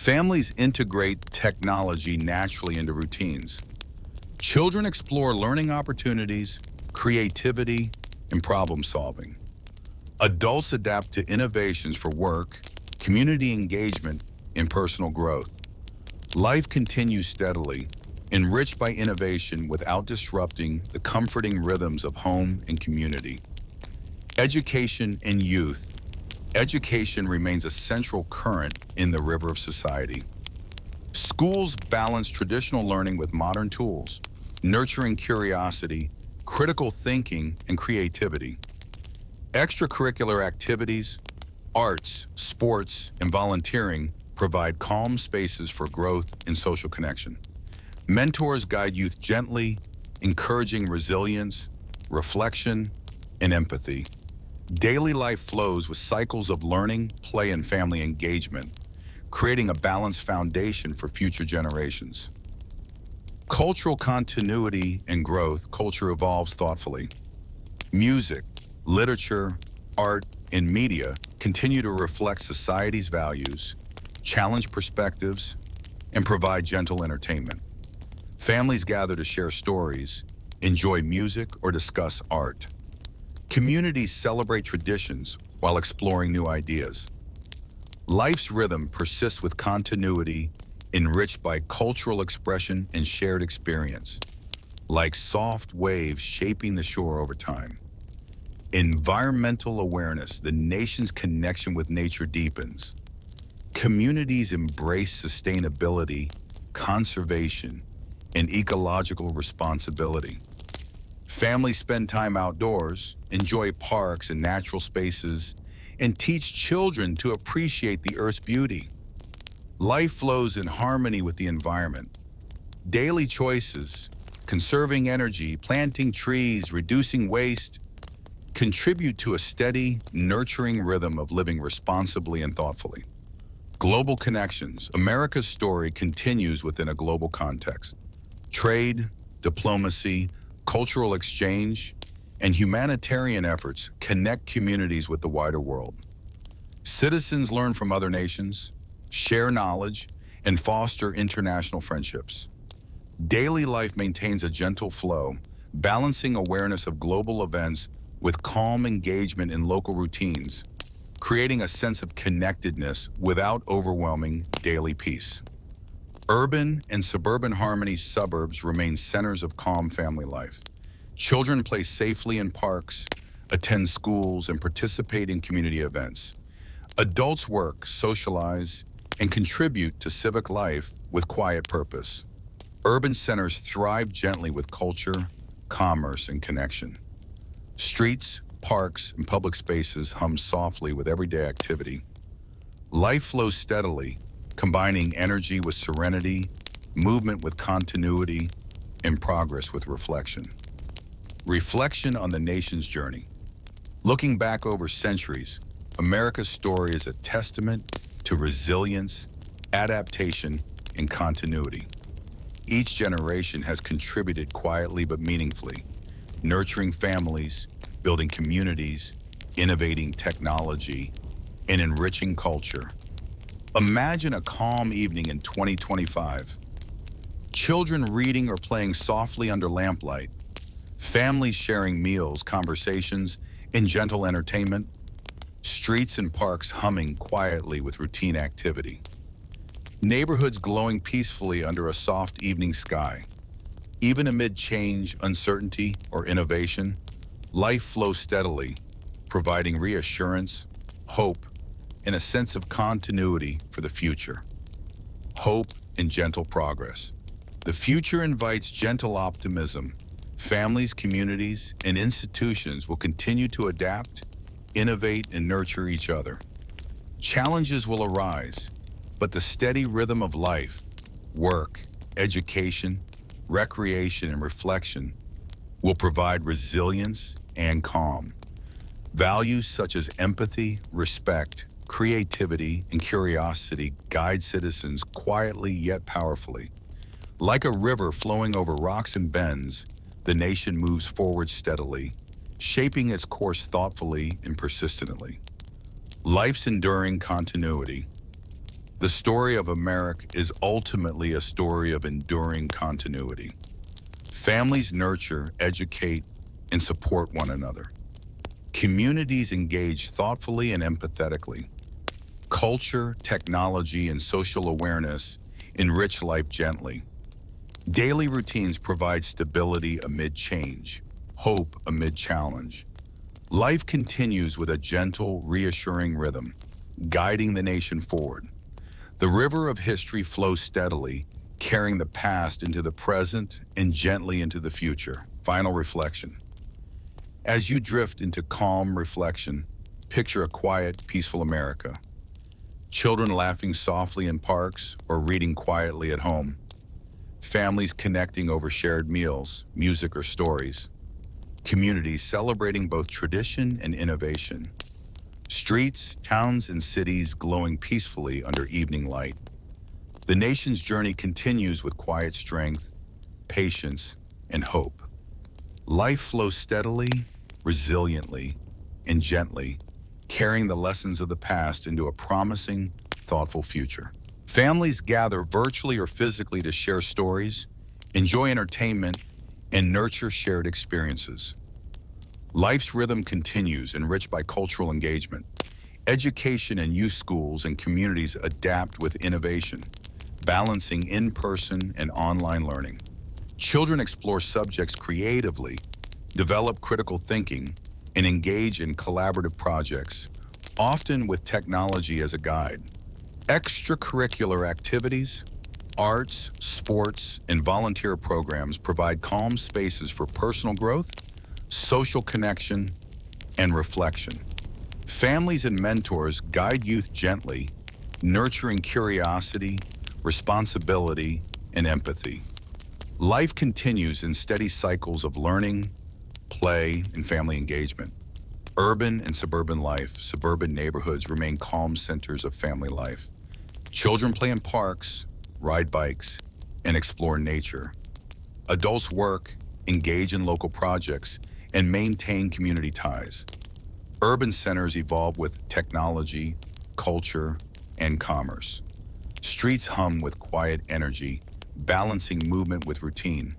Families integrate technology naturally into routines. Children explore learning opportunities, creativity, and problem solving. Adults adapt to innovations for work, community engagement, and personal growth. Life continues steadily, enriched by innovation without disrupting the comforting rhythms of home and community. Education and youth. Education remains a central current in the river of society. Schools balance traditional learning with modern tools, nurturing curiosity, critical thinking, and creativity. Extracurricular activities, arts, sports, and volunteering provide calm spaces for growth and social connection. Mentors guide youth gently, encouraging resilience, reflection, and empathy. Daily life flows with cycles of learning, play, and family engagement, creating a balanced foundation for future generations. Cultural continuity and growth. Culture evolves thoughtfully. Music, literature, art, and media continue to reflect society's values, challenge perspectives, and provide gentle entertainment. Families gather to share stories, enjoy music, or discuss art. Communities celebrate traditions while exploring new ideas. Life's rhythm persists with continuity, enriched by cultural expression and shared experience, like soft waves shaping the shore over time. Environmental awareness, the nation's connection with nature deepens. Communities embrace sustainability, conservation, and ecological responsibility. Families spend time outdoors, enjoy parks and natural spaces, and teach children to appreciate the Earth's beauty. Life flows in harmony with the environment. Daily choices, conserving energy, planting trees, reducing waste, contribute to a steady, nurturing rhythm of living responsibly and thoughtfully. Global connections. America's story continues within a global context. Trade, diplomacy, cultural exchange, and humanitarian efforts connect communities with the wider world. Citizens learn from other nations, share knowledge, and foster international friendships. Daily life maintains a gentle flow, balancing awareness of global events with calm engagement in local routines, creating a sense of connectedness without overwhelming daily peace. Urban and suburban harmony. Suburbs remain centers of calm family life. Children play safely in parks, attend schools, and participate in community events. Adults work, socialize, and contribute to civic life with quiet purpose. Urban centers thrive gently with culture, commerce, and connection. Streets, parks, and public spaces hum softly with everyday activity. Life flows steadily, combining energy with serenity, movement with continuity, and progress with reflection. Reflection on the nation's journey. Looking back over centuries, America's story is a testament to resilience, adaptation, and continuity. Each generation has contributed quietly but meaningfully, nurturing families, building communities, innovating technology, and enriching culture. Imagine a calm evening in 2025. Children reading or playing softly under lamplight, families sharing meals, conversations, and gentle entertainment, streets and parks humming quietly with routine activity. Neighborhoods glowing peacefully under a soft evening sky. Even amid change, uncertainty, or innovation, life flows steadily, providing reassurance, hope, and a sense of continuity for the future. Hope and gentle progress. The future invites gentle optimism. Families, communities, and institutions will continue to adapt, innovate, and nurture each other. Challenges will arise, but the steady rhythm of life, work, education, recreation, and reflection will provide resilience and calm. Values such as empathy, respect, creativity, and curiosity guide citizens quietly yet powerfully. Like a river flowing over rocks and bends, the nation moves forward steadily, shaping its course thoughtfully and persistently. Life's enduring continuity. The story of America is ultimately a story of enduring continuity. Families nurture, educate, and support one another. Communities engage thoughtfully and empathetically. Culture, technology, and social awareness enrich life gently. Daily routines provide stability amid change, hope amid challenge. Life continues with a gentle, reassuring rhythm, guiding the nation forward. The river of history flows steadily, carrying the past into the present and gently into the future. Final reflection. As you drift into calm reflection, picture a quiet, peaceful America. Children laughing softly in parks or reading quietly at home. Families connecting over shared meals, music, or stories. Communities celebrating both tradition and innovation. Streets, towns, and cities glowing peacefully under evening light. The nation's journey continues with quiet strength, patience, and hope. Life flows steadily, resiliently, and gently, carrying the lessons of the past into a promising, thoughtful future. Families gather virtually or physically to share stories, enjoy entertainment, and nurture shared experiences. Life's rhythm continues, enriched by cultural engagement. Education and youth schools and communities adapt with innovation, balancing in-person and online learning. Children explore subjects creatively, develop critical thinking, and engage in collaborative projects, often with technology as a guide. Extracurricular activities, arts, sports, and volunteer programs provide calm spaces for personal growth, social connection, and reflection. Families and mentors guide youth gently, nurturing curiosity, responsibility, and empathy. Life continues in steady cycles of learning, play, and family engagement. Urban and suburban life, suburban neighborhoods remain calm centers of family life. Children play in parks, ride bikes, and explore nature. Adults work, engage in local projects, and maintain community ties. Urban centers evolve with technology, culture, and commerce. Streets hum with quiet energy, balancing movement with routine.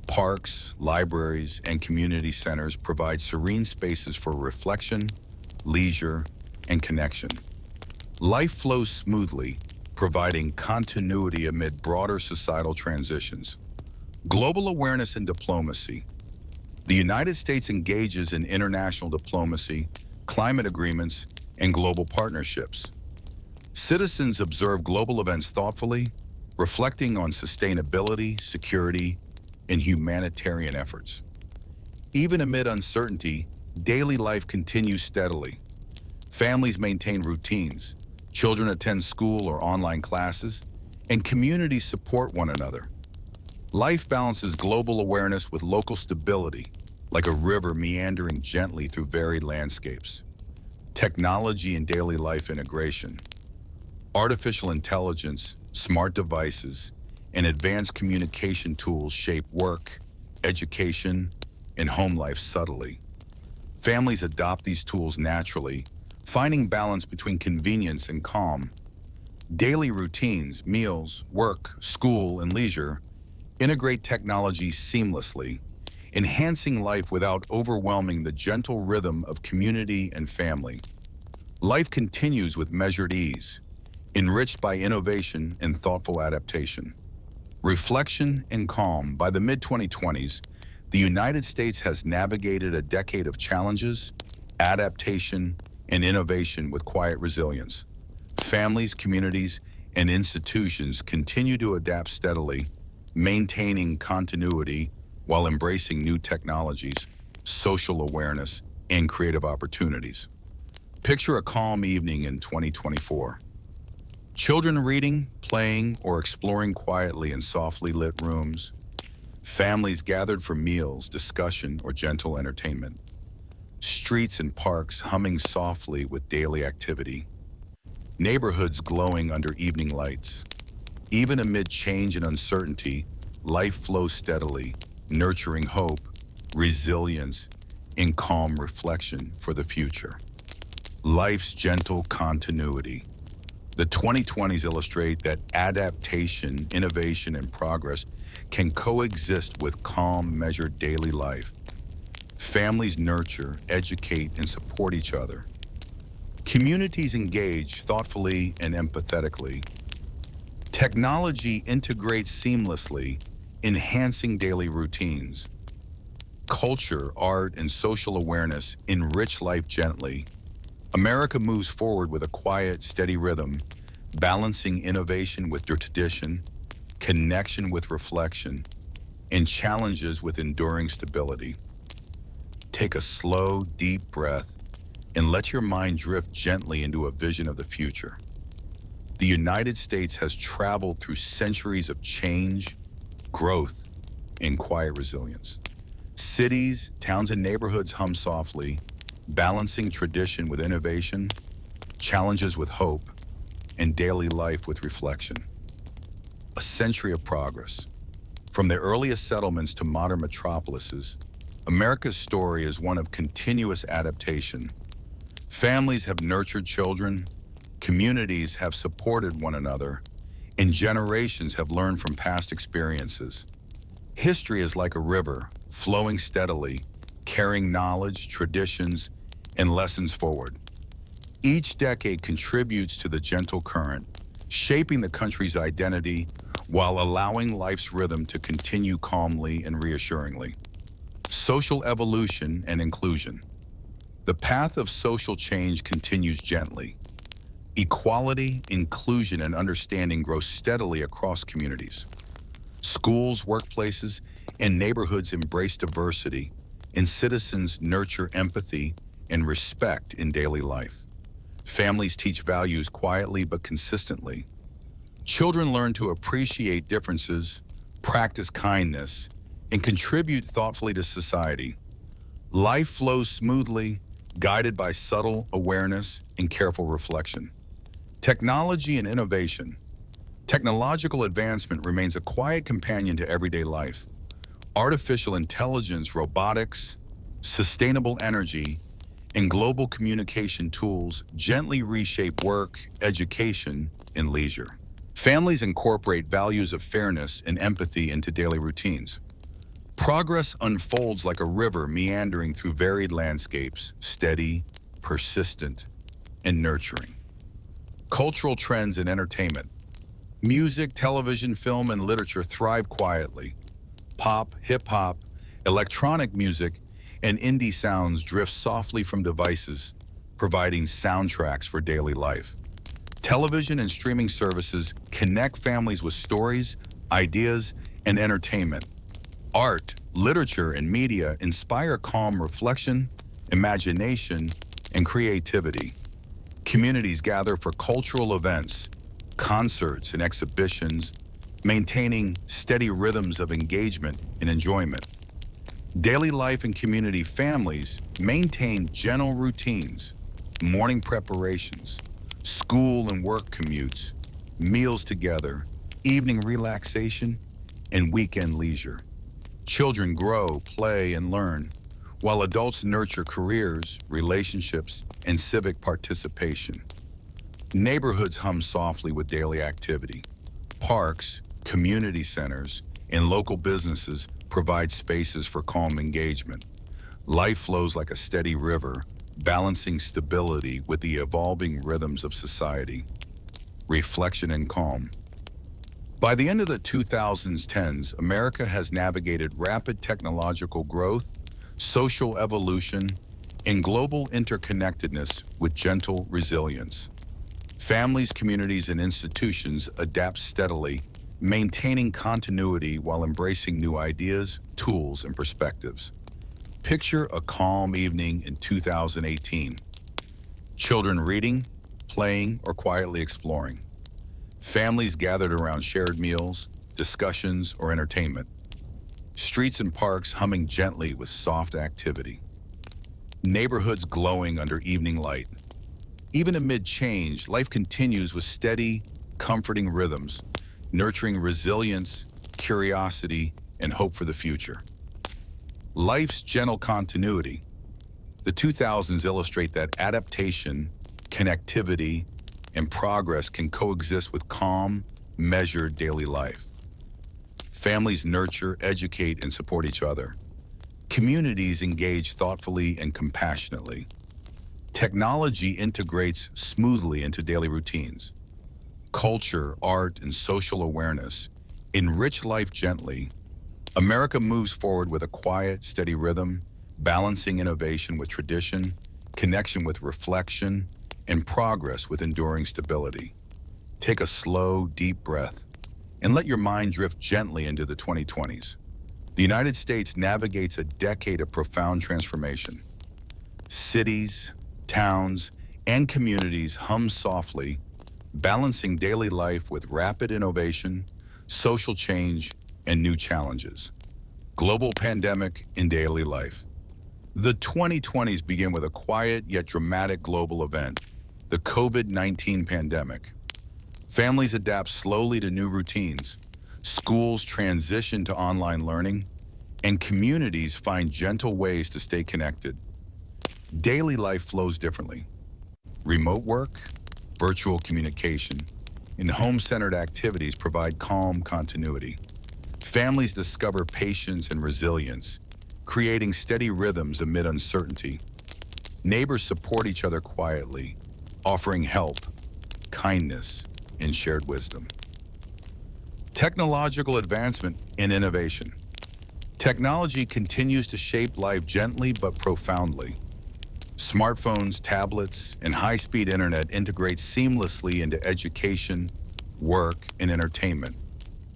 Parks, libraries, and community centers provide serene spaces for reflection, leisure, and connection. Life flows smoothly, providing continuity amid broader societal transitions. Global awareness and diplomacy. The United States engages in international diplomacy, climate agreements, and global partnerships. Citizens observe global events thoughtfully, reflecting on sustainability, security, and humanitarian efforts. Even amid uncertainty, daily life continues steadily. Families maintain routines, children attend school or online classes, and communities support one another. Life balances global awareness with local stability, like a river meandering gently through varied landscapes. Technology and daily life integration. Artificial intelligence, smart devices, and advanced communication tools shape work, education, and home life subtly. Families adopt these tools naturally, finding balance between convenience and calm. Daily routines, meals, work, school, and leisure integrate technology seamlessly, enhancing life without overwhelming the gentle rhythm of community and family. Life continues with measured ease, enriched by innovation and thoughtful adaptation. Reflection and calm. By the mid-2020s, the United States has navigated a decade of challenges, adaptation, and innovation with quiet resilience. Families, communities, and institutions continue to adapt steadily, maintaining continuity while embracing new technologies, social awareness, and creative opportunities. Picture a calm evening in 2024. Children reading, playing, or exploring quietly in softly lit rooms. Families gathered for meals, discussion, or gentle entertainment. Streets and parks humming softly with daily activity. Neighborhoods glowing under evening lights. Even amid change and uncertainty, life flows steadily, nurturing hope, resilience, and calm reflection for the future. Life's gentle continuity. The 2020s illustrate that adaptation, innovation, and progress can coexist with calm, measured daily life. Families nurture, educate, and support each other. Communities engage thoughtfully and empathetically. Technology integrates seamlessly, enhancing daily routines. Culture, art, and social awareness enrich life gently. America moves forward with a quiet, steady rhythm, balancing innovation with tradition, connection with reflection, and challenges with enduring stability. Take a slow, deep breath and let your mind drift gently into a vision of the future. The United States has traveled through centuries of change, growth, and quiet resilience. Cities, towns, and neighborhoods hum softly, balancing tradition with innovation, challenges with hope, and daily life with reflection. A century of progress. From the earliest settlements to modern metropolises, America's story is one of continuous adaptation. Families have nurtured children, communities have supported one another, and generations have learned from past experiences. History is like a river, flowing steadily, carrying knowledge, traditions, and lessons forward. Each decade contributes to the gentle current, shaping the country's identity while allowing life's rhythm to continue calmly and reassuringly. Social evolution and inclusion. The path of social change continues gently. Equality, inclusion, and understanding grow steadily across communities. Schools, workplaces, and neighborhoods embrace diversity, and citizens nurture empathy and respect in daily life. Families teach values quietly but consistently. Children learn to appreciate differences, practice kindness, and contribute thoughtfully to society. Life flows smoothly, guided by subtle awareness and careful reflection. Technology and innovation. Technological advancement remains a quiet companion to everyday life. Artificial intelligence, robotics, sustainable energy, and global communication tools gently reshape work, education, and leisure. Families incorporate values of fairness and empathy into daily routines. Progress unfolds like a river meandering through varied landscapes, steady, persistent, and nurturing. Cultural trends and entertainment. Music, television, film, and literature thrive quietly. Pop, hip-hop, electronic music, and indie sounds drift softly from devices, providing soundtracks for daily life. Television and streaming services connect families with stories, ideas, and entertainment. Art, literature, and media inspire calm reflection, imagination, and creativity. Communities gather for cultural events, concerts, and exhibitions, maintaining steady rhythms of engagement and enjoyment. Daily life and community families maintain gentle routines, morning preparations, school and work commutes, meals together, evening relaxation, and weekend leisure. Children grow, play, and learn, while adults nurture careers, relationships, and civic participation. Neighborhoods hum softly with daily activity. Parks, community centers, and local businesses provide spaces for calm engagement. Life flows like a steady river, balancing stability with the evolving rhythms of society. Reflection and calm. By the end of the 2010s, America has navigated rapid technological growth, social evolution, and global interconnectedness with gentle resilience. Families, communities, and institutions adapt steadily, maintaining continuity while embracing new ideas, tools, and perspectives. Picture a calm evening in 2018. Children reading, playing, or quietly exploring. Families gathered around shared meals, discussions, or entertainment. Streets and parks humming gently with soft activity. Neighborhoods glowing under evening light. Even amid change, life continues with steady, comforting rhythms, nurturing resilience, curiosity, and hope for the future. Life's gentle continuity. The 2000s illustrate that adaptation, connectivity, and progress can coexist with calm, measured daily life. Families nurture, educate, and support each other. Communities engage thoughtfully and compassionately. Technology integrates smoothly into daily routines. Culture, art, and social awareness enrich life gently. America moves forward with a quiet, steady rhythm, balancing innovation with tradition, connection with reflection, and progress with enduring stability. Take a slow, deep breath and let your mind drift gently into the 2020s. The United States navigates a decade of profound transformation. Cities, towns, and communities hum softly, balancing daily life with rapid innovation, social change, and new challenges. Global pandemic in daily life. The 2020s begin with a quiet yet dramatic global event, the COVID-19 pandemic. Families adapt slowly to new routines. Schools transition to online learning, and communities find gentle ways to stay connected. Daily life flows differently. Remote work, virtual communication, and home-centered activities provide calm continuity. Families discover patience and resilience, creating steady rhythms amid uncertainty. Neighbors support each other quietly, offering help, kindness, and shared wisdom. Technological advancement and innovation. Technology continues to shape life gently but profoundly. Smartphones, tablets, and high-speed internet integrate seamlessly into education, work, and entertainment.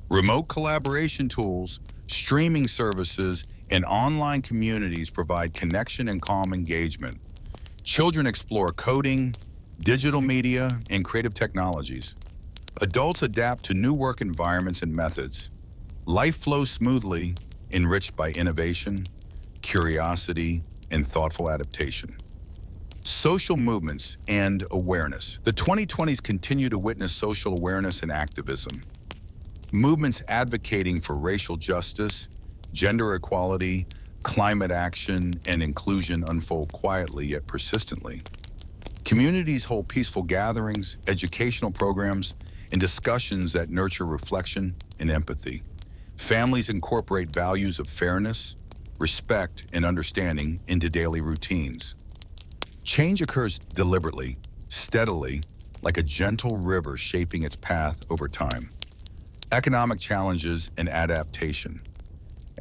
Remote collaboration tools, streaming services, and online communities provide connection and calm engagement. Children explore coding, digital media, and creative technologies. Adults adapt to new work environments and methods. Life flows smoothly, enriched by innovation, curiosity, and thoughtful adaptation. Social movements and awareness. The 2020s continue to witness social awareness and activism. Movements advocating for racial justice, gender equality, climate action, and inclusion unfold quietly yet persistently. Communities hold peaceful gatherings, educational programs, and discussions that nurture reflection and empathy. Families incorporate values of fairness, respect, and understanding into daily routines. Change occurs deliberately, steadily, like a gentle river shaping its path over time. Economic challenges and adaptation.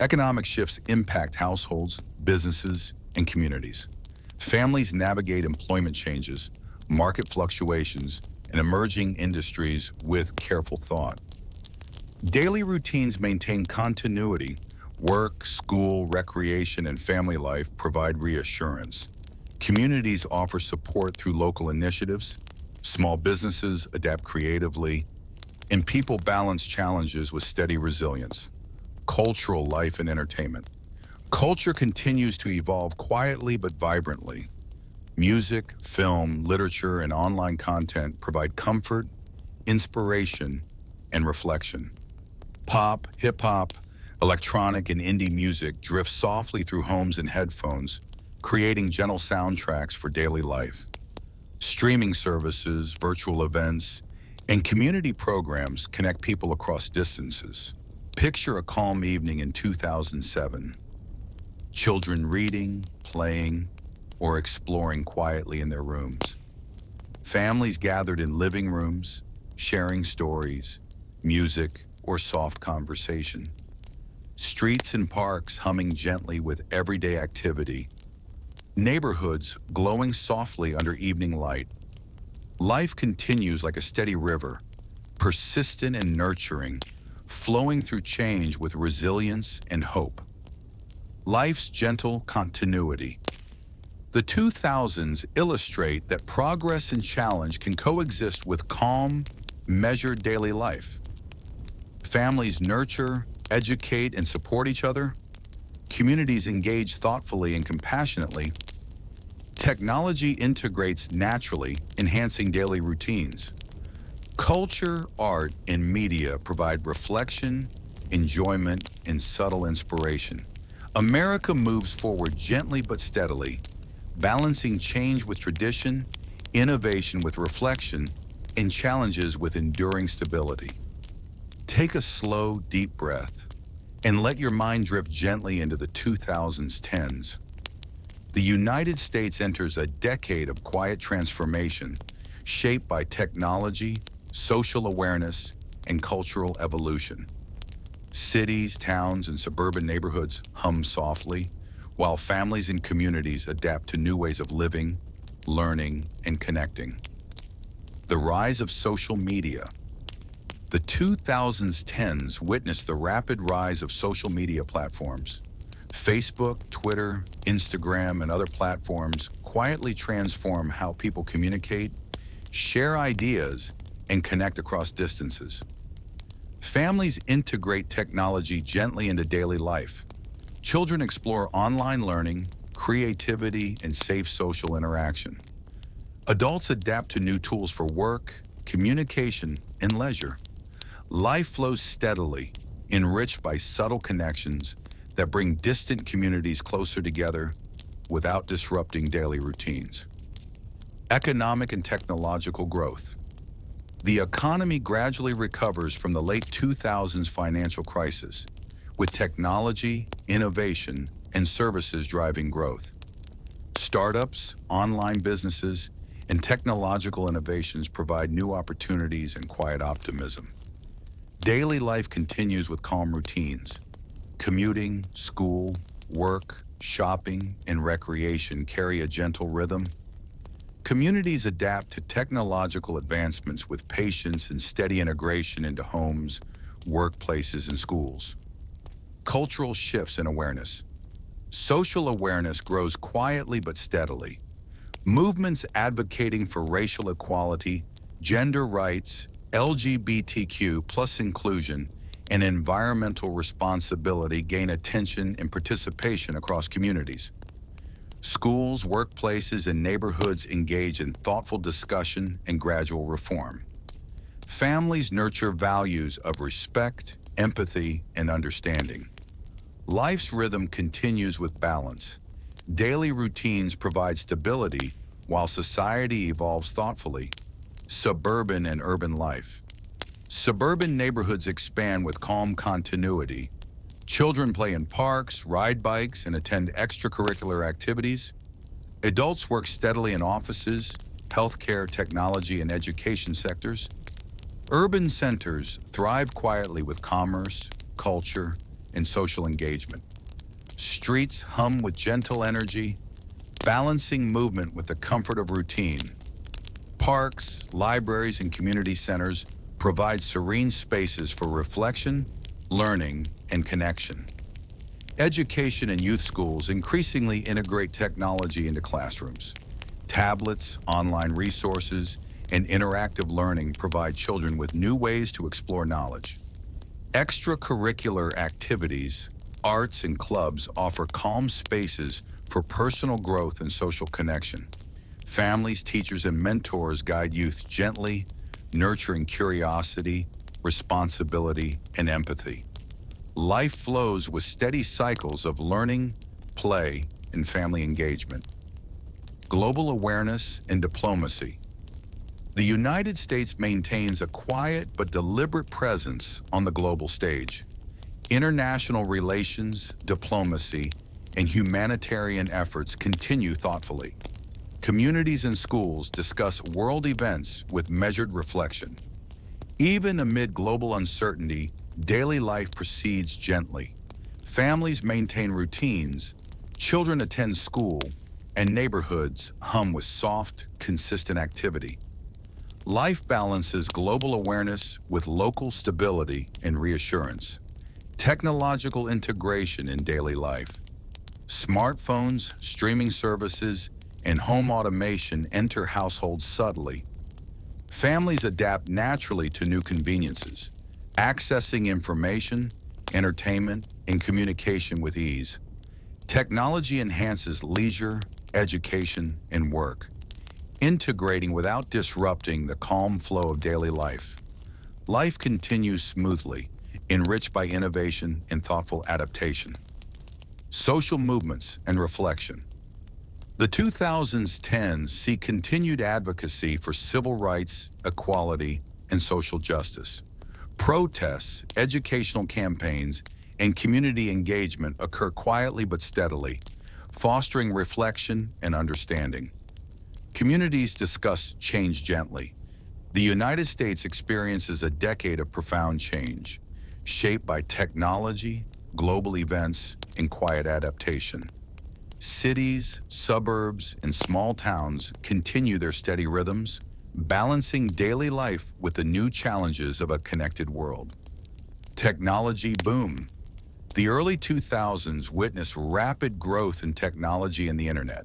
Economic shifts impact households, businesses, and communities. Families navigate employment changes, market fluctuations, and emerging industries with careful thought. Daily routines maintain continuity. Work, school, recreation, and family life provide reassurance. Communities offer support through local initiatives. Small businesses adapt creatively, and people balance challenges with steady resilience. Cultural life and entertainment. Culture continues to evolve quietly but vibrantly. Music, film, literature, and online content provide comfort, inspiration, and reflection. Pop, hip-hop, electronic, and indie music drift softly through homes and headphones, creating gentle soundtracks for daily life. Streaming services, virtual events, and community programs connect people across distances. Picture a calm evening in 2007. Children reading, playing, or exploring quietly in their rooms. Families gathered in living rooms, sharing stories, music, or soft conversation. Streets and parks humming gently with everyday activity. Neighborhoods glowing softly under evening light. Life continues like a steady river, persistent and nurturing, flowing through change with resilience and hope. Life's gentle continuity. The 2000s illustrate that progress and challenge can coexist with calm, measured daily life. Families nurture, educate, and support each other. Communities engage thoughtfully and compassionately. Technology integrates naturally, enhancing daily routines. Culture, art, and media provide reflection, enjoyment, and subtle inspiration. America moves forward gently but steadily, balancing change with tradition, innovation with reflection, and challenges with enduring stability. Take a slow, deep breath and let your mind drift gently into the 2010s. The United States enters a decade of quiet transformation shaped by technology, social awareness, and cultural evolution. Cities, towns, and suburban neighborhoods hum softly, while families and communities adapt to new ways of living, learning, and connecting. The rise of social media. The 2010s witnessed the rapid rise of social media platforms. Facebook, Twitter, Instagram, and other platforms quietly transform how people communicate, share ideas, and connect across distances. Families integrate technology gently into daily life. Children explore online learning, creativity, and safe social interaction. Adults adapt to new tools for work, communication, and leisure. Life flows steadily, enriched by subtle connections that bring distant communities closer together without disrupting daily routines. Economic and technological growth. The economy gradually recovers from the late 2000s financial crisis, with technology, innovation, and services driving growth. Startups, online businesses, and technological innovations provide new opportunities and quiet optimism. Daily life continues with calm routines. Commuting, school, work, shopping, and recreation carry a gentle rhythm. Communities adapt to technological advancements with patience and steady integration into homes, workplaces, and schools. Cultural shifts in awareness. Social awareness grows quietly but steadily. Movements advocating for racial equality, gender rights, LGBTQ plus inclusion, and environmental responsibility gain attention and participation across communities. Schools, workplaces, and neighborhoods engage in thoughtful discussion and gradual reform. Families nurture values of respect, empathy, and understanding. Life's rhythm continues with balance. Daily routines provide stability while society evolves thoughtfully. Suburban and urban life. Suburban neighborhoods expand with calm continuity. Children play in parks, ride bikes, and attend extracurricular activities. Adults work steadily in offices, healthcare, technology, and education sectors. Urban centers thrive quietly with commerce, culture, and social engagement. Streets hum with gentle energy, balancing movement with the comfort of routine. Parks, libraries, and community centers provide serene spaces for reflection, learning, and connection. Education and youth schools increasingly integrate technology into classrooms. Tablets, online resources, and interactive learning provide children with new ways to explore knowledge. Extracurricular activities, arts, and clubs offer calm spaces for personal growth and social connection. Families, teachers, and mentors guide youth gently, nurturing curiosity, responsibility, and empathy. Life flows with steady cycles of learning, play, and family engagement. Global awareness and diplomacy. The United States maintains a quiet but deliberate presence on the global stage. International relations, diplomacy, and humanitarian efforts continue thoughtfully. Communities and schools discuss world events with measured reflection. Even amid global uncertainty, daily life proceeds gently. Families maintain routines, children attend school, and neighborhoods hum with soft, consistent activity. Life balances global awareness with local stability and reassurance. Technological integration in daily life. Smartphones, streaming services, and home automation enter households subtly. Families adapt naturally to new conveniences, accessing information, entertainment, and communication with ease. Technology enhances leisure, education, and work, integrating without disrupting the calm flow of daily life. Life continues smoothly, enriched by innovation and thoughtful adaptation. Social movements and reflection. The 2010s see continued advocacy for civil rights, equality, and social justice. Protests, educational campaigns, and community engagement occur quietly but steadily, fostering reflection and understanding. Communities discuss change gently. The United States experiences a decade of profound change, shaped by technology, global events, and quiet adaptation. Cities, suburbs, and small towns continue their steady rhythms, balancing daily life with the new challenges of a connected world. Technology boom. The early 2000s witnessed rapid growth in technology and the internet.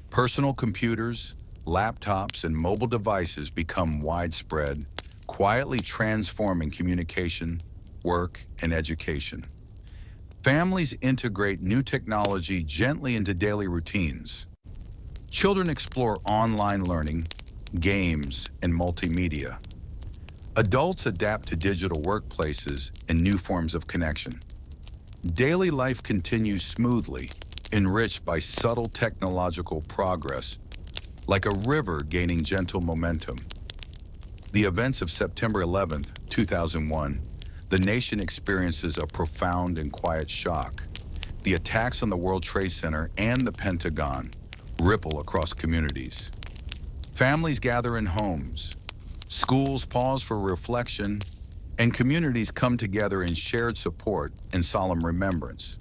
Personal computers, laptops, and mobile devices become widespread, quietly transforming communication, work, and education. Families integrate new technology gently into daily routines. Children explore online learning, games, and multimedia. Adults adapt to digital workplaces and new forms of connection. Daily life continues smoothly, enriched by subtle technological progress, like a river gaining gentle momentum. The events of September 11, 2001, the nation experiences a profound and quiet shock. The attacks on the World Trade Center and the Pentagon ripple across communities. Families gather in homes, schools pause for reflection, and communities come together in shared support and solemn remembrance.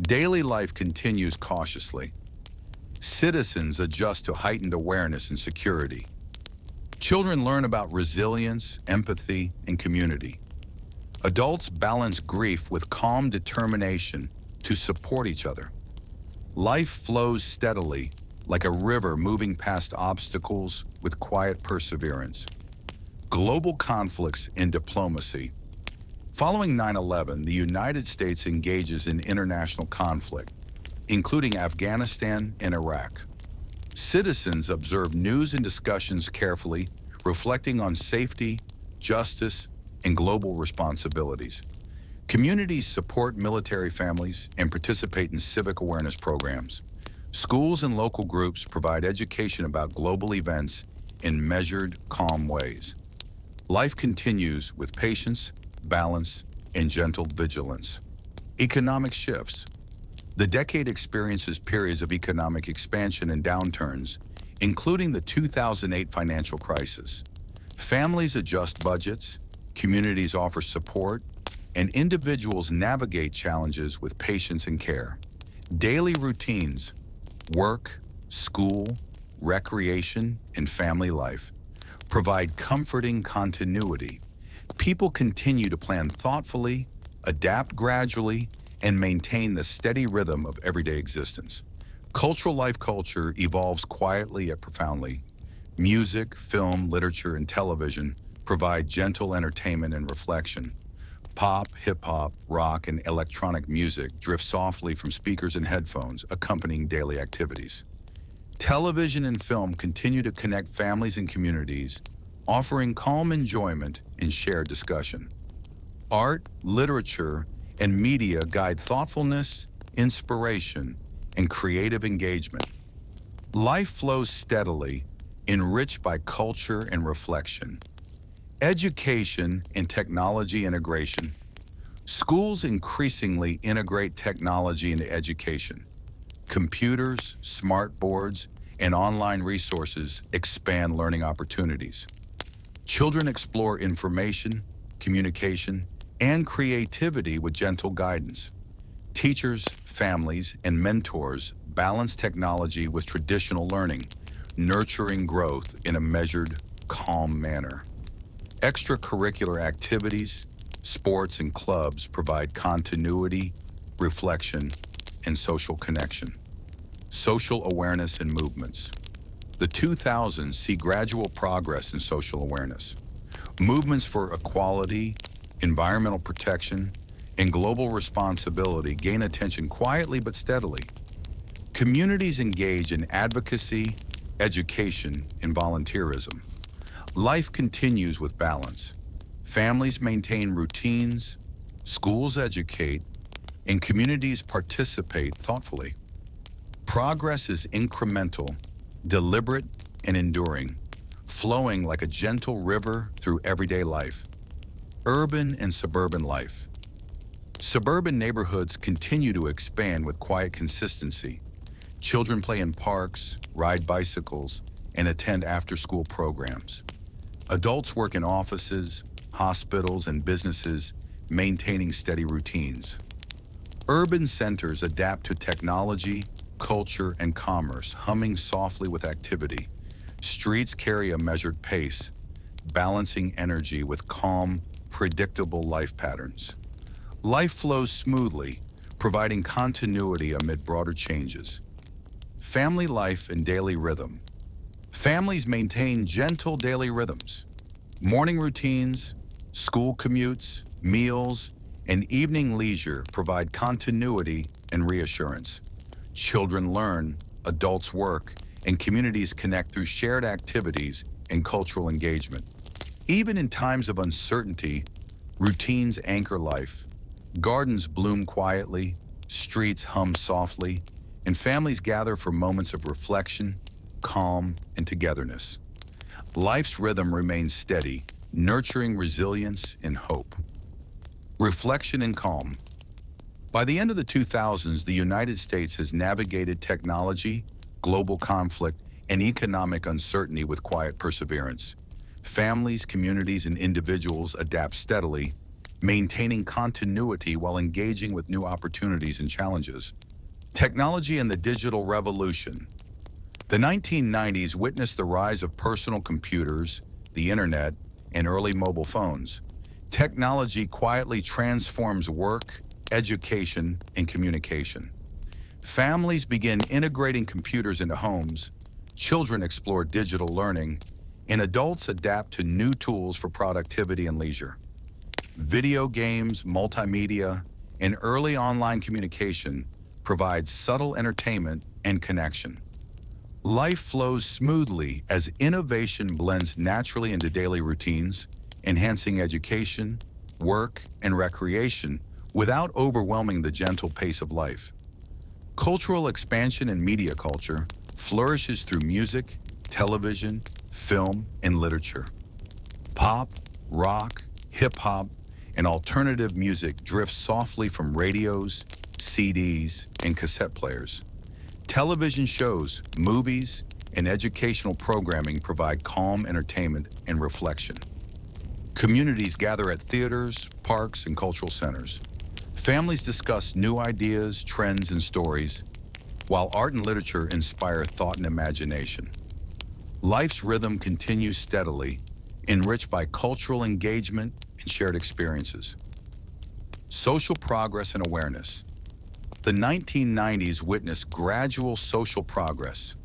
Daily life continues cautiously. Citizens adjust to heightened awareness and security. Children learn about resilience, empathy, and community. Adults balance grief with calm determination to support each other. Life flows steadily, like a river moving past obstacles with quiet perseverance. Global conflicts and diplomacy. Following 9/11, the United States engages in international conflict, including Afghanistan and Iraq. Citizens observe news and discussions carefully, reflecting on safety, justice, and global responsibilities. Communities support military families and participate in civic awareness programs. Schools and local groups provide education about global events in measured, calm ways. Life continues with patience, balance, and gentle vigilance. Economic shifts. The decade experiences periods of economic expansion and downturns, including the 2008 financial crisis. Families adjust budgets, communities offer support, and individuals navigate challenges with patience and care. Daily routines, work, school, recreation, and family life provide comforting continuity. People continue to plan thoughtfully, adapt gradually, and maintain the steady rhythm of everyday existence. Culture evolves quietly yet profoundly. Music, film, literature, and television provide gentle entertainment and reflection. Pop, hip-hop, rock, and electronic music drift softly from speakers and headphones, accompanying daily activities. Television and film continue to connect families and communities, offering calm enjoyment and shared discussion. Art, literature, and media guide thoughtfulness, inspiration, and creative engagement. Life flows steadily, enriched by culture and reflection. Education and technology integration. Schools increasingly integrate technology into education. Computers, smart boards, and online resources expand learning opportunities. Children explore information, communication, and creativity with gentle guidance. Teachers, families, and mentors balance technology with traditional learning, nurturing growth in a measured, calm manner. Extracurricular activities, sports, and clubs provide continuity, reflection, and social connection. Social awareness and movements. The 2000s see gradual progress in social awareness. Movements for equality, environmental protection, and global responsibility gain attention quietly but steadily. Communities engage in advocacy, education, and volunteerism. Life continues with balance. Families maintain routines, schools educate, and communities participate thoughtfully. Progress is incremental, deliberate, and enduring, flowing like a gentle river through everyday life. Urban and suburban life. Suburban neighborhoods continue to expand with quiet consistency. Children play in parks, ride bicycles, and attend after-school programs. Adults work in offices, hospitals, and businesses, maintaining steady routines. Urban centers adapt to technology, culture, and commerce, humming softly with activity. Streets carry a measured pace, balancing energy with calm, predictable life patterns. Life flows smoothly, providing continuity amid broader changes. Family life and daily rhythm. Families maintain gentle daily rhythms. Morning routines, school commutes, meals, and evening leisure provide continuity and reassurance. Children learn, adults work, and communities connect through shared activities and cultural engagement. Even in times of uncertainty, routines anchor life. Gardens bloom quietly, streets hum softly, and families gather for moments of reflection, calm, and togetherness. Life's rhythm remains steady, nurturing resilience and hope. Reflection and calm. By the end of the 2000s, the United States has navigated technology, global conflict, and economic uncertainty with quiet perseverance. Families, communities, and individuals adapt steadily, maintaining continuity while engaging with new opportunities and challenges. Technology and the digital revolution. The 1990s witnessed the rise of personal computers, the internet, and early mobile phones. Technology quietly transforms work, education, and communication. Families begin integrating computers into homes, children explore digital learning, and adults adapt to new tools for productivity and leisure. Video games, multimedia, and early online communication provide subtle entertainment and connection. Life flows smoothly as innovation blends naturally into daily routines, enhancing education, work, and recreation without overwhelming the gentle pace of life. Cultural expansion and media culture flourishes through music, television, film, and literature. Pop, rock, hip-hop, and alternative music drifts softly from radios, CDs, and cassette players. Television shows, movies, and educational programming provide calm entertainment and reflection. Communities gather at theaters, parks, and cultural centers. Families discuss new ideas, trends, and stories, while art and literature inspire thought and imagination. Life's rhythm continues steadily, enriched by cultural engagement and shared experiences. Social progress and awareness. The 1990s witnessed gradual social progress.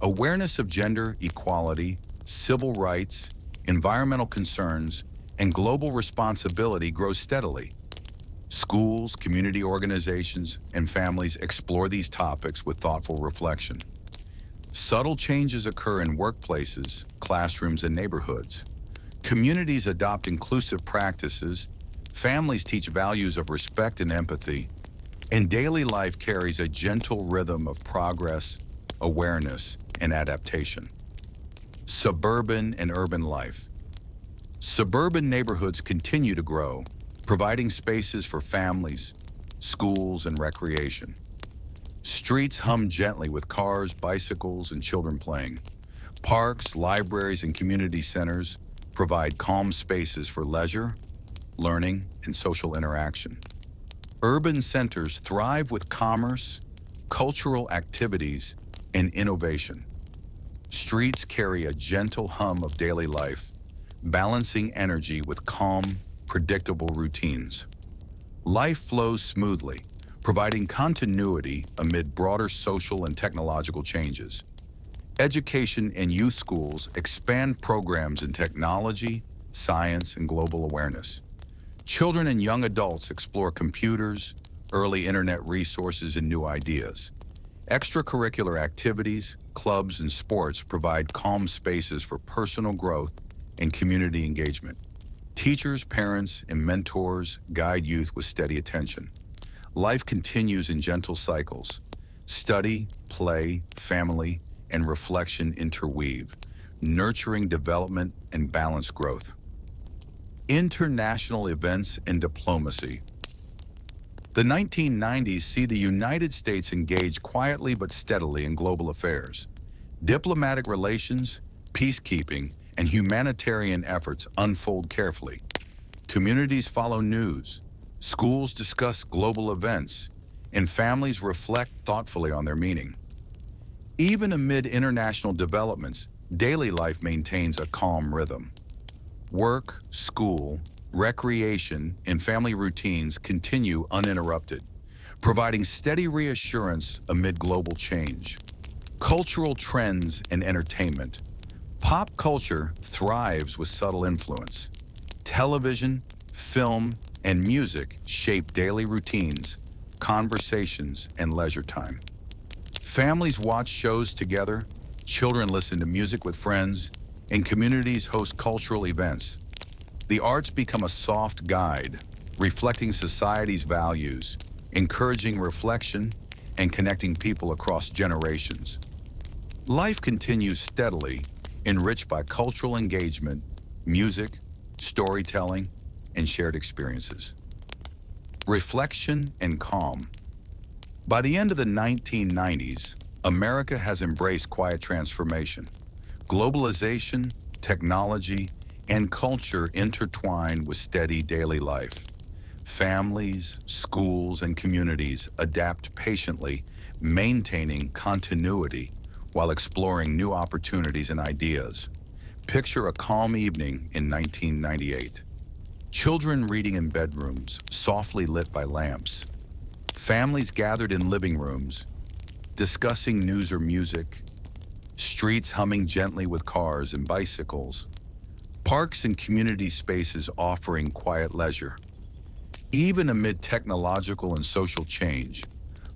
Awareness of gender equality, civil rights, environmental concerns, and global responsibility grows steadily. Schools, community organizations, and families explore these topics with thoughtful reflection. Subtle changes occur in workplaces, classrooms, and neighborhoods. Communities adopt inclusive practices, families teach values of respect and empathy, and daily life carries a gentle rhythm of progress, awareness, and adaptation. Suburban and urban life. Suburban neighborhoods continue to grow, providing spaces for families, schools, and recreation. Streets hum gently with cars, bicycles, and children playing. Parks, libraries, and community centers provide calm spaces for leisure, learning, and social interaction. Urban centers thrive with commerce, cultural activities, and innovation. Streets carry a gentle hum of daily life, balancing energy with calm, predictable routines. Life flows smoothly, providing continuity amid broader social and technological changes. Education and youth schools expand programs in technology, science, and global awareness. Children and young adults explore computers, early internet resources, and new ideas. Extracurricular activities, clubs, and sports provide calm spaces for personal growth and community engagement. Teachers, parents, and mentors guide youth with steady attention. Life continues in gentle cycles. Study, play, family, and reflection interweave, nurturing development and balanced growth. International events and diplomacy. The 1990s see the United States engage quietly but steadily in global affairs. Diplomatic relations, peacekeeping, and humanitarian efforts unfold carefully. Communities follow news, schools discuss global events, and families reflect thoughtfully on their meaning. Even amid international developments, daily life maintains a calm rhythm. Work, school, recreation, and family routines continue uninterrupted, providing steady reassurance amid global change. Cultural trends and entertainment. Pop culture thrives with subtle influence. Television, film, and music shape daily routines, conversations, and leisure time. Families watch shows together, children listen to music with friends, and communities host cultural events. The arts become a soft guide, reflecting society's values, encouraging reflection, and connecting people across generations. Life continues steadily, enriched by cultural engagement, music, storytelling, and shared experiences. Reflection and calm. By the end of the 1990s, America has embraced quiet transformation. Globalization, technology, and culture intertwine with steady daily life. Families, schools, and communities adapt patiently, maintaining continuity while exploring new opportunities and ideas. Picture a calm evening in 1998. Children reading in bedrooms, softly lit by lamps. Families gathered in living rooms, discussing news or music. Streets humming gently with cars and bicycles. Parks and community spaces offering quiet leisure. Even amid technological and social change,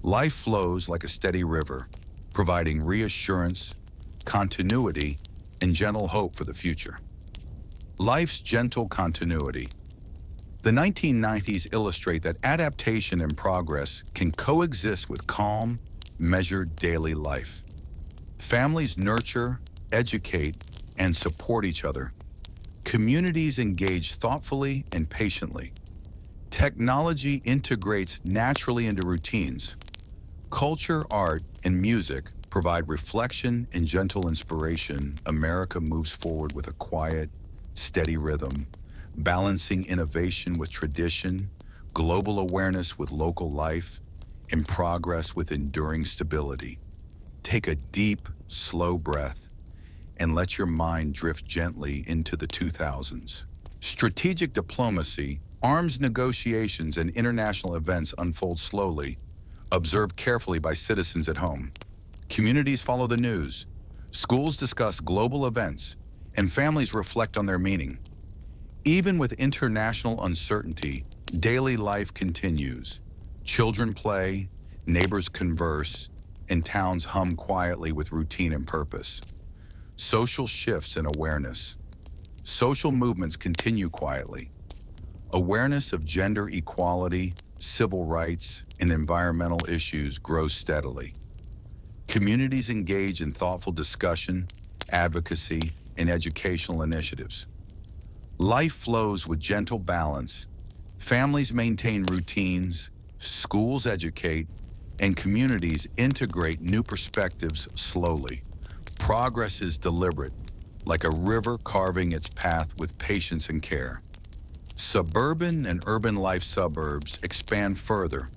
life flows like a steady river, providing reassurance, continuity, and gentle hope for the future. Life's gentle continuity. The 1990s illustrate that adaptation and progress can coexist with calm, measured daily life. Families nurture, educate, and support each other. Communities engage thoughtfully and patiently. Technology integrates naturally into routines. Culture, art, and music provide reflection and gentle inspiration. America moves forward with a quiet, steady rhythm, balancing innovation with tradition, global awareness with local life, and progress with enduring stability. Take a deep, slow breath and let your mind drift gently into the 2000s. Strategic diplomacy, arms negotiations, and international events unfold slowly, observed carefully by citizens at home. Communities follow the news, schools discuss global events, and families reflect on their meaning. Even with international uncertainty, daily life continues. Children play, neighbors converse, and towns hum quietly with routine and purpose. Social shifts and awareness. Social movements continue quietly. Awareness of gender equality, civil rights, and environmental issues grows steadily. Communities engage in thoughtful discussion, advocacy, and educational initiatives. Life flows with gentle balance. Families maintain routines, schools educate, and communities integrate new perspectives slowly. Progress is deliberate, like a river carving its path with patience and care. Suburban and urban life suburbs expand further,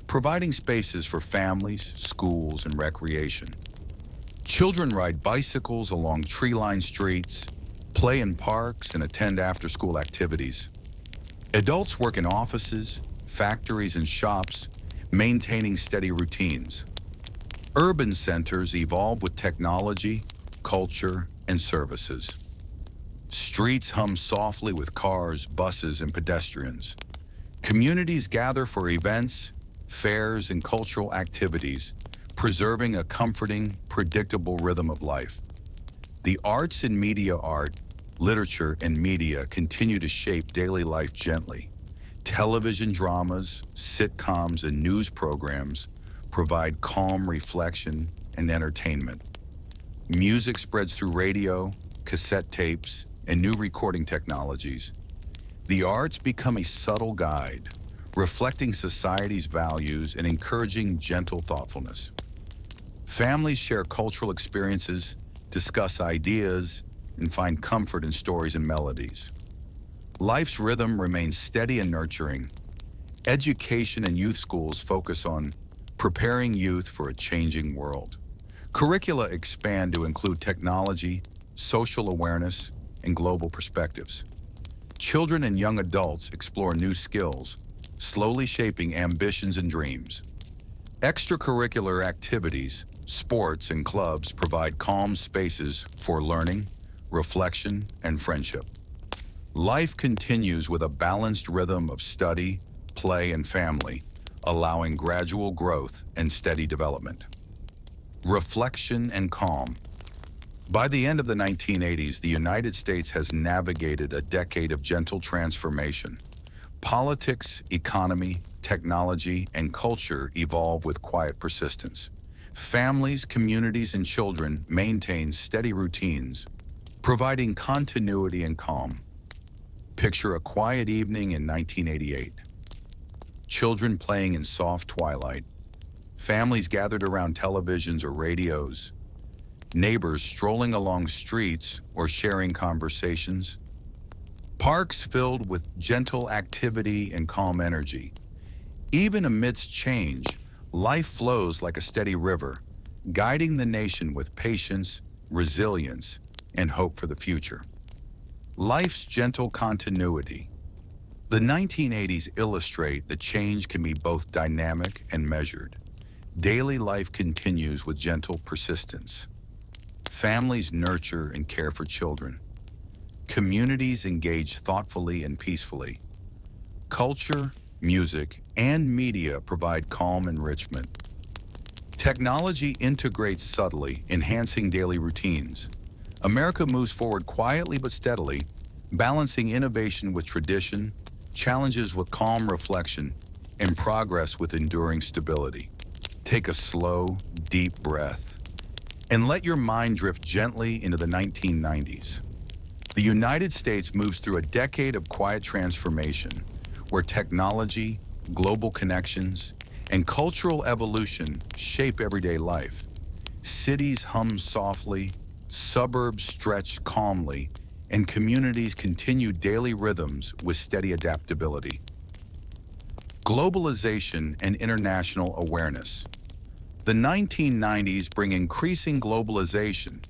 providing spaces for families, schools, and recreation. Children ride bicycles along tree-lined streets, play in parks, and attend after-school activities. Adults work in offices, factories, and shops, maintaining steady routines. Urban centers evolve with technology, culture, and services. Streets hum softly with cars, buses, and pedestrians. Communities gather for events, fairs, and cultural activities, preserving a comforting, predictable rhythm of life. The arts and media art, literature, and media continue to shape daily life gently. Television dramas, sitcoms, and news programs provide calm reflection and entertainment. Music spreads through radio, cassette tapes, and new recording technologies. The arts become a subtle guide, reflecting society's values and encouraging gentle thoughtfulness. Families share cultural experiences, discuss ideas, and find comfort in stories and melodies. Life's rhythm remains steady and nurturing. Education and youth schools focus on preparing youth for a changing world. Curricula expand to include technology, social awareness, and global perspectives. Children and young adults explore new skills, slowly shaping ambitions and dreams. Extracurricular activities, sports, and clubs provide calm spaces for learning, reflection, and friendship. Life continues with a balanced rhythm of study, play, and family, allowing gradual growth and steady development. Reflection and calm. By the end of the 1980s, the United States has navigated a decade of gentle transformation. Politics, economy, technology, and culture evolve with quiet persistence. Families, communities, and children maintain steady routines, providing continuity and calm. Picture a quiet evening in 1988. Children playing in soft twilight. Families gathered around televisions or radios. Neighbors strolling along streets or sharing conversations. Parks filled with gentle activity and calm energy. Even amidst change, life flows like a steady river, guiding the nation with patience, resilience, and hope for the future. Life's gentle continuity. The 1980s illustrate that change can be both dynamic and measured. Daily life continues with gentle persistence. Families nurture and care for children. Communities engage thoughtfully and peacefully. Culture, music, and media provide calm enrichment. Technology integrates subtly, enhancing daily routines. America moves forward quietly but steadily, balancing innovation with tradition, challenges with calm reflection, and progress with enduring stability. Take a slow, deep breath and let your mind drift gently into the 1990s. The United States moves through a decade of quiet transformation where technology, global connections, and cultural evolution shape everyday life. Cities hum softly, suburbs stretch calmly, and communities continue daily rhythms with steady adaptability. Globalization and international awareness. The 1990s bring increasing globalization,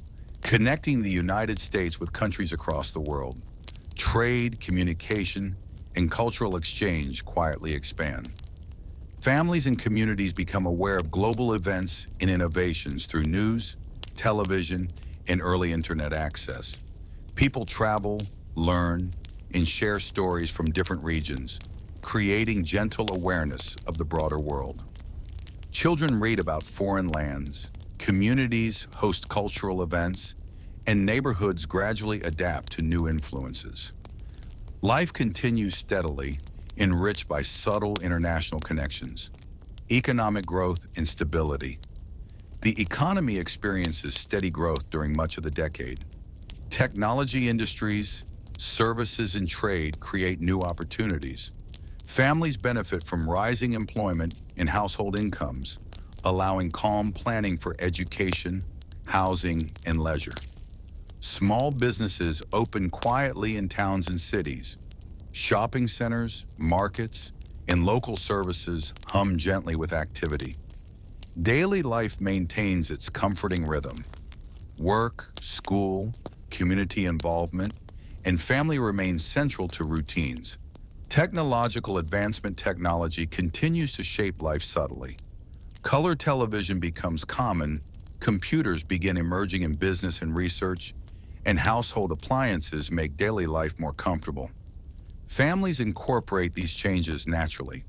connecting the United States with countries across the world. Trade, communication, and cultural exchange quietly expand. Families and communities become aware of global events and innovations through news, television, and early internet access. People travel, learn, and share stories from different regions, creating gentle awareness of the broader world. Children read about foreign lands, communities host cultural events, and neighborhoods gradually adapt to new influences. Life continues steadily, enriched by subtle international connections, economic growth, and stability. The economy experiences steady growth during much of the decade. Technology industries, services, and trade create new opportunities. Families benefit from rising employment and household incomes, allowing calm planning for education, housing, and leisure. Small businesses open quietly in towns and cities. Shopping centers, markets, and local services hum gently with activity. Daily life maintains its comforting rhythm. Work, school, community involvement, and family remain central to routines. Technological advancement technology continues to shape life subtly. Color television becomes common, computers begin emerging in business and research, and household appliances make daily life more comfortable. Families incorporate these changes naturally.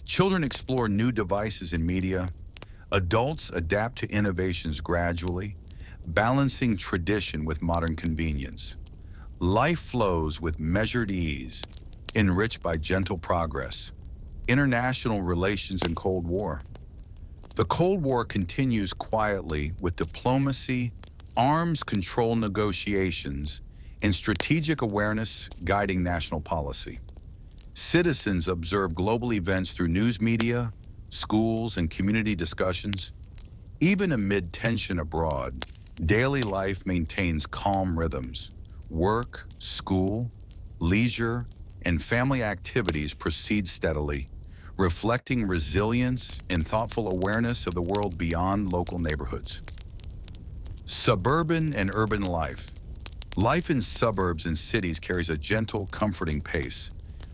Children explore new devices and media. Adults adapt to innovations gradually, balancing tradition with modern convenience. Life flows with measured ease, enriched by gentle progress. International relations and Cold War. The Cold War continues quietly with diplomacy, arms control negotiations, and strategic awareness guiding national policy. Citizens observe global events through news media, schools, and community discussions. Even amid tension abroad, daily life maintains calm rhythms. Work, school, leisure, and family activities proceed steadily, reflecting resilience and thoughtful awareness of the world beyond local neighborhoods. Suburban and urban life. Life in suburbs and cities carries a gentle, comforting pace.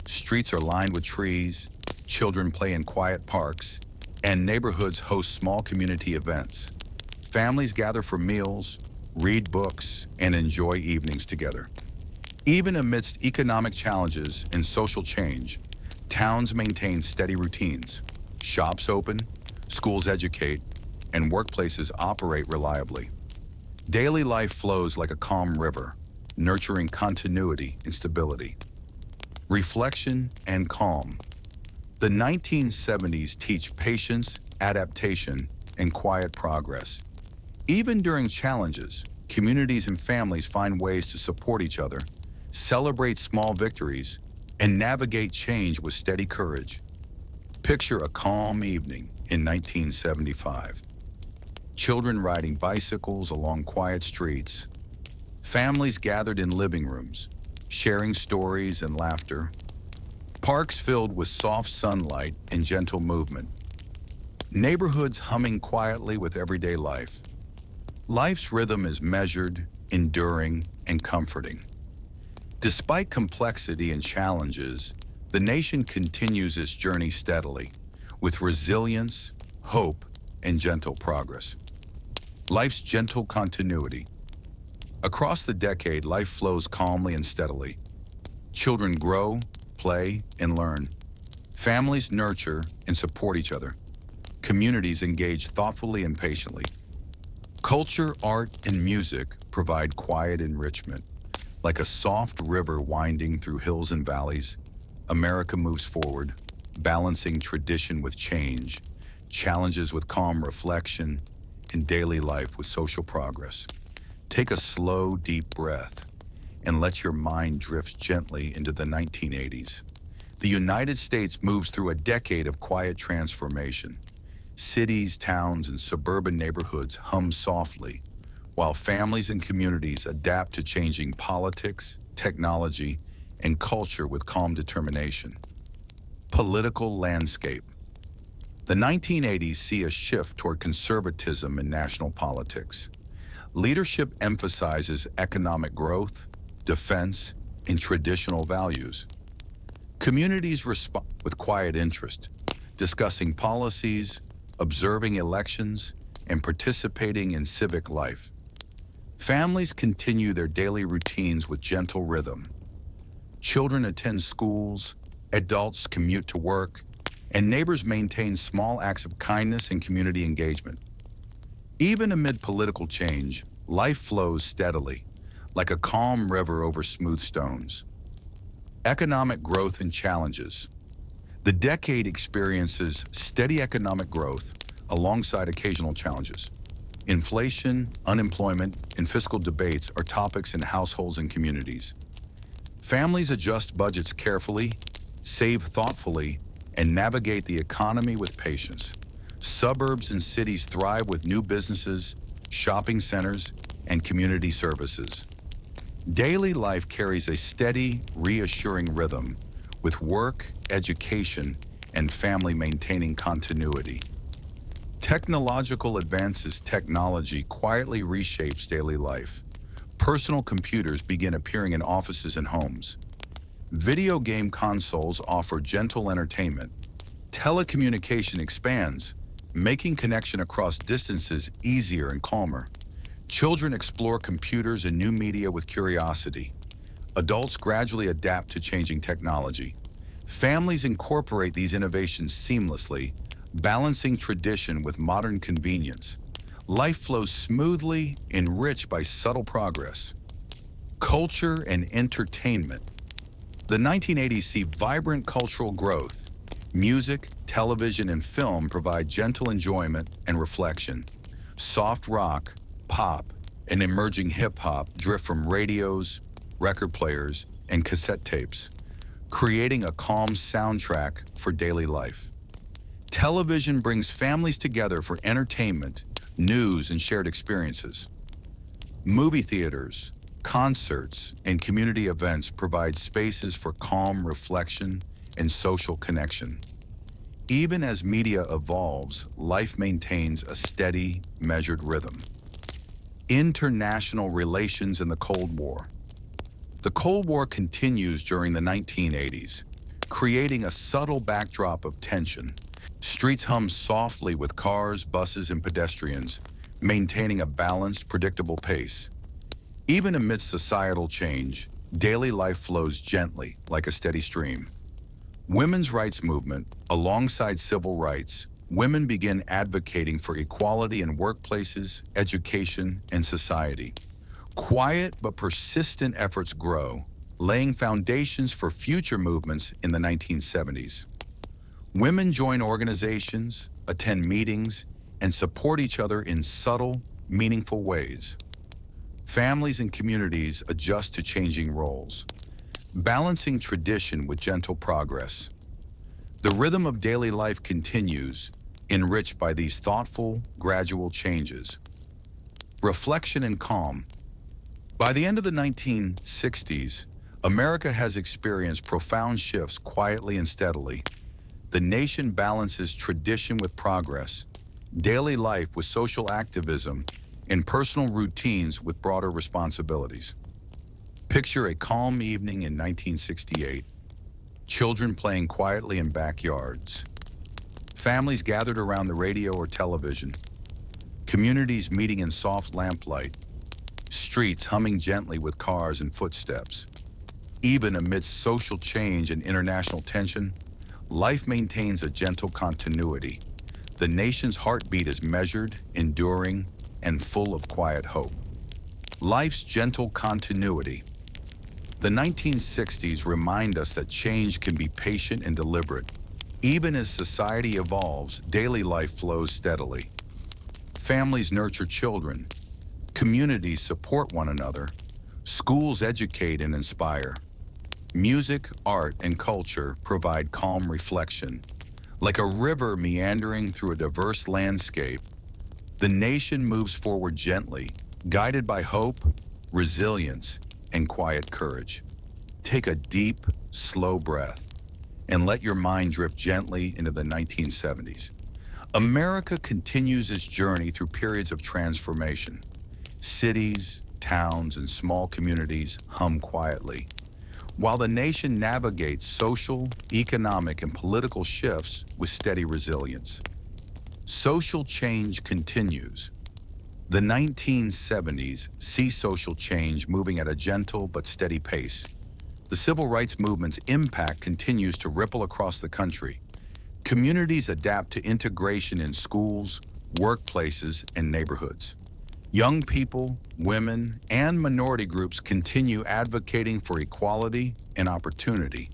Streets are lined with trees, children play in quiet parks, and neighborhoods host small community events. Families gather for meals, read books, and enjoy evenings together. Even amidst economic challenges and social change, towns maintain steady routines. Shops open, schools educate, and workplaces operate reliably. Daily life flows like a calm river, nurturing continuity and stability. Reflection and calm. The 1970s teach patience, adaptation, and quiet progress. Even during challenges, communities and families find ways to support each other, celebrate small victories, and navigate change with steady courage. Picture a calm evening in 1975. Children riding bicycles along quiet streets. Families gathered in living rooms, sharing stories and laughter. Parks filled with soft sunlight and gentle movement. Neighborhoods humming quietly with everyday life. Life's rhythm is measured, enduring, and comforting. Despite complexity and challenges, the nation continues its journey steadily, with resilience, hope, and gentle progress. Life's gentle continuity. Across the decade, life flows calmly and steadily. Children grow, play, and learn. Families nurture and support each other. Communities engage thoughtfully and patiently. Culture, art, and music provide quiet enrichment. Like a soft river winding through hills and valleys, America moves forward, balancing tradition with change, challenges with calm reflection, and daily life with social progress. Take a slow, deep breath and let your mind drift gently into the 1980s. The United States moves through a decade of quiet transformation. Cities, towns, and suburban neighborhoods hum softly, while families and communities adapt to changing politics, technology, and culture with calm determination. Political landscape. The 1980s see a shift toward conservatism in national politics. Leadership emphasizes economic growth, defense, and traditional values. Communities respond with quiet interest, discussing policies, observing elections, and participating in civic life. Families continue their daily routines with gentle rhythm. Children attend schools, adults commute to work, and neighbors maintain small acts of kindness and community engagement. Even amid political change, life flows steadily, like a calm river over smooth stones. Economic growth and challenges. The decade experiences steady economic growth alongside occasional challenges. Inflation, unemployment, and fiscal debates are topics in households and communities. Families adjust budgets carefully, save thoughtfully, and navigate the economy with patience. Suburbs and cities thrive with new businesses, shopping centers, and community services. Daily life carries a steady, reassuring rhythm, with work, education, and family maintaining continuity. Technological advances. Technology quietly reshapes daily life. Personal computers begin appearing in offices and homes. Video game consoles offer gentle entertainment. Telecommunication expands, making connection across distances easier and calmer. Children explore computers and new media with curiosity. Adults gradually adapt to changing technology. Families incorporate these innovations seamlessly, balancing tradition with modern convenience. Life flows smoothly, enriched by subtle progress. Culture and entertainment. The 1980s see vibrant cultural growth. Music, television, and film provide gentle enjoyment and reflection. Soft rock, pop, and emerging hip-hop drift from radios, record players, and cassette tapes, creating a calm soundtrack for daily life. Television brings families together for entertainment, news, and shared experiences. Movie theaters, concerts, and community events provide spaces for calm reflection and social connection. Even as media evolves, life maintains a steady, measured rhythm. International relations in the Cold War. The Cold War continues during the 1980s, creating a subtle backdrop of tension. Streets hum softly with cars, buses, and pedestrians, maintaining a balanced, predictable pace. Even amidst societal change, daily life flows gently, like a steady stream. Women's rights movement, alongside civil rights, women begin advocating for equality in workplaces, education, and society. Quiet but persistent efforts grow, laying foundations for future movements in the 1970s. Women join organizations, attend meetings, and support each other in subtle, meaningful ways. Families and communities adjust to changing roles, balancing tradition with gentle progress. The rhythm of daily life continues, enriched by these thoughtful, gradual changes. Reflection and calm. By the end of the 1960s, America has experienced profound shifts quietly and steadily. The nation balances tradition with progress, daily life with social activism, and personal routines with broader responsibilities. Picture a calm evening in 1968, children playing quietly in backyards, families gathered around the radio or television, communities meeting in soft lamplight, streets humming gently with cars and footsteps. Even amidst social change and international tension, life maintains a gentle continuity. The nation's heartbeat is measured, enduring, and full of quiet hope. Life's gentle continuity. The 1960s remind us that change can be patient and deliberate. Even as society evolves, daily life flows steadily. Families nurture children, communities support one another, schools educate and inspire. Music, art, and culture provide calm reflection. Like a river meandering through a diverse landscape, the nation moves forward gently, guided by hope, resilience, and quiet courage. Take a deep, slow breath and let your mind drift gently into the 1970s. America continues its journey through periods of transformation. Cities, towns, and small communities hum quietly, while the nation navigates social, economic, and political shifts with steady resilience. Social change continues. The 1970s see social change moving at a gentle but steady pace. The civil rights movement's impact continues to ripple across the country. Communities adapt to integration in schools, workplaces, and neighborhoods. Young people, women, and minority groups continue advocating for equality and opportunity.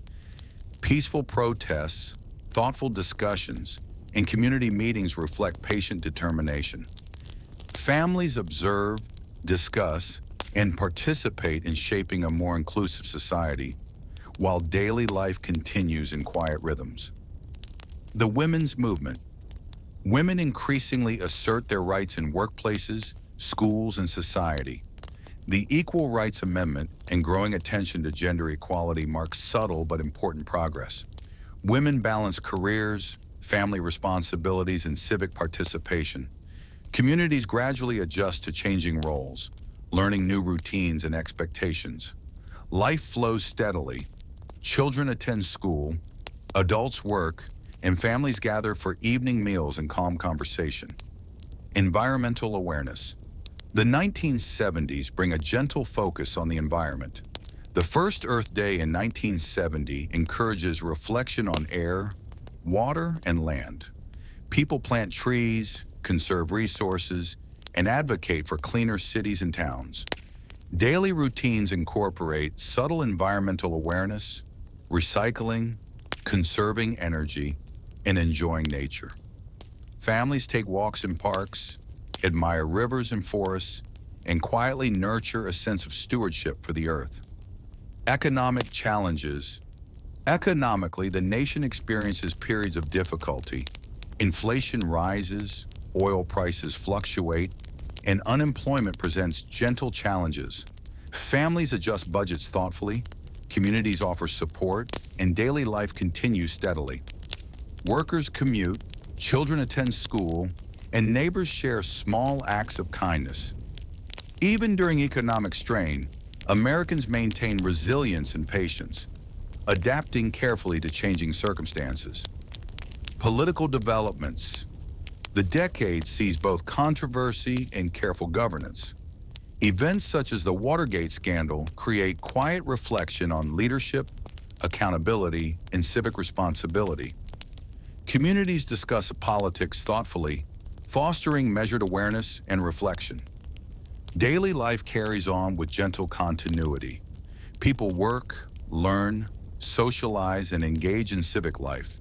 Peaceful protests, thoughtful discussions, and community meetings reflect patient determination. Families observe, discuss, and participate in shaping a more inclusive society, while daily life continues in quiet rhythms. The women's movement. Women increasingly assert their rights in workplaces, schools, and society. The Equal Rights Amendment and growing attention to gender equality marks subtle but important progress. Women balance careers, family responsibilities, and civic participation. Communities gradually adjust to changing roles, learning new routines and expectations. Life flows steadily. Children attend school, adults work, and families gather for evening meals and calm conversation. Environmental awareness. The 1970s bring a gentle focus on the environment. The first Earth Day in 1970 encourages reflection on air, water, and land. People plant trees, conserve resources, and advocate for cleaner cities and towns. Daily routines incorporate subtle environmental awareness, recycling, conserving energy, and enjoying nature. Families take walks in parks, admire rivers and forests, and quietly nurture a sense of stewardship for the earth. Economic challenges. Economically, the nation experiences periods of difficulty. Inflation rises, oil prices fluctuate, and unemployment presents gentle challenges. Families adjust budgets thoughtfully, communities offer support, and daily life continues steadily. Workers commute, children attend school, and neighbors share small acts of kindness. Even during economic strain, Americans maintain resilience and patience, adapting carefully to changing circumstances. Political developments. The decade sees both controversy and careful governance. Events such as the Watergate scandal create quiet reflection on leadership, accountability, and civic responsibility. Communities discuss politics thoughtfully, fostering measured awareness and reflection. Daily life carries on with gentle continuity. People work, learn, socialize, and engage in civic life.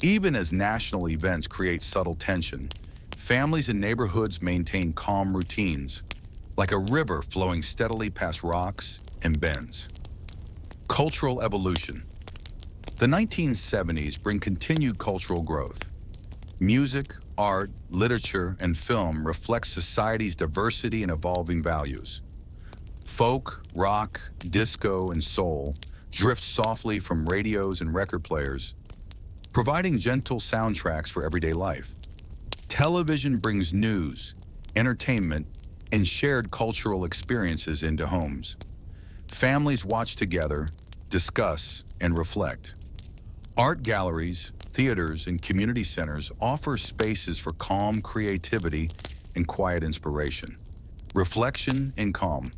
Even as national events create subtle tension, families and neighborhoods maintain calm routines, like a river flowing steadily past rocks and bends. Cultural evolution. The 1970s bring continued cultural growth. Music, art, literature, and film reflect society's diversity and evolving values. Folk, rock, disco, and soul drift softly from radios and record players, providing gentle soundtracks for everyday life. Television brings news, entertainment, and shared cultural experiences into homes. Families watch together, discuss, and reflect. Art galleries, theaters, and community centers offer spaces for calm creativity and quiet inspiration. Reflection and calm.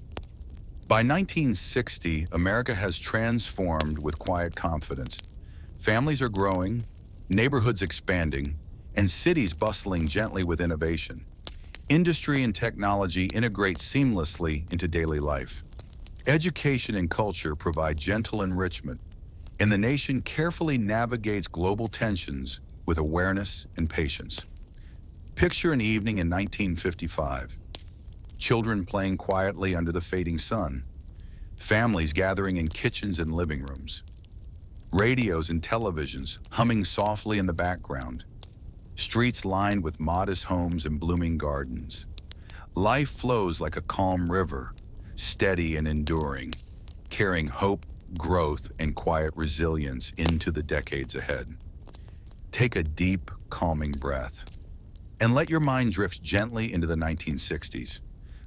By 1960, America has transformed with quiet confidence. Families are growing, neighborhoods expanding, and cities bustling gently with innovation. Industry and technology integrate seamlessly into daily life. Education and culture provide gentle enrichment, and the nation carefully navigates global tensions with awareness and patience. Picture an evening in 1955. Children playing quietly under the fading sun. Families gathering in kitchens and living rooms. Radios and televisions humming softly in the background. Streets lined with modest homes and blooming gardens. Life flows like a calm river, steady and enduring, carrying hope, growth, and quiet resilience into the decades ahead. Take a deep, calming breath and let your mind drift gently into the 1960s.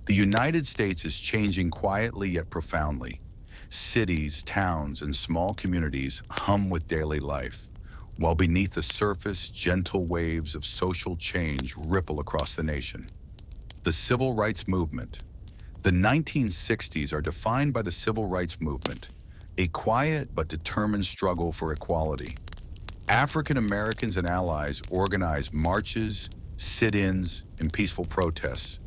The United States is changing quietly yet profoundly. Cities, towns, and small communities hum with daily life, while beneath the surface, gentle waves of social change ripple across the nation. The Civil Rights Movement. The 1960s are defined by the Civil Rights Movement, a quiet but determined struggle for equality. African Americans and allies organized marches, sit-ins, and peaceful protests.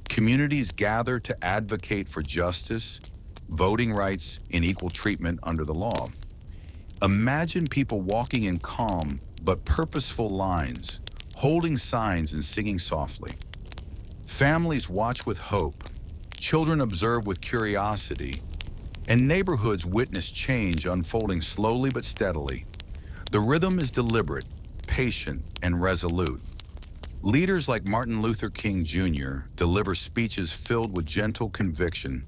Communities gathered to advocate for justice, voting rights, and equal treatment under the law. Imagine people walking in calm but purposeful lines, holding signs and singing softly. Families watch with hope, children observe with curiosity, and neighborhoods witness change unfolding slowly but steadily. The rhythm is deliberate, patient, and resolute. Leaders like Martin Luther King Jr. deliver speeches filled with gentle conviction,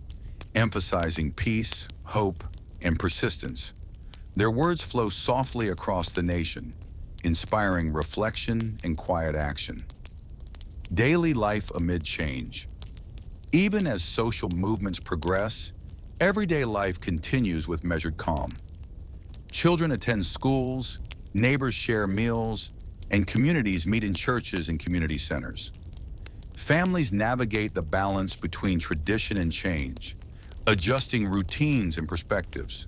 emphasizing peace, hope, and persistence. Their words flow softly across the nation, inspiring reflection and quiet action. Daily life amid change. Even as social movements progress, everyday life continues with measured calm. Children attend schools, neighbors share meals, and communities meet in churches and community centers. Families navigate the balance between tradition and change, adjusting routines and perspectives.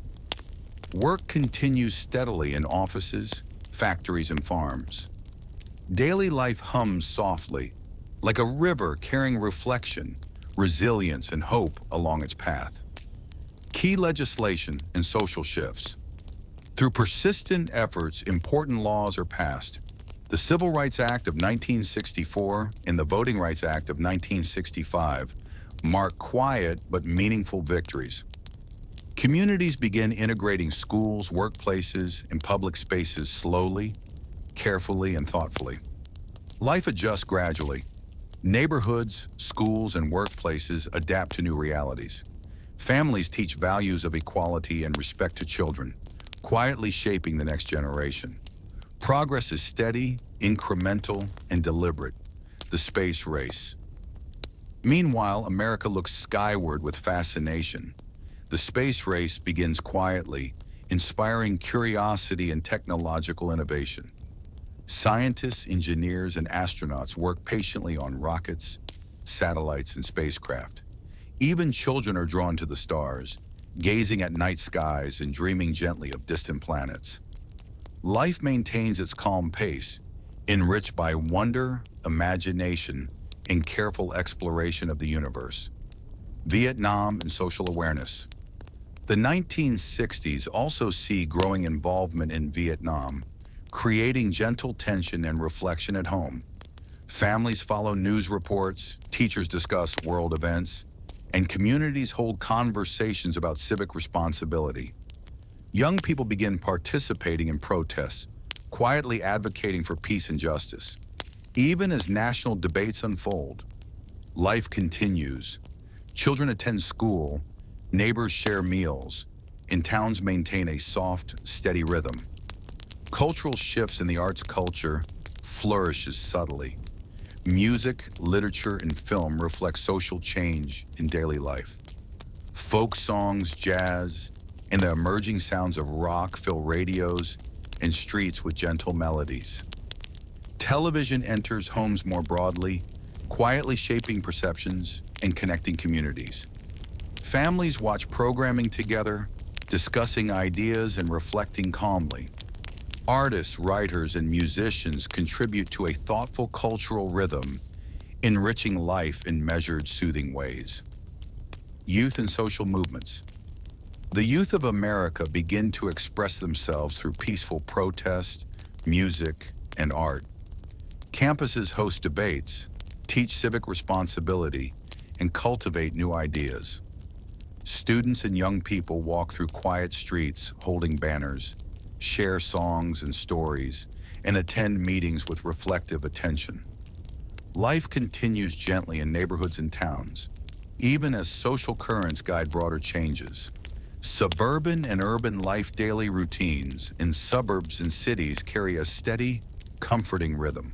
Work continues steadily in offices, factories, and farms. Daily life hums softly, like a river carrying reflection, resilience, and hope along its path. Key legislation and social shifts. Through persistent efforts, important laws are passed. The Civil Rights Act of 1964 and the Voting Rights Act of 1965 mark quiet but meaningful victories. Communities begin integrating schools, workplaces, and public spaces slowly, carefully, and thoughtfully. Life adjusts gradually. Neighborhoods, schools, and workplaces adapt to new realities. Families teach values of equality and respect to children, quietly shaping the next generation. Progress is steady, incremental, and deliberate. The space race. Meanwhile, America looks skyward with fascination. The space race begins quietly, inspiring curiosity and technological innovation. Scientists, engineers, and astronauts work patiently on rockets, satellites, and spacecraft. Even children are drawn to the stars, gazing at night skies and dreaming gently of distant planets. Life maintains its calm pace, enriched by wonder, imagination, and careful exploration of the universe. Vietnam and social awareness. The 1960s also see growing involvement in Vietnam, creating gentle tension and reflection at home. Families follow news reports, teachers discuss world events, and communities hold conversations about civic responsibility. Young people begin participating in protests, quietly advocating for peace and justice. Even as national debates unfold, life continues. Children attend school, neighbors share meals, and towns maintain a soft, steady rhythm. Cultural shifts in the arts culture flourishes subtly. Music, literature, and film reflect social change in daily life. Folk songs, jazz, and the emerging sounds of rock fill radios and streets with gentle melodies. Television enters homes more broadly, quietly shaping perceptions and connecting communities. Families watch programming together, discussing ideas and reflecting calmly. Artists, writers, and musicians contribute to a thoughtful cultural rhythm, enriching life in measured, soothing ways. Youth and social movements. The youth of America begin to express themselves through peaceful protest, music, and art. Campuses host debates, teach civic responsibility, and cultivate new ideas. Students and young people walk through quiet streets holding banners, share songs and stories, and attend meetings with reflective attention. Life continues gently in neighborhoods and towns, even as social currents guide broader changes. Suburban and urban life daily routines in suburbs and cities carry a steady, comforting rhythm.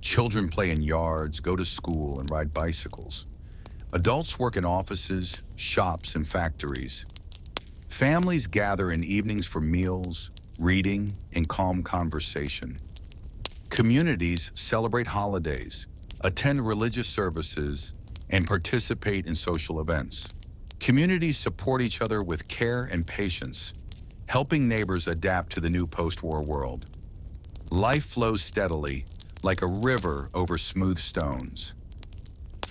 Children play in yards, go to school, and ride bicycles. Adults work in offices, shops, and factories. Families gather in evenings for meals, reading, and calm conversation. Communities celebrate holidays, attend religious services, and participate in social events. Communities support each other with care and patience, helping neighbors adapt to the new post-war world. Life flows steadily, like a river over smooth stones.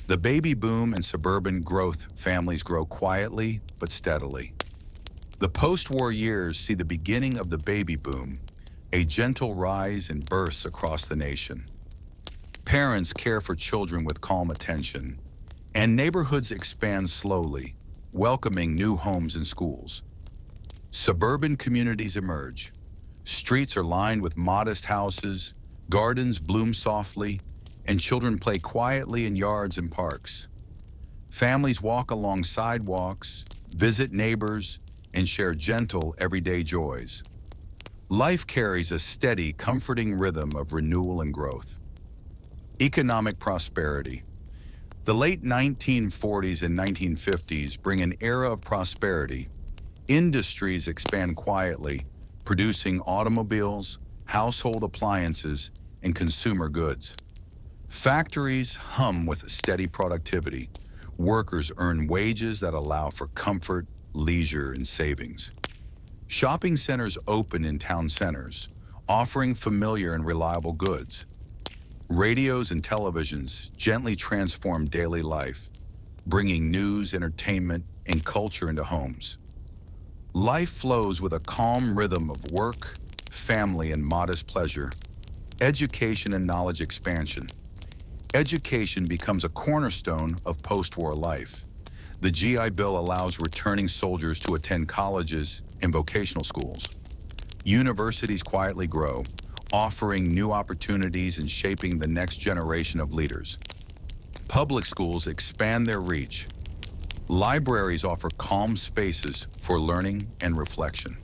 The baby boom and suburban growth families grow quietly but steadily. The post-war years see the beginning of the baby boom, a gentle rise in births across the nation. Parents care for children with calm attention, and neighborhoods expand slowly, welcoming new homes and schools. Suburban communities emerge. Streets are lined with modest houses, gardens bloom softly, and children play quietly in yards and parks. Families walk along sidewalks, visit neighbors, and share gentle, everyday joys. Life carries a steady, comforting rhythm of renewal and growth. Economic prosperity. The late 1940s and 1950s bring an era of prosperity. Industries expand quietly, producing automobiles, household appliances, and consumer goods. Factories hum with steady productivity. Workers earn wages that allow for comfort, leisure, and savings. Shopping centers open in town centers, offering familiar and reliable goods. Radios and televisions gently transform daily life, bringing news, entertainment, and culture into homes. Life flows with a calm rhythm of work, family, and modest pleasure, education and knowledge expansion. Education becomes a cornerstone of post-war life. The GI Bill allows returning soldiers to attend colleges and vocational schools. Universities quietly grow, offering new opportunities and shaping the next generation of leaders. Public schools expand their reach. Libraries offer calm spaces for learning and reflection.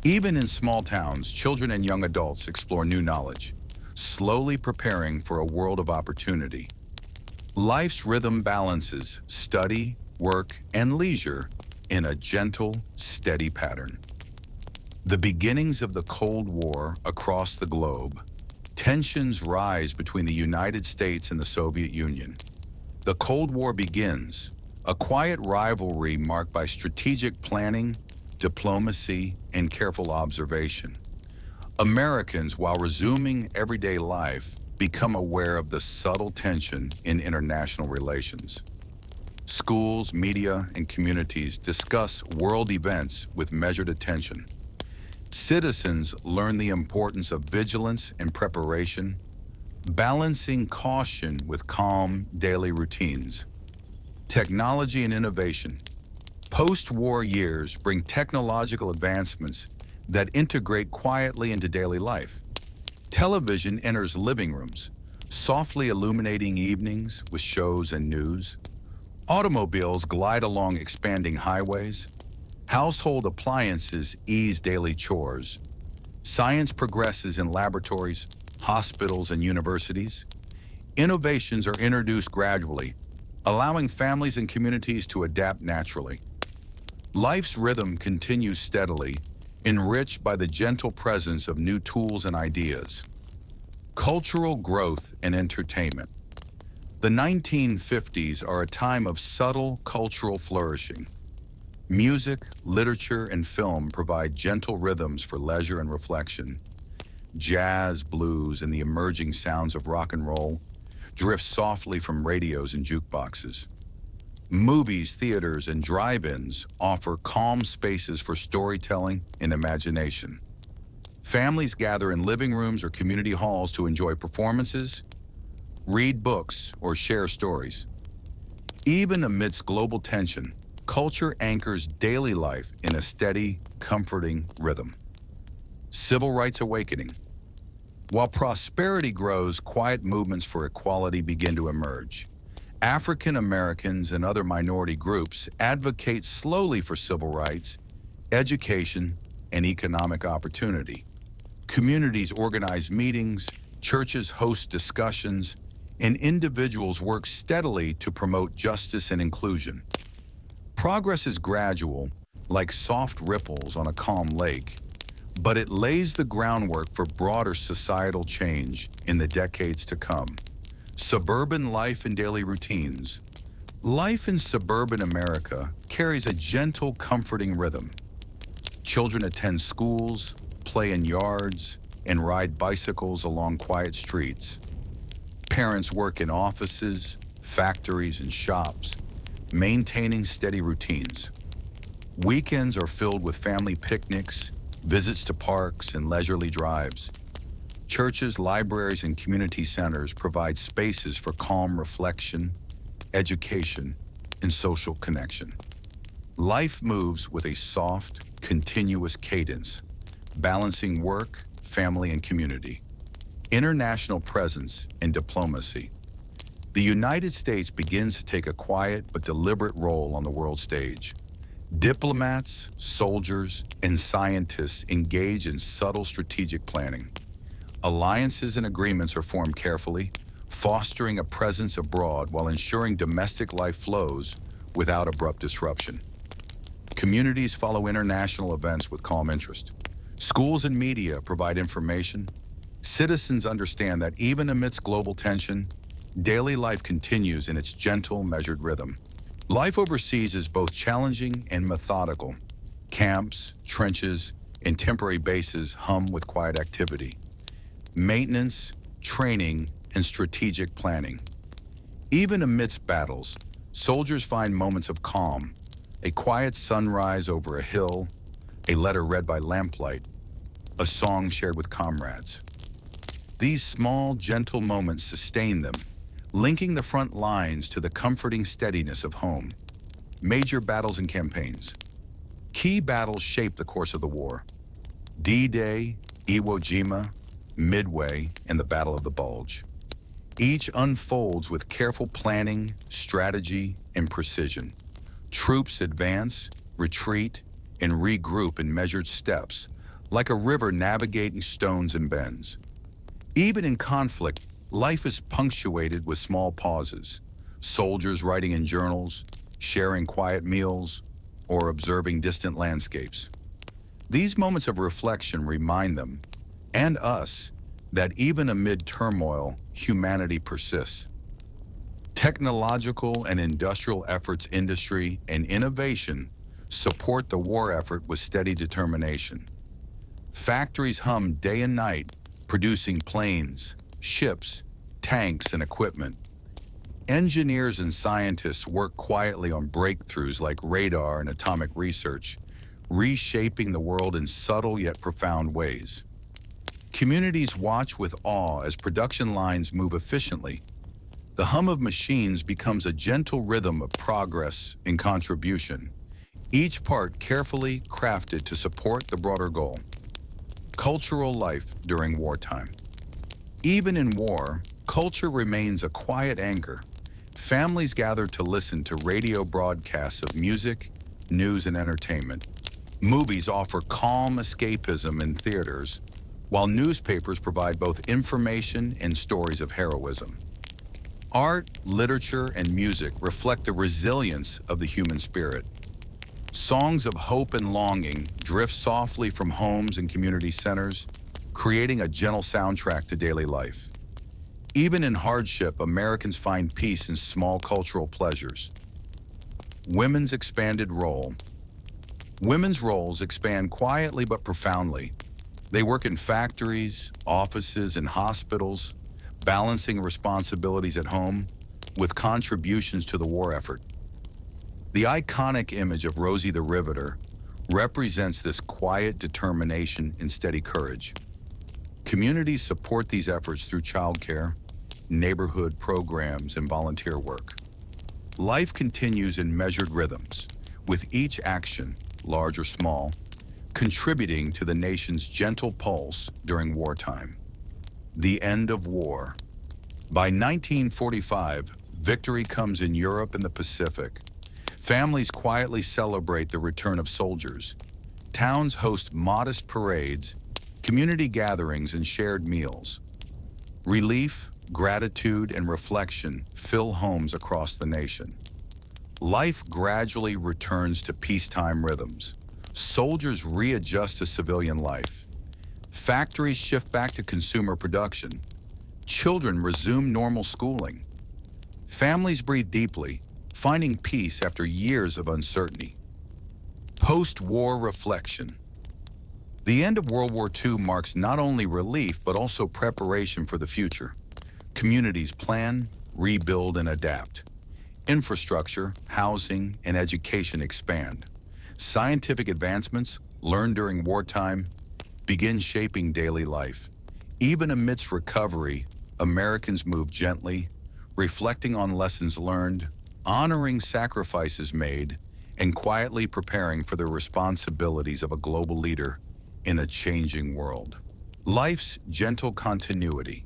Even in small towns, children and young adults explore new knowledge, slowly preparing for a world of opportunity. Life's rhythm balances study, work, and leisure in a gentle, steady pattern. The beginnings of the Cold War across the globe. Tensions rise between the United States and the Soviet Union. The Cold War begins, a quiet rivalry marked by strategic planning, diplomacy, and careful observation. Americans, while resuming everyday life, become aware of the subtle tension in international relations. Schools, media, and communities discuss world events with measured attention. Citizens learn the importance of vigilance and preparation, balancing caution with calm daily routines. Technology and innovation. Post-war years bring technological advancements that integrate quietly into daily life. Television enters living rooms, softly illuminating evenings with shows and news. Automobiles glide along expanding highways. Household appliances ease daily chores. Science progresses in laboratories, hospitals, and universities. Innovations are introduced gradually, allowing families and communities to adapt naturally. Life's rhythm continues steadily, enriched by the gentle presence of new tools and ideas. Cultural growth and entertainment. The 1950s are a time of subtle cultural flourishing. Music, literature, and film provide gentle rhythms for leisure and reflection. Jazz, blues, and the emerging sounds of rock and roll drift softly from radios and jukeboxes. Movies, theaters, and drive-ins offer calm spaces for storytelling and imagination. Families gather in living rooms or community halls to enjoy performances, read books, or share stories. Even amidst global tension, culture anchors daily life in a steady, comforting rhythm. Civil rights awakening. While prosperity grows, quiet movements for equality begin to emerge. African Americans and other minority groups advocate slowly for civil rights, education, and economic opportunity. Communities organize meetings, churches host discussions, and individuals work steadily to promote justice and inclusion. Progress is gradual, like soft ripples on a calm lake, but it lays the groundwork for broader societal change in the decades to come. Suburban life and daily routines. Life in suburban America carries a gentle, comforting rhythm. Children attend schools, play in yards, and ride bicycles along quiet streets. Parents work in offices, factories, and shops, maintaining steady routines. Weekends are filled with family picnics, visits to parks, and leisurely drives. Churches, libraries, and community centers provide spaces for calm reflection, education, and social connection. Life moves with a soft, continuous cadence, balancing work, family, and community. International presence and diplomacy. The United States begins to take a quiet but deliberate role on the world stage. Diplomats, soldiers, and scientists engage in subtle strategic planning. Alliances and agreements are formed carefully, fostering a presence abroad while ensuring domestic life flows without abrupt disruption. Communities follow international events with calm interest. Schools and media provide information. Citizens understand that even amidst global tension, daily life continues in its gentle, measured rhythm. Life overseas is both challenging and methodical. Camps, trenches, and temporary bases hum with quiet activity. Maintenance, training, and strategic planning. Even amidst battles, soldiers find moments of calm, A quiet sunrise over a hill, a letter read by lamplight, a song shared with comrades. These small, gentle moments sustain them, linking the front lines to the comforting steadiness of home. Major battles and campaigns. Key battles shape the course of the war. D-Day, Iwo Jima, Midway, and the Battle of the Bulge. Each unfolds with careful planning, strategy, and precision. Troops advance, retreat, and regroup in measured steps, like a river navigating stones and bends. Even in conflict, life is punctuated with small pauses. Soldiers writing in journals, sharing quiet meals, or observing distant landscapes. These moments of reflection remind them, and us, that even amid turmoil, humanity persists. Technological and industrial efforts, industry, and innovation support the war effort with steady determination. Factories hum day and night, producing planes, ships, tanks, and equipment. Engineers and scientists work quietly on breakthroughs like radar and atomic research, reshaping the world in subtle yet profound ways. Communities watch with awe as production lines move efficiently. The hum of machines becomes a gentle rhythm of progress and contribution, each part carefully crafted to support the broader goal. Cultural life during wartime. Even in war, culture remains a quiet anchor. Families gather to listen to radio broadcasts of music, news, and entertainment. Movies offer calm escapism in theaters, while newspapers provide both information and stories of heroism. Art, literature, and music reflect the resilience of the human spirit. Songs of hope and longing drift softly from homes and community centers, creating a gentle soundtrack to daily life. Even in hardship, Americans find peace in small cultural pleasures. Women's expanded role. Women's roles expand quietly but profoundly. They work in factories, offices, and hospitals, balancing responsibilities at home with contributions to the war effort. The iconic image of Rosie the Riveter represents this quiet determination and steady courage. Communities support these efforts through childcare, neighborhood programs, and volunteer work. Life continues in measured rhythms, with each action, large or small, contributing to the nation's gentle pulse during wartime. The end of war. By 1945, victory comes in Europe and the Pacific. Families quietly celebrate the return of soldiers. Towns host modest parades, community gatherings, and shared meals. Relief, gratitude, and reflection fill homes across the nation. Life gradually returns to peacetime rhythms. Soldiers readjust to civilian life. Factories shift back to consumer production. Children resume normal schooling. Families breathe deeply, finding peace after years of uncertainty. Post-war reflection. The end of World War II marks not only relief but also preparation for the future. Communities plan, rebuild, and adapt. Infrastructure, housing, and education expand. Scientific advancements, learned during wartime, begin shaping daily life. Even amidst recovery, Americans move gently, reflecting on lessons learned, honoring sacrifices made, and quietly preparing for the responsibilities of a global leader in a changing world. Life's gentle continuity.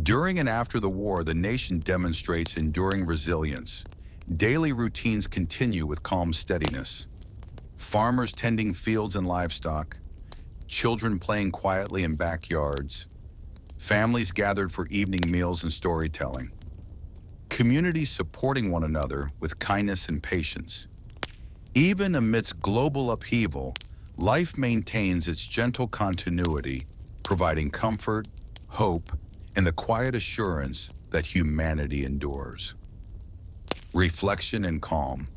During and after the war, the nation demonstrates enduring resilience. Daily routines continue with calm steadiness. Farmers tending fields and livestock, children playing quietly in backyards, families gathered for evening meals and storytelling, communities supporting one another with kindness and patience. Even amidst global upheaval, life maintains its gentle continuity, providing comfort, hope, and the quiet assurance that humanity endures. Reflection and calm.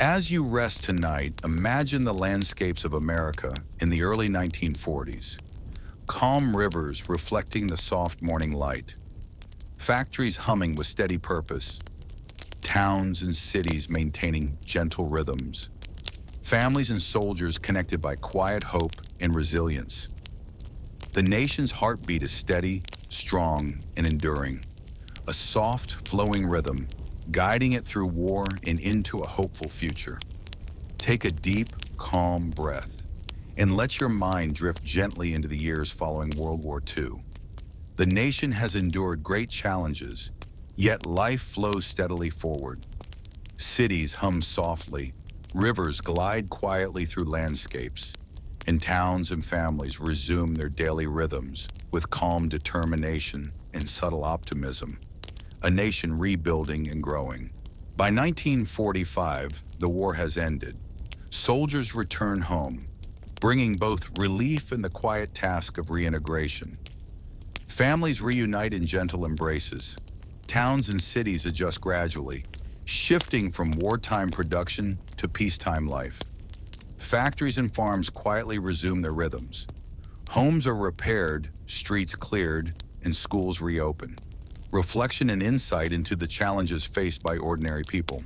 As you rest tonight, imagine the landscapes of America in the early 1940s. Calm rivers reflecting the soft morning light. Factories humming with steady purpose. towns and cities maintaining gentle rhythms, families and soldiers connected by quiet hope and resilience. The nation's heartbeat is steady, strong, and enduring, a soft, flowing rhythm guiding it through war and into a hopeful future. Take a deep, calm breath and let your mind drift gently into the years following World War II. The nation has endured great challenges, yet life flows steadily forward. Cities hum softly, rivers glide quietly through landscapes, and towns and families resume their daily rhythms with calm determination and subtle optimism, a nation rebuilding and growing. By 1945, the war has ended. Soldiers return home, bringing both relief and the quiet task of reintegration. Families reunite in gentle embraces. Towns and cities adjust gradually, shifting from wartime production to peacetime life. Factories and farms quietly resume their rhythms. Homes are repaired, streets cleared, and schools reopen. Reflection and insight into the challenges faced by ordinary people.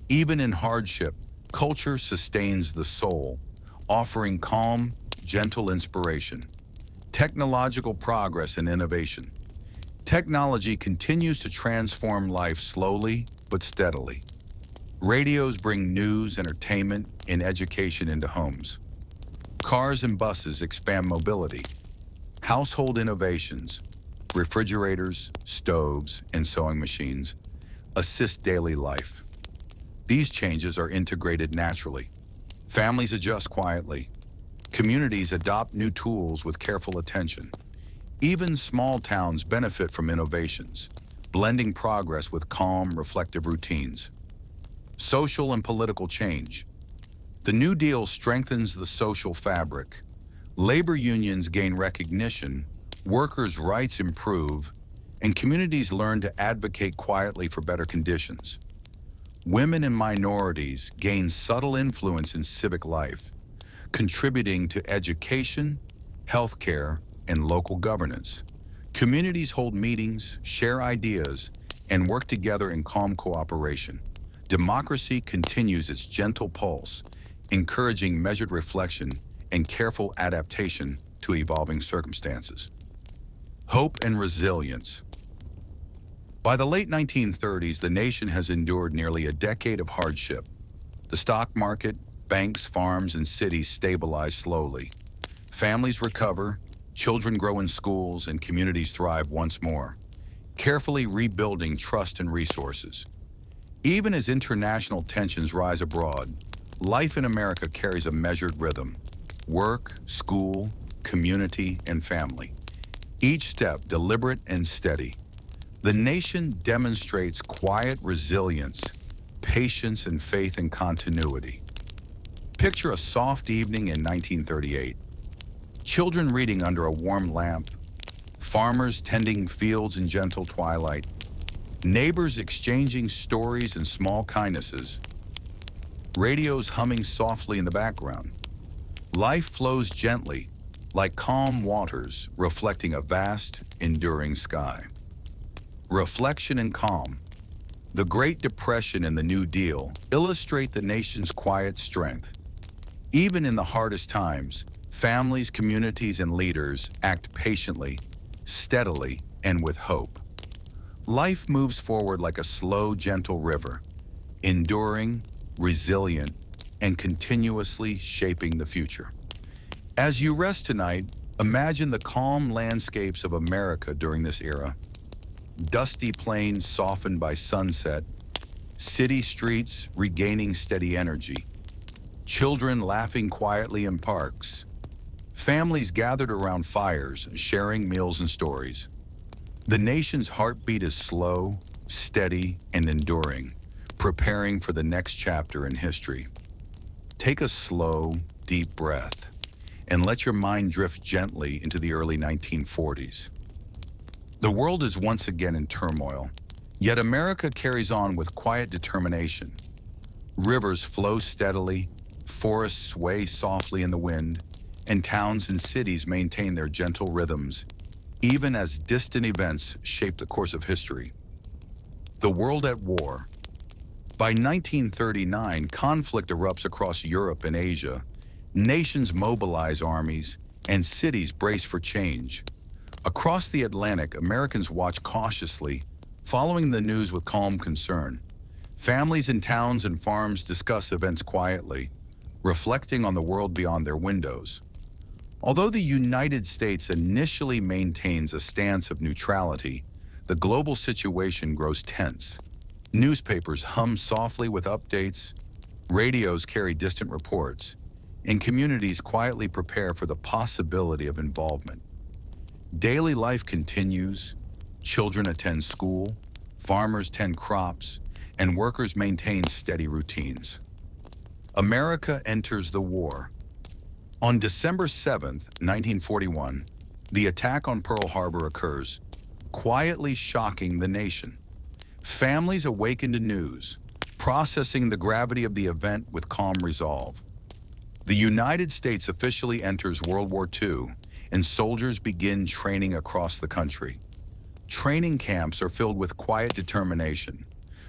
Even in hardship, culture sustains the soul, offering calm, gentle inspiration. Technological progress and innovation. Technology continues to transform life slowly but steadily. Radios bring news, entertainment, and education into homes. Cars and buses expand mobility. Household innovations, refrigerators, stoves, and sewing machines assist daily life. These changes are integrated naturally. Families adjust quietly. Communities adopt new tools with careful attention. Even small towns benefit from innovations, blending progress with calm, reflective routines. Social and political change. The New Deal strengthens the social fabric. Labor unions gain recognition, workers' rights improve, and communities learn to advocate quietly for better conditions. Women and minorities gain subtle influence in civic life, contributing to education, healthcare, and local governance. Communities hold meetings, share ideas, and work together in calm cooperation. Democracy continues its gentle pulse, encouraging measured reflection and careful adaptation to evolving circumstances. Hope and resilience. By the late 1930s, the nation has endured nearly a decade of hardship. The stock market, banks, farms, and cities stabilize slowly. Families recover, children grow in schools, and communities thrive once more, carefully rebuilding trust and resources. Even as international tensions rise abroad, life in America carries a measured rhythm. Work, school, community, and family. Each step deliberate and steady. The nation demonstrates quiet resilience, patience, and faith in continuity. Picture a soft evening in 1938. Children reading under a warm lamp, farmers tending fields in gentle twilight, neighbors exchanging stories and small kindnesses, radios humming softly in the background. Life flows gently, like calm waters reflecting a vast, enduring sky. Reflection and calm. The Great Depression and the New Deal illustrate the nation's quiet strength. Even in the hardest times, families, communities, and leaders act patiently, steadily, and with hope. Life moves forward like a slow, gentle river, enduring, resilient, and continuously shaping the future. As you rest tonight, imagine the calm landscapes of America during this era. Dusty plains softened by sunset, city streets regaining steady energy, children laughing quietly in parks, families gathered around fires, sharing meals and stories. The nation's heartbeat is slow, steady, and enduring, preparing for the next chapter in history. Take a slow, deep breath and let your mind drift gently into the early 1940s. The world is once again in turmoil, yet America carries on with quiet determination. Rivers flow steadily, forests sway softly in the wind, and towns and cities maintain their gentle rhythms, even as distant events shape the course of history. The world at war. By 1939, conflict erupts across Europe and Asia. Nations mobilize armies, and cities brace for change. Across the Atlantic, Americans watch cautiously, following the news with calm concern. Families in towns and farms discuss events quietly, reflecting on the world beyond their windows. Although the United States initially maintains a stance of neutrality, the global situation grows tense. Newspapers hum softly with updates, radios carry distant reports, and communities quietly prepare for the possibility of involvement. Daily life continues, children attend school, farmers tend crops, and workers maintain steady routines. America enters the war. On December 7, 1941, the attack on Pearl Harbor occurs, quietly shocking the nation. Families awaken to news, processing the gravity of the event with calm resolve. The United States officially enters World War II, and soldiers begin training across the country. Training camps are filled with quiet determination.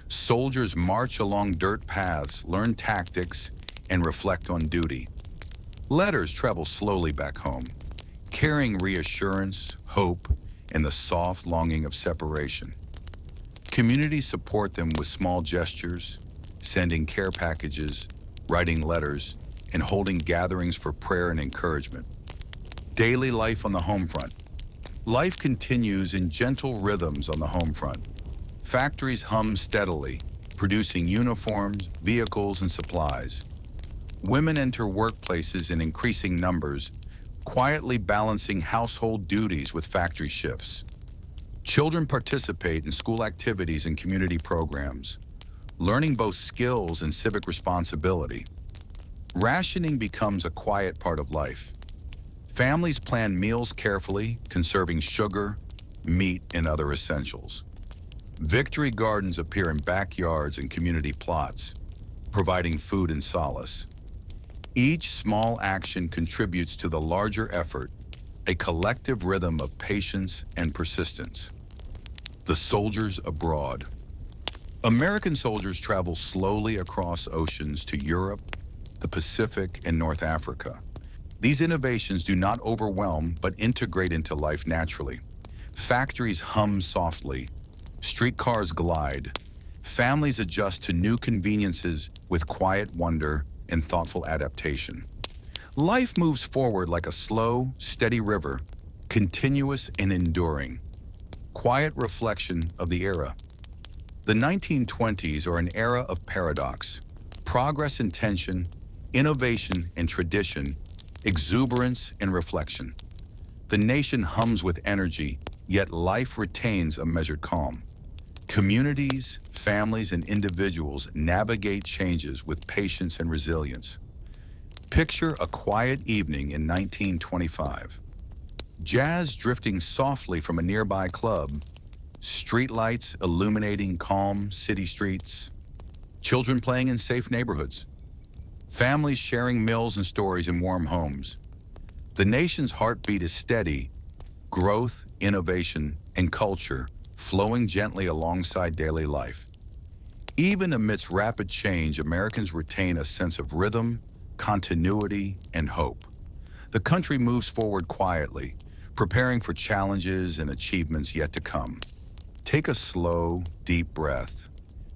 Soldiers march along dirt paths, learn tactics, and reflect on duty. Letters travel slowly back home, carrying reassurance, hope, and the soft longing of separation. Communities support them with small gestures, sending care packages, writing letters, and holding gatherings for prayer and encouragement. Daily life on the home front. Life continues in gentle rhythms on the home front. Factories hum steadily, producing uniforms, vehicles, and supplies. Women enter workplaces in increasing numbers, quietly balancing household duties with factory shifts. Children participate in school activities and community programs, learning both skills and civic responsibility. Rationing becomes a quiet part of life. Families plan meals carefully, conserving sugar, meat, and other essentials. Victory gardens appear in backyards and community plots, providing food and solace. Each small action contributes to the larger effort, a collective rhythm of patience and persistence. The soldiers abroad. American soldiers travel slowly across oceans to Europe, the Pacific, and North Africa. These innovations do not overwhelm but integrate into life naturally. Factories hum softly, streetcars glide, families adjust to new conveniences with quiet wonder and thoughtful adaptation. Life moves forward like a slow, steady river, continuous and enduring. Quiet reflection of the era. The 1920s are an era of paradox, progress and tension, innovation and tradition, exuberance and reflection. The nation hums with energy, yet life retains a measured calm. Communities, families, and individuals navigate changes with patience and resilience. Picture a quiet evening in 1925. Jazz drifting softly from a nearby club, streetlights illuminating calm city streets, children playing in safe neighborhoods, families sharing meals and stories in warm homes. The nation's heartbeat is steady, growth, innovation, and culture flowing gently alongside daily life. Even amidst rapid change, Americans retain a sense of rhythm, continuity, and hope. The country moves forward quietly, preparing for challenges and achievements yet to come. Take a slow, deep breath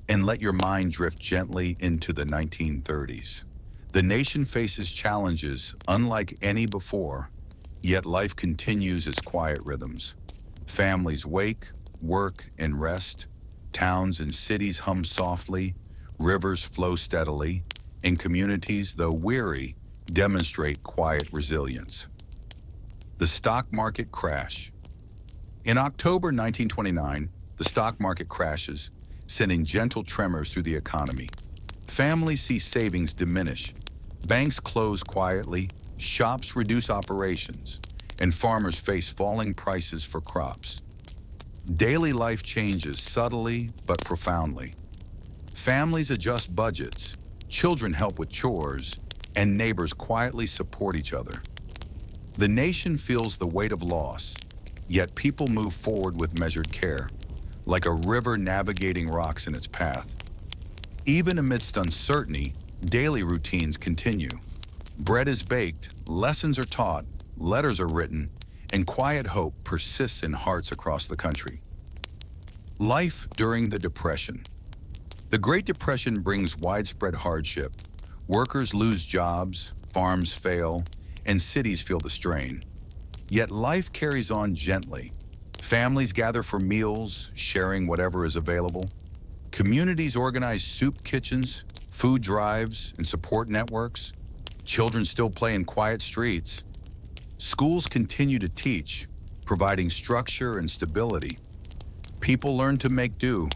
and let your mind drift gently into the 1930s. The nation faces challenges unlike any before, yet life continues its quiet rhythms. Families wake, work, and rest. Towns and cities hum softly, rivers flow steadily, and communities, though weary, demonstrate quiet resilience. The stock market crash. In October 1929, the stock market crashes, sending gentle tremors through the economy. Families see savings diminish. Banks close quietly, shops reduce operations, and farmers face falling prices for crops. Daily life changes subtly but profoundly. Families adjust budgets, children help with chores, and neighbors quietly support each other. The nation feels the weight of loss, yet people move forward with measured care, like a river navigating rocks in its path. Even amidst uncertainty, daily routines continue. Bread is baked, lessons are taught, letters are written, and quiet hope persists in hearts across the country. Life during the Depression. The Great Depression brings widespread hardship. Workers lose jobs, farms fail, and cities feel the strain. Yet life carries on gently. Families gather for meals, sharing whatever is available. Communities organize soup kitchens, food drives, and support networks. Children still play in quiet streets. Schools continue to teach, providing structure and stability. People learn to make do,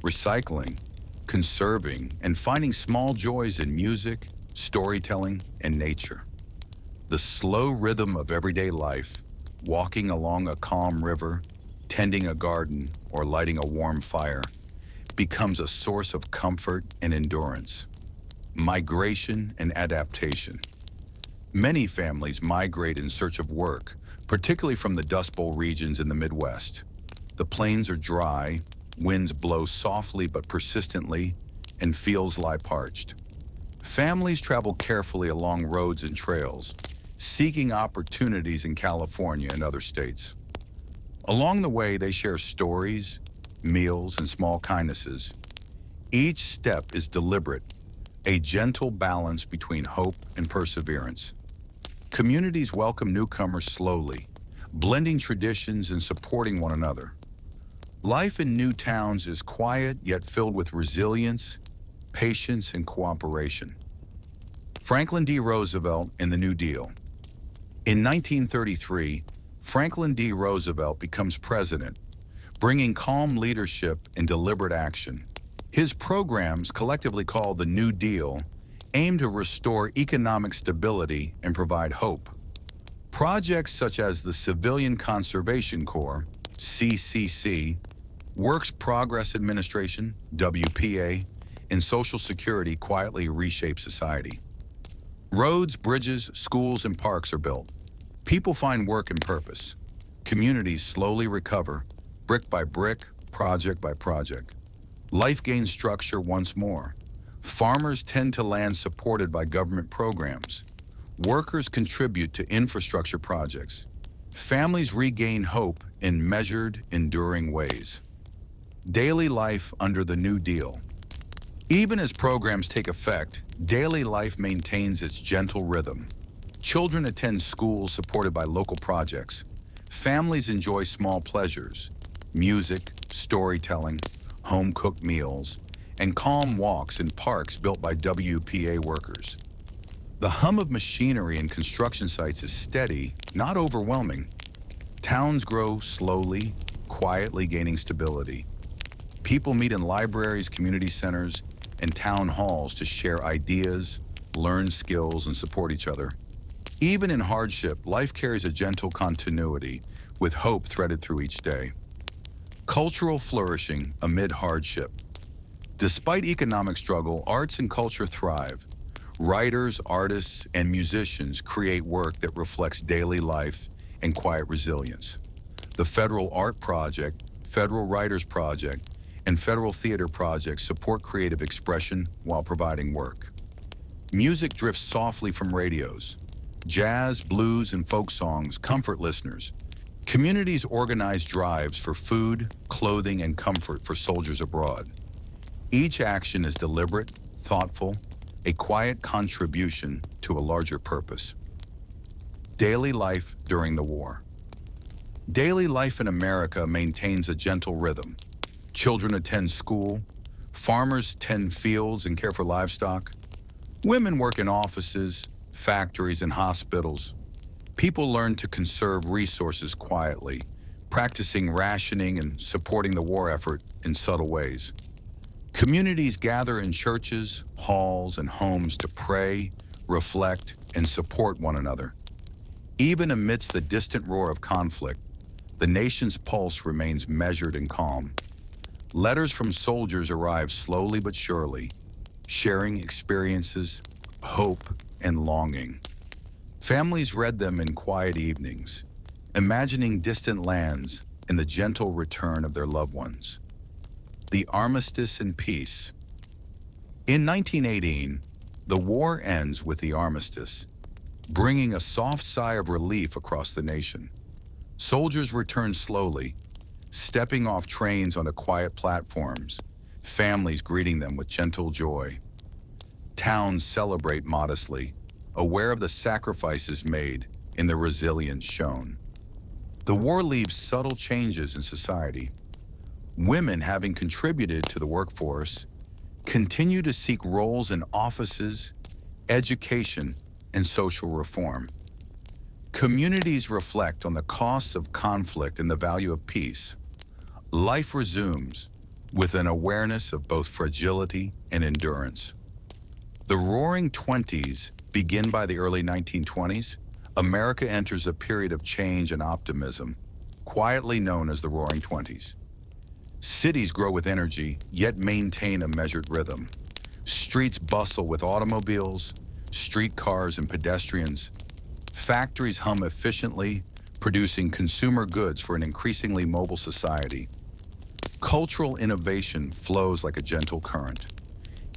recycling, conserving, and finding small joys in music, storytelling, and nature. The slow rhythm of everyday life, walking along a calm river, tending a garden, or lighting a warm fire, becomes a source of comfort and endurance. Migration and adaptation. Many families migrate in search of work, particularly from the Dust Bowl regions in the Midwest. The plains are dry, winds blow softly but persistently, and fields lie parched. Families travel carefully along roads and trails, seeking opportunities in California and other states. Along the way, they share stories, meals, and small kindnesses. Each step is deliberate, a gentle balance between hope and perseverance. Communities welcome newcomers slowly, blending traditions and supporting one another. Life in new towns is quiet yet filled with resilience, patience, and cooperation. Franklin D. Roosevelt and the New Deal. In 1933, Franklin D. Roosevelt becomes president, bringing calm leadership and deliberate action. His programs, collectively called the New Deal, aim to restore economic stability and provide hope. Projects such as the Civilian Conservation Corps, CCC, Works Progress Administration, WPA, and Social Security quietly reshape society. Roads, bridges, schools, and parks are built. People find work and purpose. Communities slowly recover, brick by brick, project by project. Life gains structure once more. Farmers tend to land supported by government programs. Workers contribute to infrastructure projects. Families regain hope in measured, enduring ways. Daily life under the New Deal. Even as programs take effect, daily life maintains its gentle rhythm. Children attend schools supported by local projects. Families enjoy small pleasures, music, storytelling, home-cooked meals, and calm walks in parks built by WPA workers. The hum of machinery and construction sites is steady, not overwhelming. Towns grow slowly, quietly gaining stability. People meet in libraries, community centers, and town halls to share ideas, learn skills, and support each other. Even in hardship, life carries a gentle continuity, with hope threaded through each day. Cultural flourishing amid hardship. Despite economic struggle, arts and culture thrive. Writers, artists, and musicians create work that reflects daily life and quiet resilience. The Federal Art Project, Federal Writers Project, and Federal Theater Project support creative expression while providing work. Music drifts softly from radios. Jazz, blues, and folk songs comfort listeners. Communities organize drives for food, clothing, and comfort for soldiers abroad. Each action is deliberate, thoughtful, a quiet contribution to a larger purpose. Daily life during the war. Daily life in America maintains a gentle rhythm. Children attend school, farmers tend fields and care for livestock, women work in offices, factories, and hospitals. People learn to conserve resources quietly, practicing rationing and supporting the war effort in subtle ways. Communities gather in churches, halls, and homes to pray, reflect, and support one another. Even amidst the distant roar of conflict, the nation's pulse remains measured and calm. Letters from soldiers arrive slowly but surely, sharing experiences, hope, and longing. Families read them in quiet evenings, imagining distant lands and the gentle return of their loved ones. The armistice and peace. In 1918, the war ends with the armistice, bringing a soft sigh of relief across the nation. Soldiers return slowly, stepping off trains onto quiet platforms, families greeting them with gentle joy. Towns celebrate modestly, aware of the sacrifices made and the resilience shown. The war leaves subtle changes in society. Women, having contributed to the workforce, continue to seek roles in offices, education, and social reform. Communities reflect on the costs of conflict and the value of peace. Life resumes with an awareness of both fragility and endurance. The Roaring Twenties begin by the early 1920s. America enters a period of change and optimism, quietly known as the Roaring Twenties. Cities grow with energy, yet maintain a measured rhythm. Streets bustle with automobiles, streetcars, and pedestrians. Factories hum efficiently, producing consumer goods for an increasingly mobile society. Cultural innovation flows like a gentle current.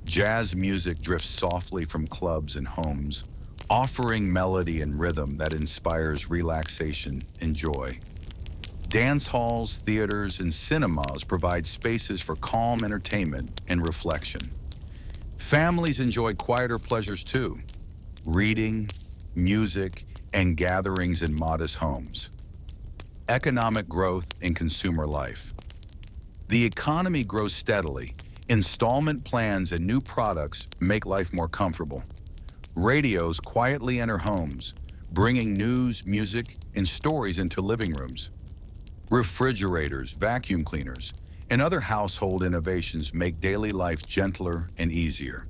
Jazz music drifts softly from clubs and homes, offering melody and rhythm that inspires relaxation and joy. Dance halls, theaters, and cinemas provide spaces for calm entertainment and reflection. Families enjoy quieter pleasures too, reading, music, and gatherings in modest homes. Economic growth and consumer life. The economy grows steadily. Installment plans and new products make life more comfortable. Radios quietly enter homes, bringing news, music, and stories into living rooms. Refrigerators, vacuum cleaners, and other household innovations make daily life gentler and easier.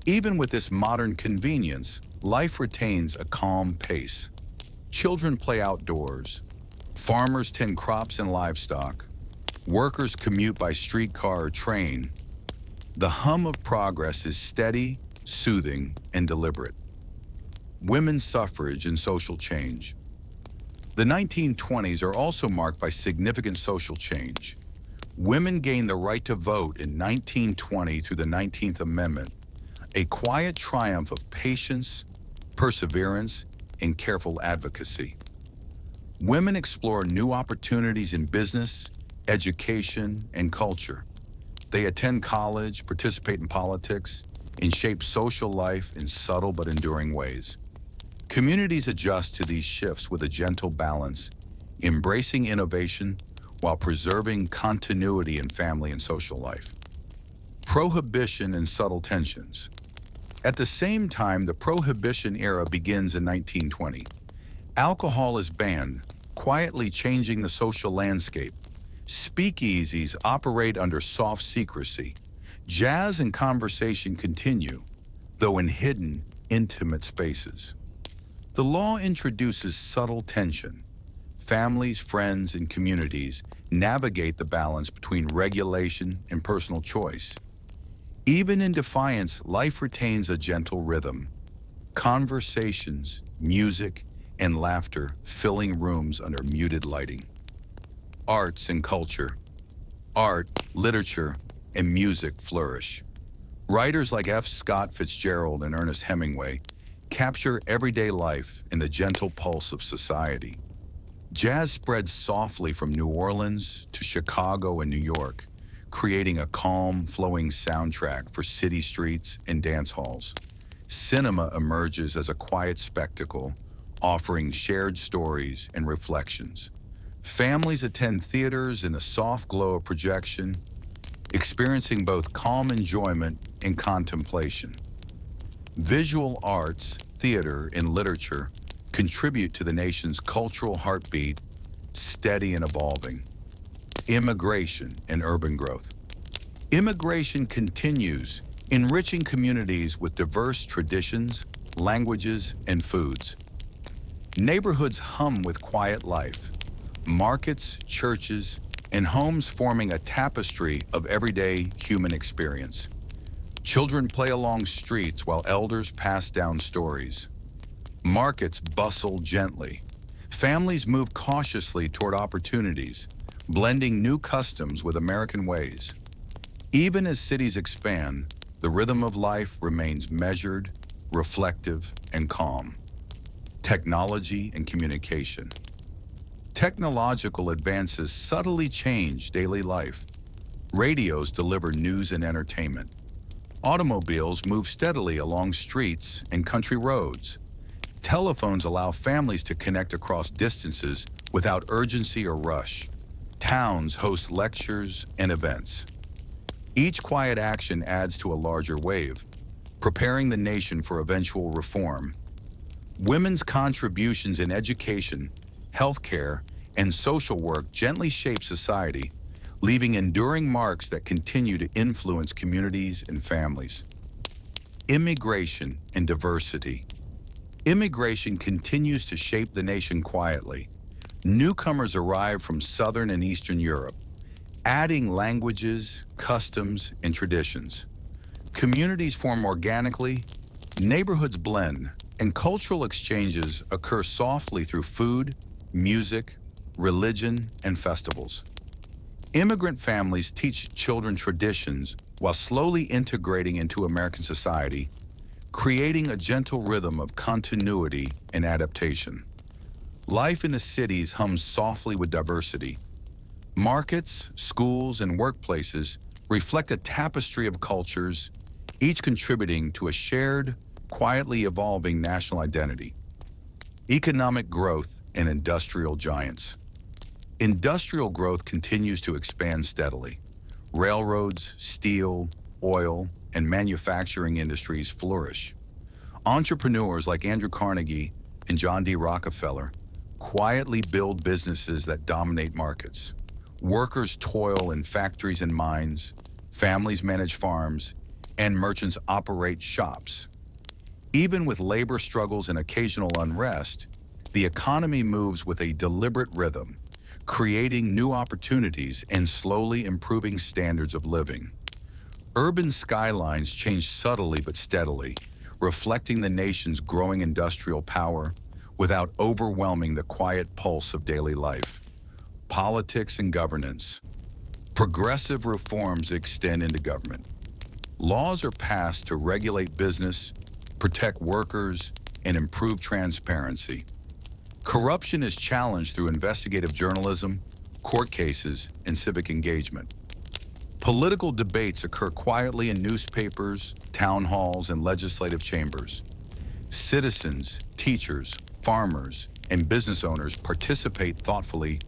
Even with this modern convenience, life retains a calm pace. Children play outdoors. Farmers tend crops and livestock. Workers commute by streetcar or train. The hum of progress is steady, soothing, and deliberate. Women's suffrage and social change. The 1920s are also marked by significant social change. Women gained the right to vote in 1920 through the 19th Amendment, a quiet triumph of patience, perseverance, and careful advocacy. Women explore new opportunities in business, education, and culture. They attend college, participate in politics, and shape social life in subtle but enduring ways. Communities adjust to these shifts with a gentle balance, embracing innovation while preserving continuity in family and social life. Prohibition and subtle tensions. At the same time, the Prohibition era begins in 1920. Alcohol is banned, quietly changing the social landscape. Speakeasies operate under soft secrecy. Jazz and conversation continue, though in hidden, intimate spaces. The law introduces subtle tension. Families, friends, and communities navigate the balance between regulation and personal choice. Even in defiance, life retains a gentle rhythm. Conversations, music, and laughter filling rooms under muted lighting. Arts and culture. Art, literature, and music flourish. Writers like F. Scott Fitzgerald and Ernest Hemingway capture everyday life in the gentle pulse of society. Jazz spreads softly from New Orleans to Chicago and New York, creating a calm, flowing soundtrack for city streets and dance halls. Cinema emerges as a quiet spectacle, offering shared stories and reflections. Families attend theaters in the soft glow of projection, experiencing both calm enjoyment and contemplation. Visual arts, theater, and literature contribute to the nation's cultural heartbeat, steady and evolving. Immigration and urban growth. Immigration continues, enriching communities with diverse traditions, languages, and foods. Neighborhoods hum with quiet life. Markets, churches, and homes forming a tapestry of everyday human experience. Children play along streets while elders pass down stories. Markets bustle gently. Families move cautiously toward opportunities, blending new customs with American ways. Even as cities expand, The rhythm of life remains measured, reflective, and calm. Technology and communication. Technological advances subtly change daily life. Radios deliver news and entertainment. Automobiles move steadily along streets and country roads. Telephones allow families to connect across distances without urgency or rush. Towns host lectures and events. Each quiet action adds to a larger wave, preparing the nation for eventual reform. Women's contributions in education, healthcare, and social work gently shape society, leaving enduring marks that continue to influence communities and families. Immigration and diversity. Immigration continues to shape the nation quietly. Newcomers arrive from Southern and Eastern Europe, adding languages, customs, and traditions. Communities form organically, neighborhoods blend, and cultural exchanges occur softly through food, music, religion, and festivals. Immigrant families teach children traditions while slowly integrating into American society, creating a gentle rhythm of continuity and adaptation. Life in the cities hums softly with diversity. Markets, schools, and workplaces reflect a tapestry of cultures, each contributing to a shared, quietly evolving national identity. Economic growth and industrial giants. Industrial growth continues to expand steadily. Railroads, steel, oil, and manufacturing industries flourish. Entrepreneurs like Andrew Carnegie and John D. Rockefeller quietly build businesses that dominate markets. Workers toil in factories and mines, families manage farms, and merchants operate shops. Even with labor struggles and occasional unrest, the economy moves with a deliberate rhythm, creating new opportunities and slowly improving standards of living. Urban skylines change subtly but steadily, reflecting the nation's growing industrial power without overwhelming the quiet pulse of daily life. Politics and governance. Progressive reforms extend into government. Laws are passed to regulate business, protect workers, and improve transparency. Corruption is challenged through investigative journalism, court cases, and civic engagement. Political debates occur quietly in newspapers, town halls, and legislative chambers. Citizens, teachers, farmers, and business owners participate thoughtfully,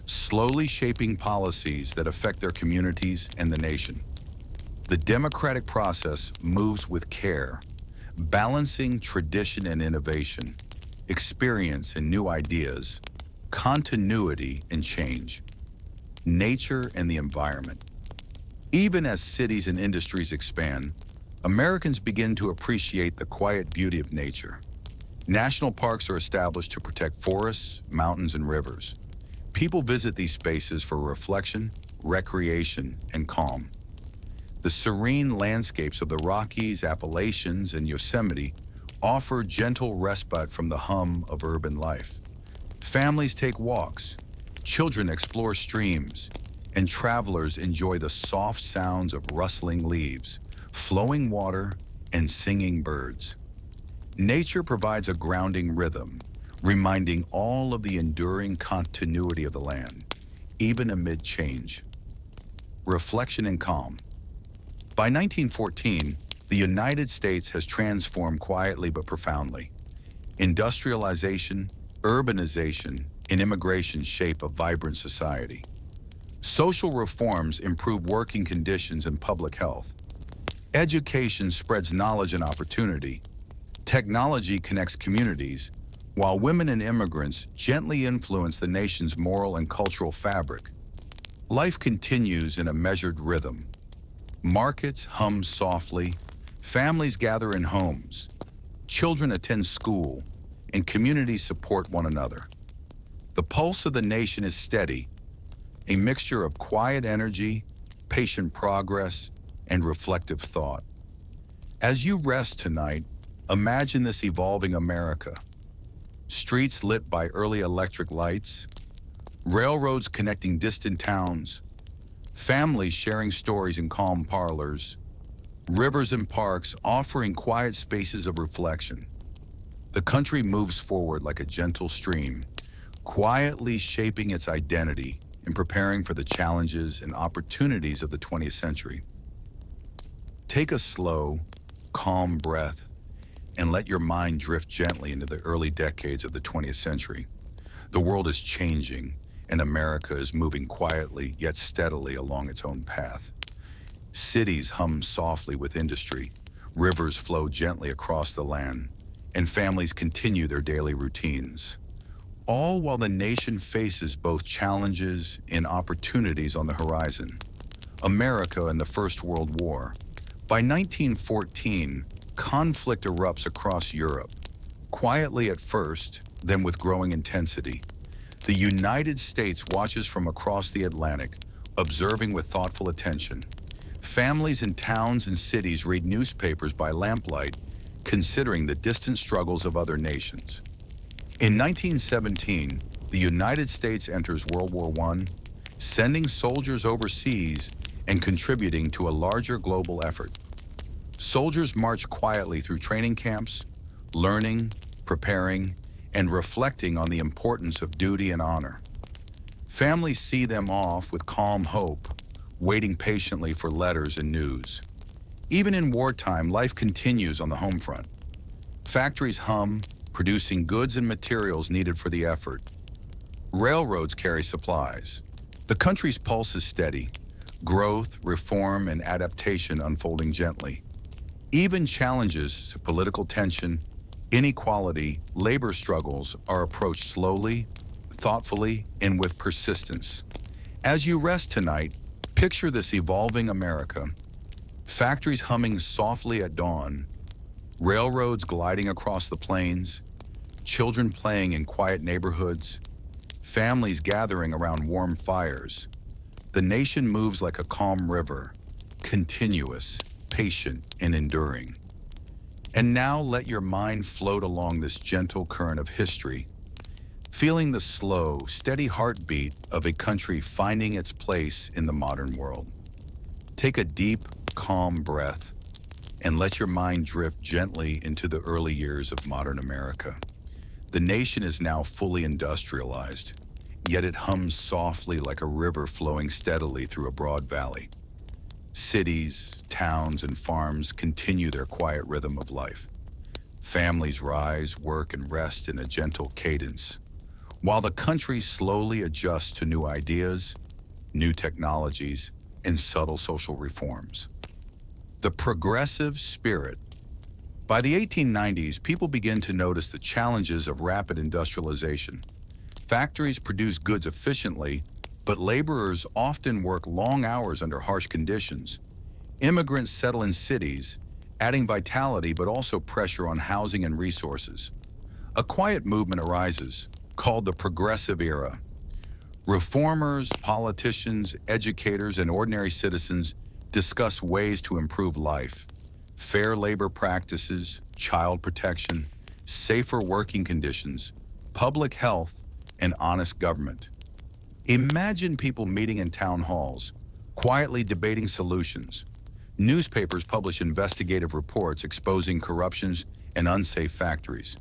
slowly shaping policies that affect their communities and the nation. The democratic process moves with care, balancing tradition and innovation, experience and new ideas, continuity and change, nature and the environment. Even as cities and industries expand, Americans begin to appreciate the quiet beauty of nature. National parks are established to protect forests, mountains, and rivers. People visit these spaces for reflection, recreation, and calm. The serene landscapes of the Rockies, Appalachians, and Yosemite offer gentle respite from the hum of urban life. Families take walks, children explore streams, and travelers enjoy the soft sounds of rustling leaves, flowing water, and singing birds. Nature provides a grounding rhythm, reminding all of the enduring continuity of the land, even amid change. Reflection and calm. By 1914, the United States has transformed quietly but profoundly. Industrialization, urbanization, and immigration shape a vibrant society. Social reforms improve working conditions and public health. Education spreads knowledge and opportunity. Technology connects communities, while women and immigrants gently influence the nation's moral and cultural fabric. Life continues in a measured rhythm. Markets hum softly, families gather in homes, children attend school, and communities support one another. The pulse of the nation is steady, a mixture of quiet energy, patient progress, and reflective thought. As you rest tonight, imagine this evolving America. Streets lit by early electric lights, railroads connecting distant towns, families sharing stories in calm parlors, rivers and parks offering quiet spaces of reflection. The country moves forward like a gentle stream, quietly shaping its identity and preparing for the challenges and opportunities of the 20th century. Take a slow, calm breath and let your mind drift gently into the early decades of the 20th century. The world is changing, and America is moving quietly yet steadily along its own path. Cities hum softly with industry, rivers flow gently across the land, and families continue their daily routines. All while the nation faces both challenges and opportunities on the horizon. America and the First World War. By 1914, conflict erupts across Europe, quietly at first, then with growing intensity. The United States watches from across the Atlantic, observing with thoughtful attention. Families in towns and cities read newspapers by lamplight, considering the distant struggles of other nations. In 1917, the United States enters World War I, sending soldiers overseas and contributing to a larger global effort. Soldiers march quietly through training camps, learning, preparing, and reflecting on the importance of duty and honor. Families see them off with calm hope, waiting patiently for letters and news. Even in wartime, life continues on the home front. Factories hum, producing goods and materials needed for the effort. Railroads carry supplies. The country's pulse is steady, growth, reform, and adaptation unfolding gently. Even challenges to political tension, inequality, labor struggles are approached slowly, thoughtfully, and with persistence. As you rest tonight, picture this evolving America. Factories humming softly at dawn, railroads gliding across the plains, children playing in quiet neighborhoods, families gathering around warm fires. The nation moves like a calm river, continuous, patient, and enduring. And now let your mind float along this gentle current of history, feeling the slow, steady heartbeat of a country finding its place in the modern world. Take a deep, calm breath and let your mind drift gently into the early years of modern America. The nation is now fully industrialized, yet it hums softly like a river flowing steadily through a broad valley. Cities, towns, and farms continue their quiet rhythm of life. Families rise, work, and rest in a gentle cadence, while the country slowly adjusts to new ideas, new technologies, and subtle social reforms. The progressive spirit. By the 1890s, people begin to notice the challenges of rapid industrialization. Factories produce goods efficiently, but laborers often work long hours under harsh conditions. Immigrants settle in cities, adding vitality but also pressure on housing and resources. A quiet movement arises, called the Progressive Era. Reformers, politicians, educators, and ordinary citizens discuss ways to improve life. Fair labor practices, child protection, safer working conditions, public health, and honest government. Imagine people meeting in town halls, quietly debating solutions. Newspapers publish investigative reports exposing corruptions and unsafe factories.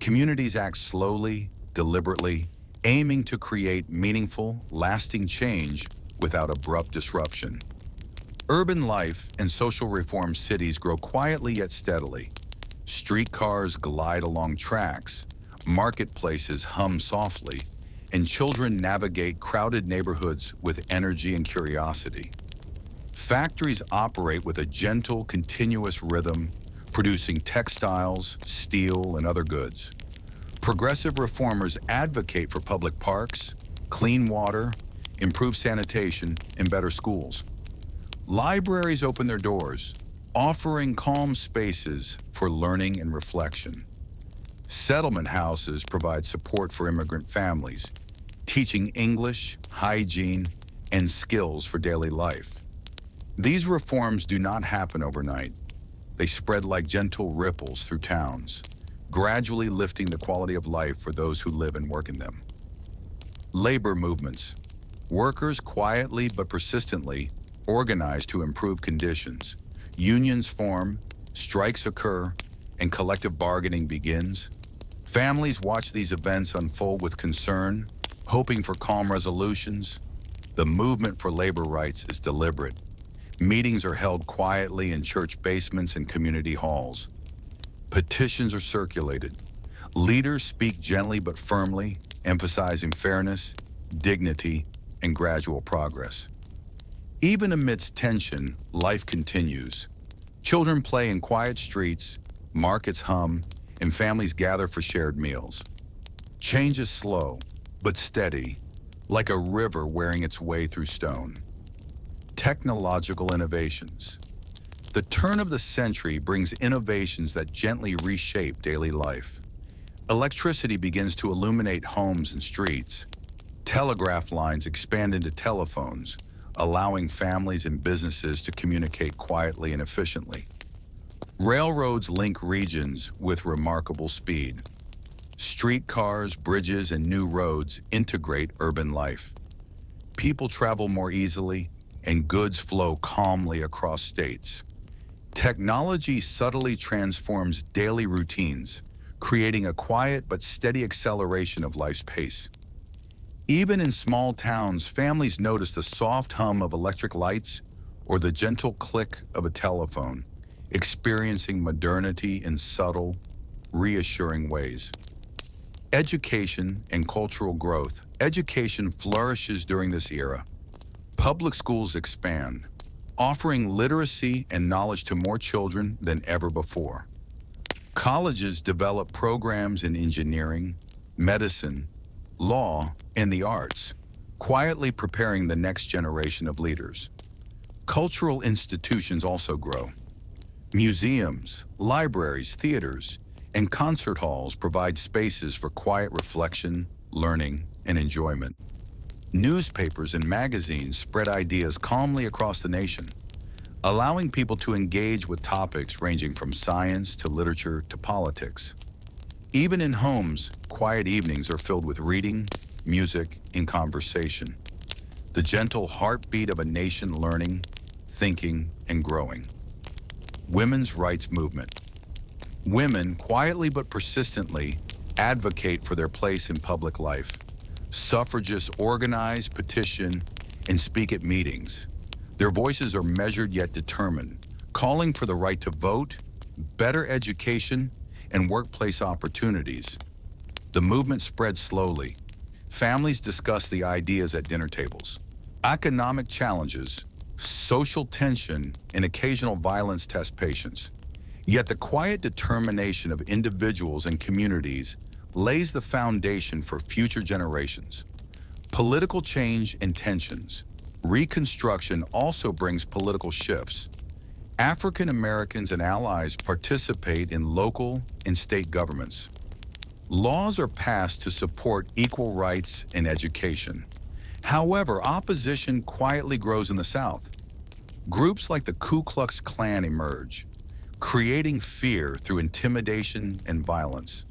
Communities act slowly, deliberately, aiming to create meaningful, lasting change without abrupt disruption. Urban life and social reform cities grow quietly yet steadily. Streetcars glide along tracks, marketplaces hum softly, and children navigate crowded neighborhoods with energy and curiosity. Factories operate with a gentle, continuous rhythm, producing textiles, steel, and other goods. Progressive reformers advocate for public parks, clean water, improved sanitation, and better schools. Libraries open their doors, offering calm spaces for learning and reflection. Settlement houses provide support for immigrant families, teaching English, hygiene, and skills for daily life. These reforms do not happen overnight. They spread like gentle ripples through towns, gradually lifting the quality of life for those who live and work in them. Labor movements. Workers quietly but persistently organize to improve conditions. Unions form, strikes occur, and collective bargaining begins. Families watch these events unfold with concern, hoping for calm resolutions. The movement for labor rights is deliberate. Meetings are held quietly in church basements and community halls. Petitions are circulated. Leaders speak gently but firmly, emphasizing fairness, dignity, and gradual progress. Even amidst tension, life continues. Children play in quiet streets, markets hum, and families gather for shared meals. Change is slow, but steady, like a river wearing its way through stone. Technological innovations. The turn of the century brings innovations that gently reshape daily life. Electricity begins to illuminate homes and streets. Telegraph lines expand into telephones, allowing families and businesses to communicate quietly and efficiently. Railroads link regions with remarkable speed. Streetcars, bridges, and new roads integrate urban life. People travel more easily, and goods flow calmly across states. Technology subtly transforms daily routines, creating a quiet but steady acceleration of life's pace. Even in small towns, families notice the soft hum of electric lights or the gentle click of a telephone, experiencing modernity in subtle, reassuring ways. Education and cultural growth. Education flourishes during this era. Public schools expand, offering literacy and knowledge to more children than ever before. Colleges develop programs in engineering, medicine, law, and the arts, quietly preparing the next generation of leaders. Cultural institutions also grow. Museums, libraries, theaters, and concert halls provide spaces for quiet reflection, learning, and enjoyment. Newspapers and magazines spread ideas calmly across the nation, allowing people to engage with topics ranging from science to literature to politics. Even in homes, quiet evenings are filled with reading, music, and conversation. The gentle heartbeat of a nation learning, thinking, and growing. Women's rights movement. Women, quietly but persistently, advocate for their place in public life. Suffragists organize, petition, and speak at meetings. Their voices are measured yet determined, calling for the right to vote, better education, and workplace opportunities. The movement spreads slowly. Families discuss the ideas at dinner tables. Economic challenges, social tension, and occasional violence test patience. Yet the quiet determination of individuals and communities lays the foundation for future generations. Political change and tensions. Reconstruction also brings political shifts. African Americans and allies participate in local and state governments. Laws are passed to support equal rights and education. However, opposition quietly grows in the South. Groups like the Ku Klux Klan emerge, creating fear through intimidation and violence.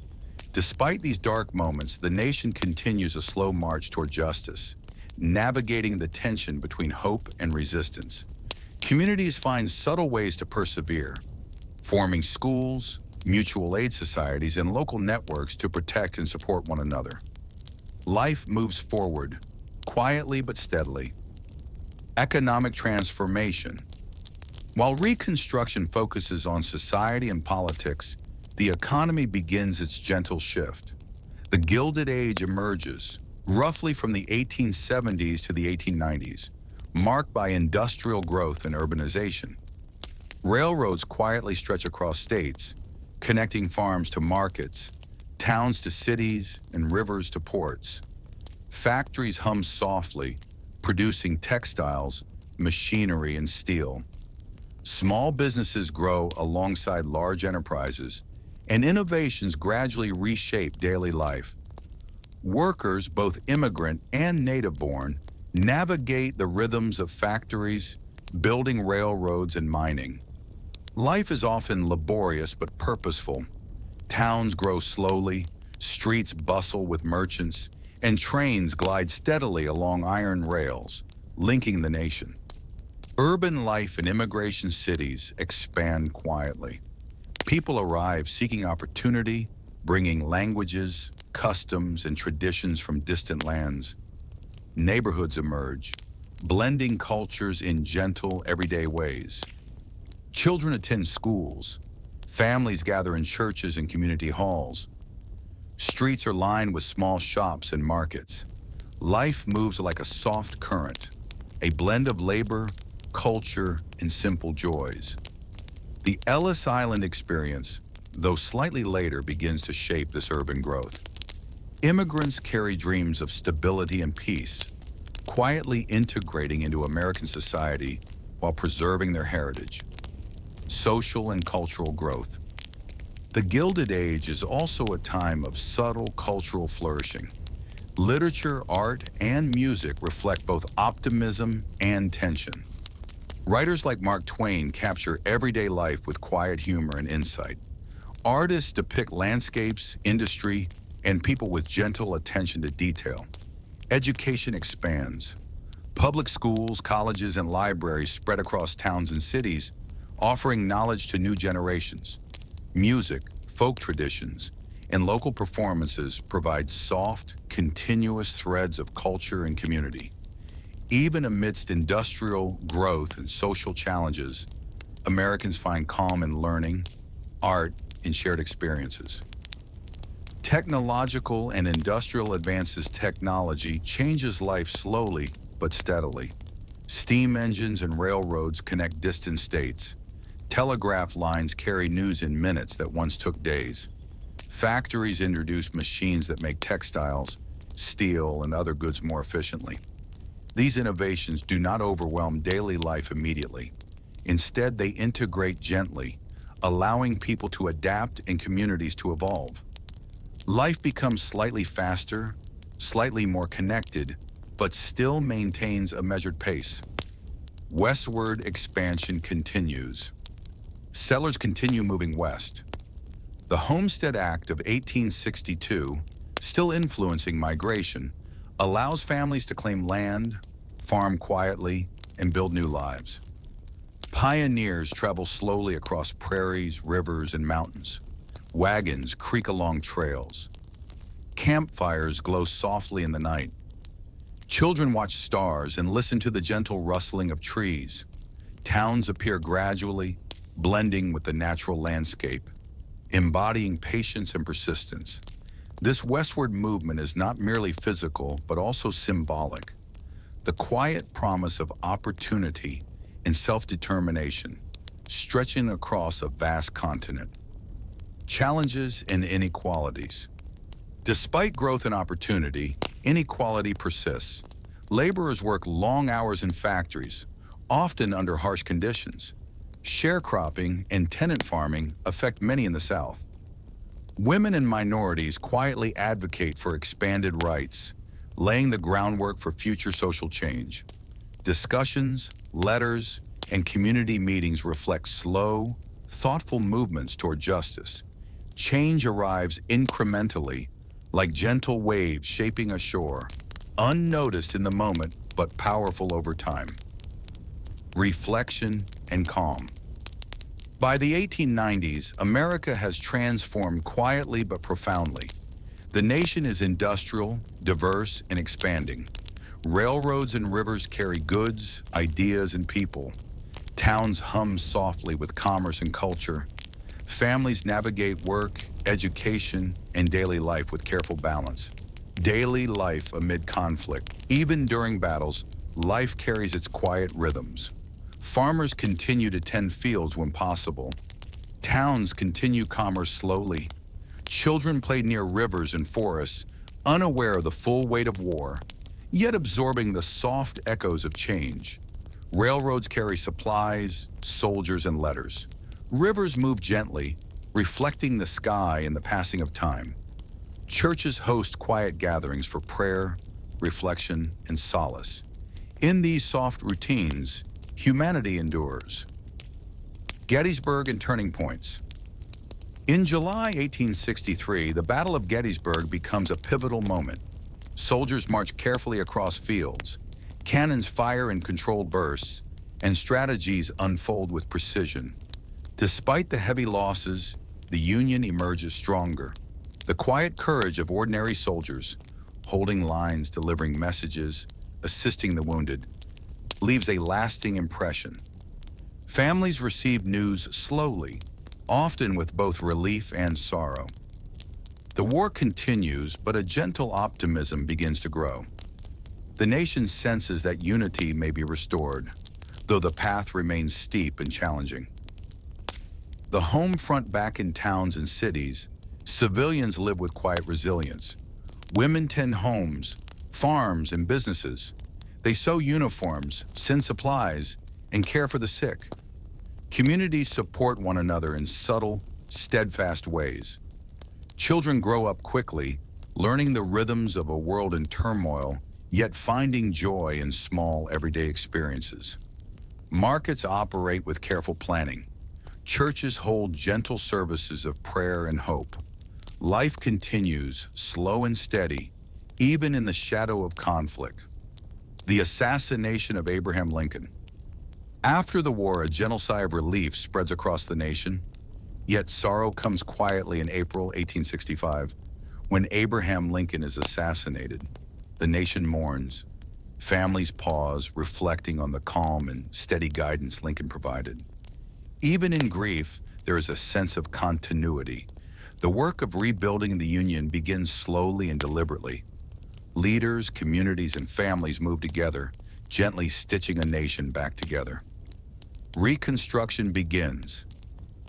Despite these dark moments, the nation continues a slow march toward justice, navigating the tension between hope and resistance. Communities find subtle ways to persevere, forming schools, mutual aid societies, and local networks to protect and support one another. Life moves forward, quietly but steadily. Economic transformation. While Reconstruction focuses on society and politics, the economy begins its gentle shift. The Gilded Age emerges, roughly from the 1870s to the 1890s, marked by industrial growth and urbanization. Railroads quietly stretch across states, connecting farms to markets, towns to cities, and rivers to ports. Factories hum softly, producing textiles, machinery, and steel. Small businesses grow alongside large enterprises, and innovations gradually reshape daily life. Workers, both immigrant and native-born, navigate the rhythms of factories, building railroads, and mining. Life is often laborious but purposeful. Towns grow slowly, streets bustle with merchants, and trains glide steadily along iron rails, linking the nation. Urban life in immigration cities expand quietly. People arrive seeking opportunity, bringing languages, customs, and traditions from distant lands. Neighborhoods emerge, blending cultures in gentle, everyday ways. Children attend schools. Families gather in churches and community halls. Streets are lined with small shops and markets. Life moves like a soft current, a blend of labor, culture, and simple joys. The Ellis Island experience, though slightly later, begins to shape this urban growth. Immigrants carry dreams of stability and peace, quietly integrating into American society while preserving their heritage. Social and cultural growth. The Gilded Age is also a time of subtle cultural flourishing. Literature, art, and music reflect both optimism and tension. Writers like Mark Twain capture everyday life with quiet humor and insight. Artists depict landscapes, industry, and people with gentle attention to detail. Education expands. Public schools, colleges, and libraries spread across towns and cities, offering knowledge to new generations. Music, folk traditions, and local performances provide soft, continuous threads of culture and community. Even amidst industrial growth and social challenges, Americans find calm in learning, art, and shared experiences. Technological and industrial advances. Technology changes life slowly but steadily. Steam engines and railroads connect distant states. Telegraph lines carry news in minutes that once took days. Factories introduce machines that make textiles, steel, and other goods more efficiently. These innovations do not overwhelm daily life immediately. Instead, they integrate gently, allowing people to adapt and communities to evolve. Life becomes slightly faster, slightly more connected, but still maintains a measured pace. Westward expansion continues. Settlers continue moving west. The Homestead Act of 1862, still influencing migration, allows families to claim land, farm quietly, and build new lives. Pioneers travel slowly across prairies, rivers, and mountains. Wagons creak along trails. Campfires glow softly in the night. Children watch stars and listen to the gentle rustling of trees. Towns appear gradually, blending with the natural landscape, embodying patience and persistence. This westward movement is not merely physical, but also symbolic. The quiet promise of opportunity and self-determination, stretching across a vast continent. Challenges and inequalities. Despite growth and opportunity, inequality persists. Laborers work long hours in factories, often under harsh conditions. Sharecropping and tenant farming affect many in the South. Women and minorities quietly advocate for expanded rights, laying the groundwork for future social change. Discussions, letters, and community meetings reflect slow, thoughtful movements toward justice. Change arrives incrementally, like gentle waves shaping a shore, unnoticed in the moment but powerful over time. Reflection and calm. By the 1890s, America has transformed quietly but profoundly. The nation is industrial, diverse, and expanding. Railroads and rivers carry goods, ideas, and people. Towns hum softly with commerce and culture. Families navigate work, education, and daily life with careful balance. Daily life amid conflict. Even during battles, life carries its quiet rhythms. Farmers continue to tend fields when possible. Towns continue commerce slowly. Children play near rivers and forests, unaware of the full weight of war, yet absorbing the soft echoes of change. Railroads carry supplies, soldiers, and letters. Rivers move gently, reflecting the sky and the passing of time. Churches host quiet gatherings for prayer, reflection, and solace. In these soft routines, humanity endures. Gettysburg and turning points. In July 1863, the Battle of Gettysburg becomes a pivotal moment. Soldiers march carefully across fields. Cannons fire in controlled bursts, and strategies unfold with precision. Despite the heavy losses, the Union emerges stronger. The quiet courage of ordinary soldiers, holding lines, delivering messages, assisting the wounded, leaves a lasting impression. Families receive news slowly, often with both relief and sorrow. The war continues, but a gentle optimism begins to grow. The nation senses that unity may be restored, though the path remains steep and challenging. The home front back in towns and cities, civilians live with quiet resilience. Women tend homes, farms, and businesses. They sew uniforms, send supplies, and care for the sick. Communities support one another in subtle, steadfast ways. Children grow up quickly, learning the rhythms of a world in turmoil, yet finding joy in small, everyday experiences. Markets operate with careful planning. Churches hold gentle services of prayer and hope. Life continues, slow and steady, even in the shadow of conflict. The assassination of Abraham Lincoln. After the war, a gentle sigh of relief spreads across the nation, yet sorrow comes quietly in April 1865, when Abraham Lincoln is assassinated. The nation mourns. Families pause, reflecting on the calm and steady guidance Lincoln provided. Even in grief, there is a sense of continuity. The work of rebuilding the Union begins slowly and deliberately. Leaders, communities, and families move together, gently stitching a nation back together. Reconstruction begins.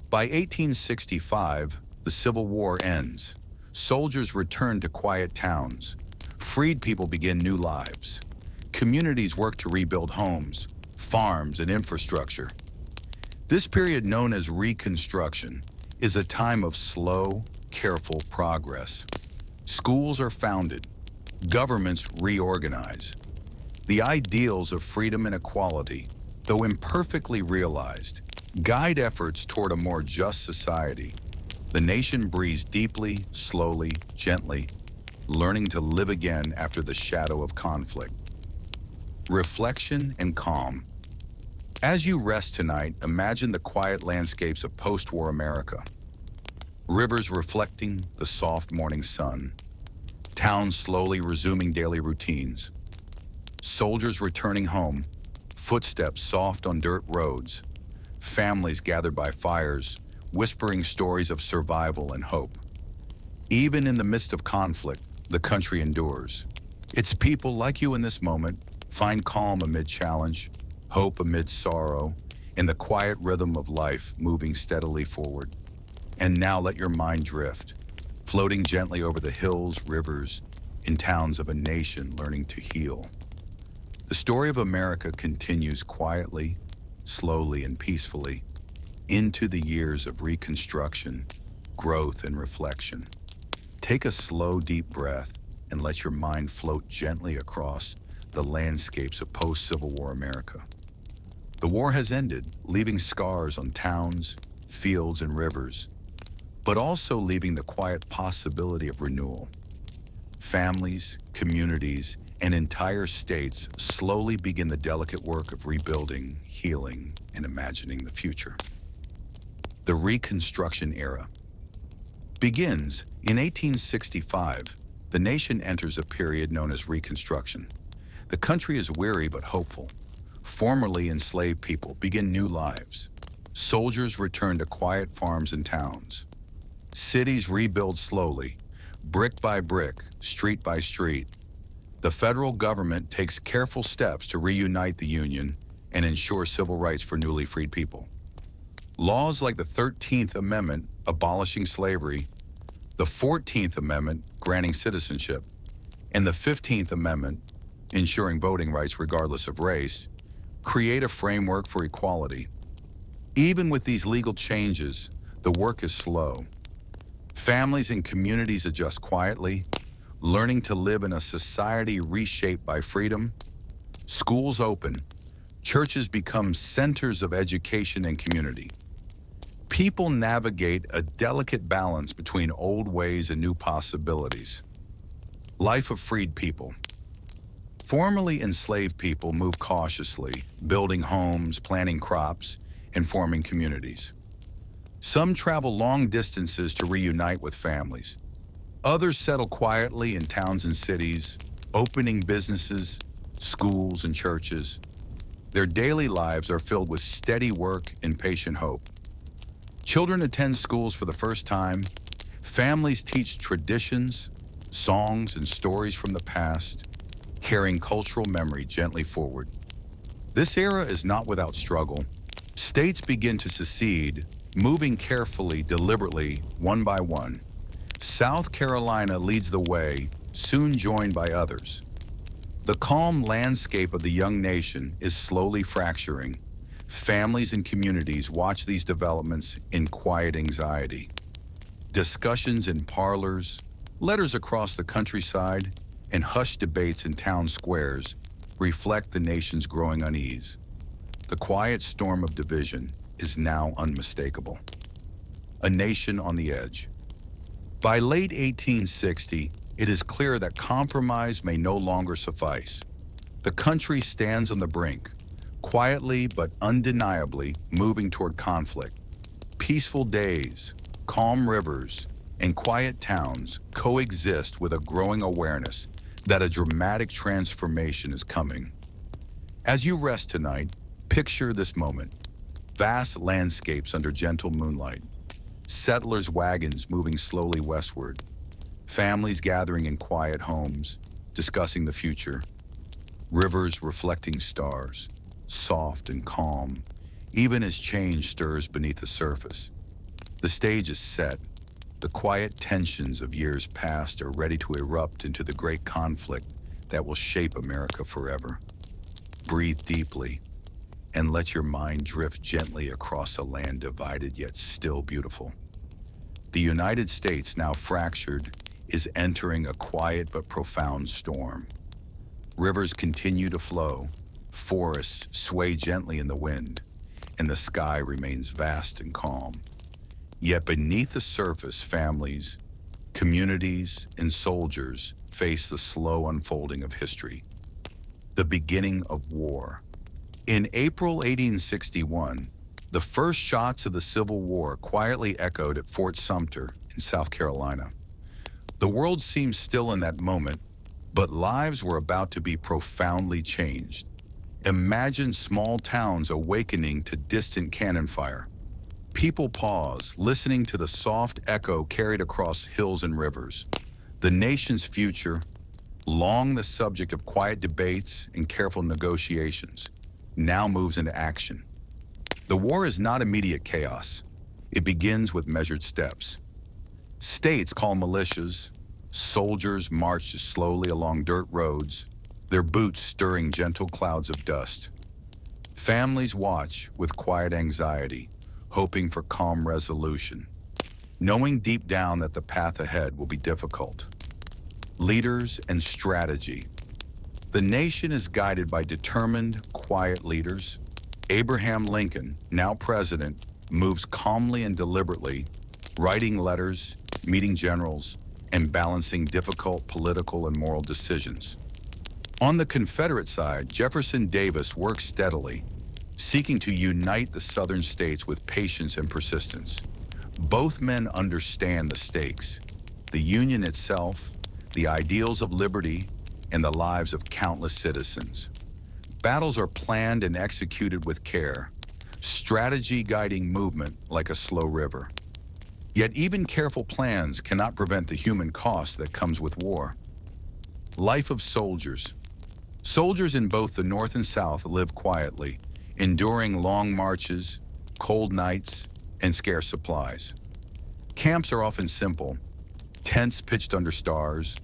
By 1865, the Civil War ends. Soldiers return to quiet towns. Freed people begin new lives. Communities work to rebuild homes, farms, and infrastructure. This period, known as Reconstruction, is a time of slow, careful progress. Schools are founded. Governments reorganize. The ideals of freedom and equality, though imperfectly realized, guide efforts toward a more just society. The nation breathes deeply, slowly, gently, learning to live again after the shadow of conflict. Reflection and calm. As you rest tonight, imagine the quiet landscapes of post-war America. Rivers reflecting the soft morning sun. Towns slowly resuming daily routines. Soldiers returning home, footsteps soft on dirt roads. Families gathered by fires, whispering stories of survival and hope. Even in the midst of conflict, the country endures. Its people, like you in this moment, find calm amid challenge, hope amid sorrow, in the quiet rhythm of life moving steadily forward. And now let your mind drift, floating gently over the hills, rivers, and towns of a nation learning to heal. The story of America continues quietly, slowly, and peacefully into the years of reconstruction, growth, and reflection. Take a slow, deep breath and let your mind float gently across the landscapes of post-Civil War America. The war has ended, leaving scars on towns, fields, and rivers, but also leaving the quiet possibility of renewal. Families, communities, and entire states slowly begin the delicate work of rebuilding, healing, and imagining the future. The Reconstruction era begins in 1865. The nation enters a period known as Reconstruction. The country is weary but hopeful. Formerly enslaved people begin new lives. Soldiers return to quiet farms and towns. Cities rebuild slowly, brick by brick, street by street. The federal government takes careful steps to reunite the Union and ensure civil rights for newly freed people. Laws like the 13th Amendment abolishing slavery, the 14th Amendment granting citizenship, and the 15th Amendment ensuring voting rights regardless of race, create a framework for equality. Even with these legal changes, the work is slow. Families and communities adjust quietly, learning to live in a society reshaped by freedom. Schools open. Churches become centers of education and community. People navigate a delicate balance between old ways and new possibilities. Life of freed people. Formerly enslaved people move cautiously, building homes, planting crops, and forming communities. Some travel long distances to reunite with families. Others settle quietly in towns and cities, opening businesses, schools, and churches. Their daily lives are filled with steady work and patient hope. Children attend schools for the first time. Families teach traditions, songs, and stories from the past, carrying cultural memory gently forward. This era is not without struggle. States begin to secede, moving carefully, deliberately, one by one. South Carolina leads the way, soon joined by others. The calm landscape of the young nation is slowly fracturing. Families and communities watch these developments in quiet anxiety. Discussions in parlors, letters across the countryside, and hushed debates in town squares reflect the nation's growing unease. The quiet storm of division is now unmistakable. A nation on the edge. By late 1860, it is clear that compromise may no longer suffice. The country stands on the brink, quietly but undeniably moving toward conflict. Peaceful days, calm rivers, and quiet towns coexist with a growing awareness that a dramatic transformation is coming. As you rest tonight, picture this moment. Vast landscapes under gentle moonlight, settlers' wagons moving slowly westward, families gathering in quiet homes, discussing the future, rivers reflecting stars, soft and calm, even as change stirs beneath the surface. The stage is set. The quiet tensions of years past are ready to erupt into the great conflict that will shape America forever. Breathe deeply and let your mind drift gently across a land divided yet still beautiful. The United States, now fractured, is entering a quiet but profound storm. Rivers continue to flow, forests sway gently in the wind, and the sky remains vast and calm. Yet beneath the surface, families, communities, and soldiers face the slow unfolding of history, the beginning of war. In April 1861, the first shots of the Civil War quietly echoed at Fort Sumter in South Carolina. The world seemed still in that moment, but lives were about to be profoundly changed. Imagine small towns awakening to distant cannon fire. People pause, listening to the soft echo carried across hills and rivers. The nation's future, long the subject of quiet debates and careful negotiations, now moves into action. The war is not immediate chaos. It begins with measured steps. States call militias, soldiers march slowly along dirt roads, their boots stirring gentle clouds of dust. Families watch with quiet anxiety, hoping for calm resolution, knowing deep down that the path ahead will be difficult. Leaders and strategy. The nation is guided by determined, quiet leaders. Abraham Lincoln, now president, moves calmly and deliberately, writing letters, meeting generals, and balancing difficult political and moral decisions. On the Confederate side, Jefferson Davis works steadily, seeking to unite the Southern states with patience and persistence. Both men understand the stakes, the Union itself, the ideals of liberty, and the lives of countless citizens. Battles are planned and executed with care, strategy guiding movement like a slow river. Yet even careful plans cannot prevent the human cost that comes with war. Life of soldiers. Soldiers in both the North and South live quietly, enduring long marches, cold nights, and scarce supplies. Camps are often simple, tents pitched under stars,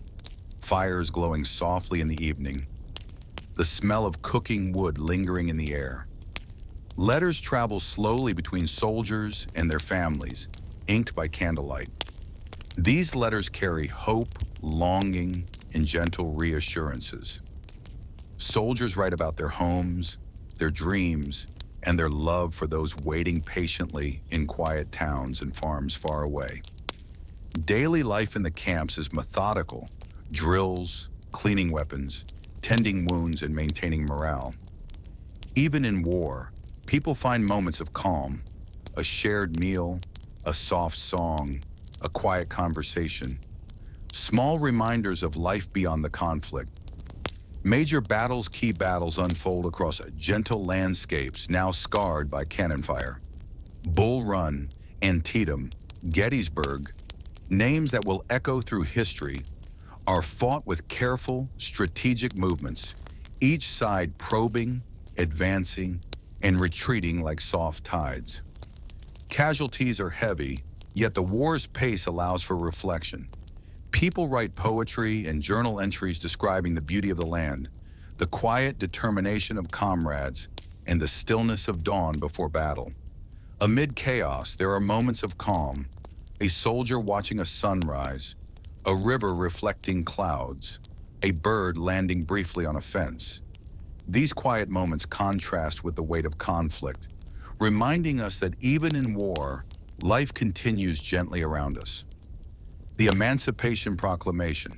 fires glowing softly in the evening, the smell of cooking wood lingering in the air. Letters travel slowly between soldiers and their families, inked by candlelight. These letters carry hope, longing, and gentle reassurances. Soldiers write about their homes, their dreams, and their love for those waiting patiently in quiet towns and farms far away. Daily life in the camps is methodical: drills, cleaning weapons, tending wounds and maintaining morale. Even in war, people find moments of calm, a shared meal, a soft song, a quiet conversation, small reminders of life beyond the conflict. Major battles, key battles unfold across gentle landscapes now scarred by cannon fire. Bull Run, Antietam, Gettysburg, names that will echo through history, are fought with careful, strategic movements, each side probing, advancing, and retreating like soft tides. Casualties are heavy, yet the war's pace allows for reflection. People write poetry and journal entries describing the beauty of the land, the quiet determination of comrades, and the stillness of dawn before battle. Amid chaos, there are moments of calm, a soldier watching a sunrise, a river reflecting clouds, a bird landing briefly on a fence. These quiet moments contrast with the weight of conflict, reminding us that even in war, life continues gently around us. The Emancipation Proclamation.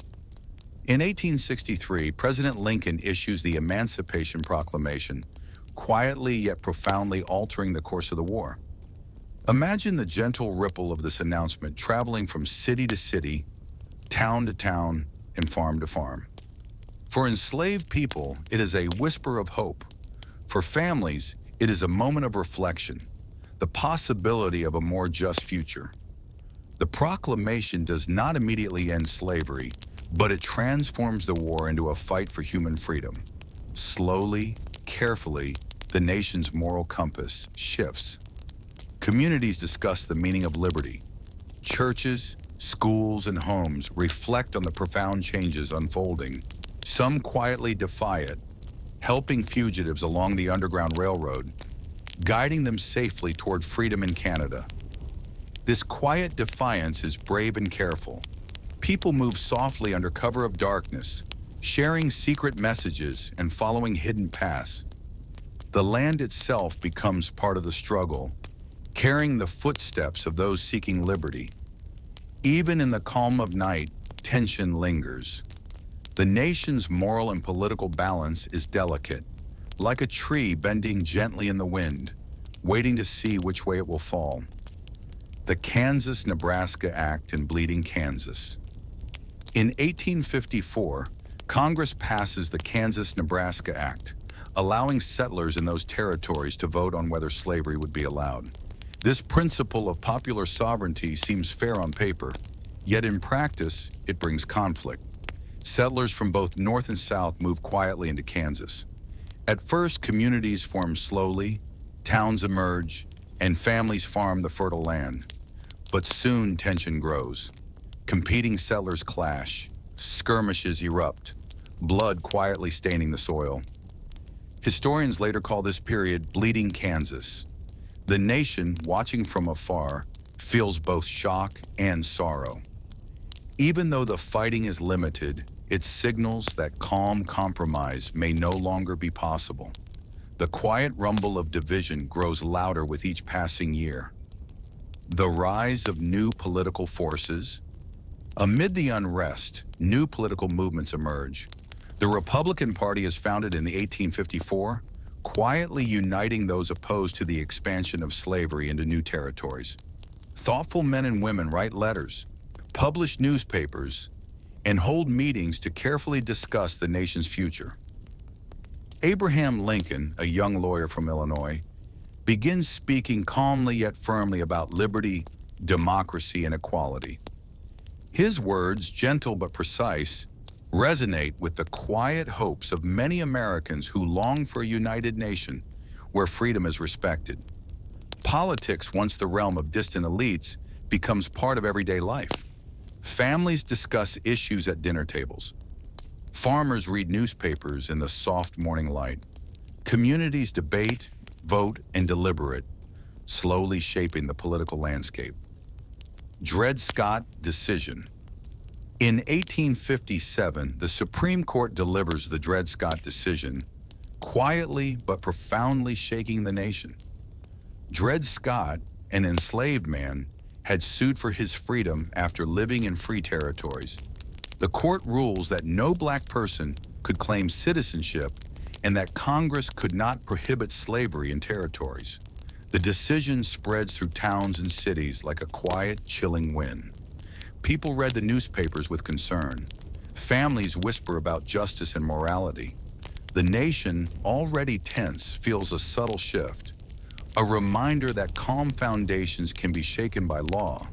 In 1863, President Lincoln issues the Emancipation Proclamation, quietly yet profoundly altering the course of the war. Imagine the gentle ripple of this announcement traveling from city to city, town to town, and farm to farm. For enslaved people, it is a whisper of hope. For families, it is a moment of reflection, the possibility of a more just future. The proclamation does not immediately end slavery, but it transforms the war into a fight for human freedom. Slowly, carefully, the nation's moral compass shifts. Communities discuss the meaning of liberty. Churches, schools, and homes reflect on the profound changes unfolding. Some quietly defy it, helping fugitives along the Underground Railroad, guiding them safely toward freedom in Canada. This quiet defiance is brave and careful. People move softly under cover of darkness, sharing secret messages and following hidden paths. The land itself becomes part of the struggle, carrying the footsteps of those seeking liberty. Even in the calm of night, tension lingers. The nation's moral and political balance is delicate, like a tree bending gently in the wind, waiting to see which way it will fall. The Kansas-Nebraska Act in Bleeding Kansas. In 1854, Congress passes the Kansas-Nebraska Act, allowing settlers in those territories to vote on whether slavery would be allowed. This principle of popular sovereignty seems fair on paper, yet in practice, it brings conflict. Settlers from both North and South move quietly into Kansas. At first, communities form slowly, towns emerge, and families farm the fertile land. But soon tension grows. Competing settlers clash, skirmishes erupt, blood quietly staining the soil. Historians later call this period Bleeding Kansas. The nation, watching from afar, feels both shock and sorrow. Even though the fighting is limited, it signals that calm compromise may no longer be possible. The quiet rumble of division grows louder with each passing year. The rise of new political forces. Amid the unrest, new political movements emerge. The Republican Party is founded in 1854, quietly uniting those opposed to the expansion of slavery into new territories. Thoughtful men and women write letters, publish newspapers, and hold meetings to carefully discuss the nation's future. Abraham Lincoln, a young lawyer from Illinois, begins speaking calmly yet firmly about liberty, democracy, and equality. His words, gentle but precise, resonate with the quiet hopes of many Americans who long for a united nation where freedom is respected. Politics, once the realm of distant elites, becomes part of everyday life. Families discuss issues at dinner tables. Farmers read newspapers in the soft morning light. Communities debate, vote, and deliberate, slowly shaping the political landscape. Dred Scott decision. In 1857, the Supreme Court delivers the Dred Scott decision, quietly but profoundly shaking the nation. Dred Scott, an enslaved man, had sued for his freedom after living in free territories. The court rules that no black person could claim citizenship and that Congress could not prohibit slavery in territories. The decision spreads through towns and cities like a quiet, chilling wind. People read the newspapers with concern. Families whisper about justice and morality. The nation, already tense, feels a subtle shift, a reminder that calm foundations can be shaken by law,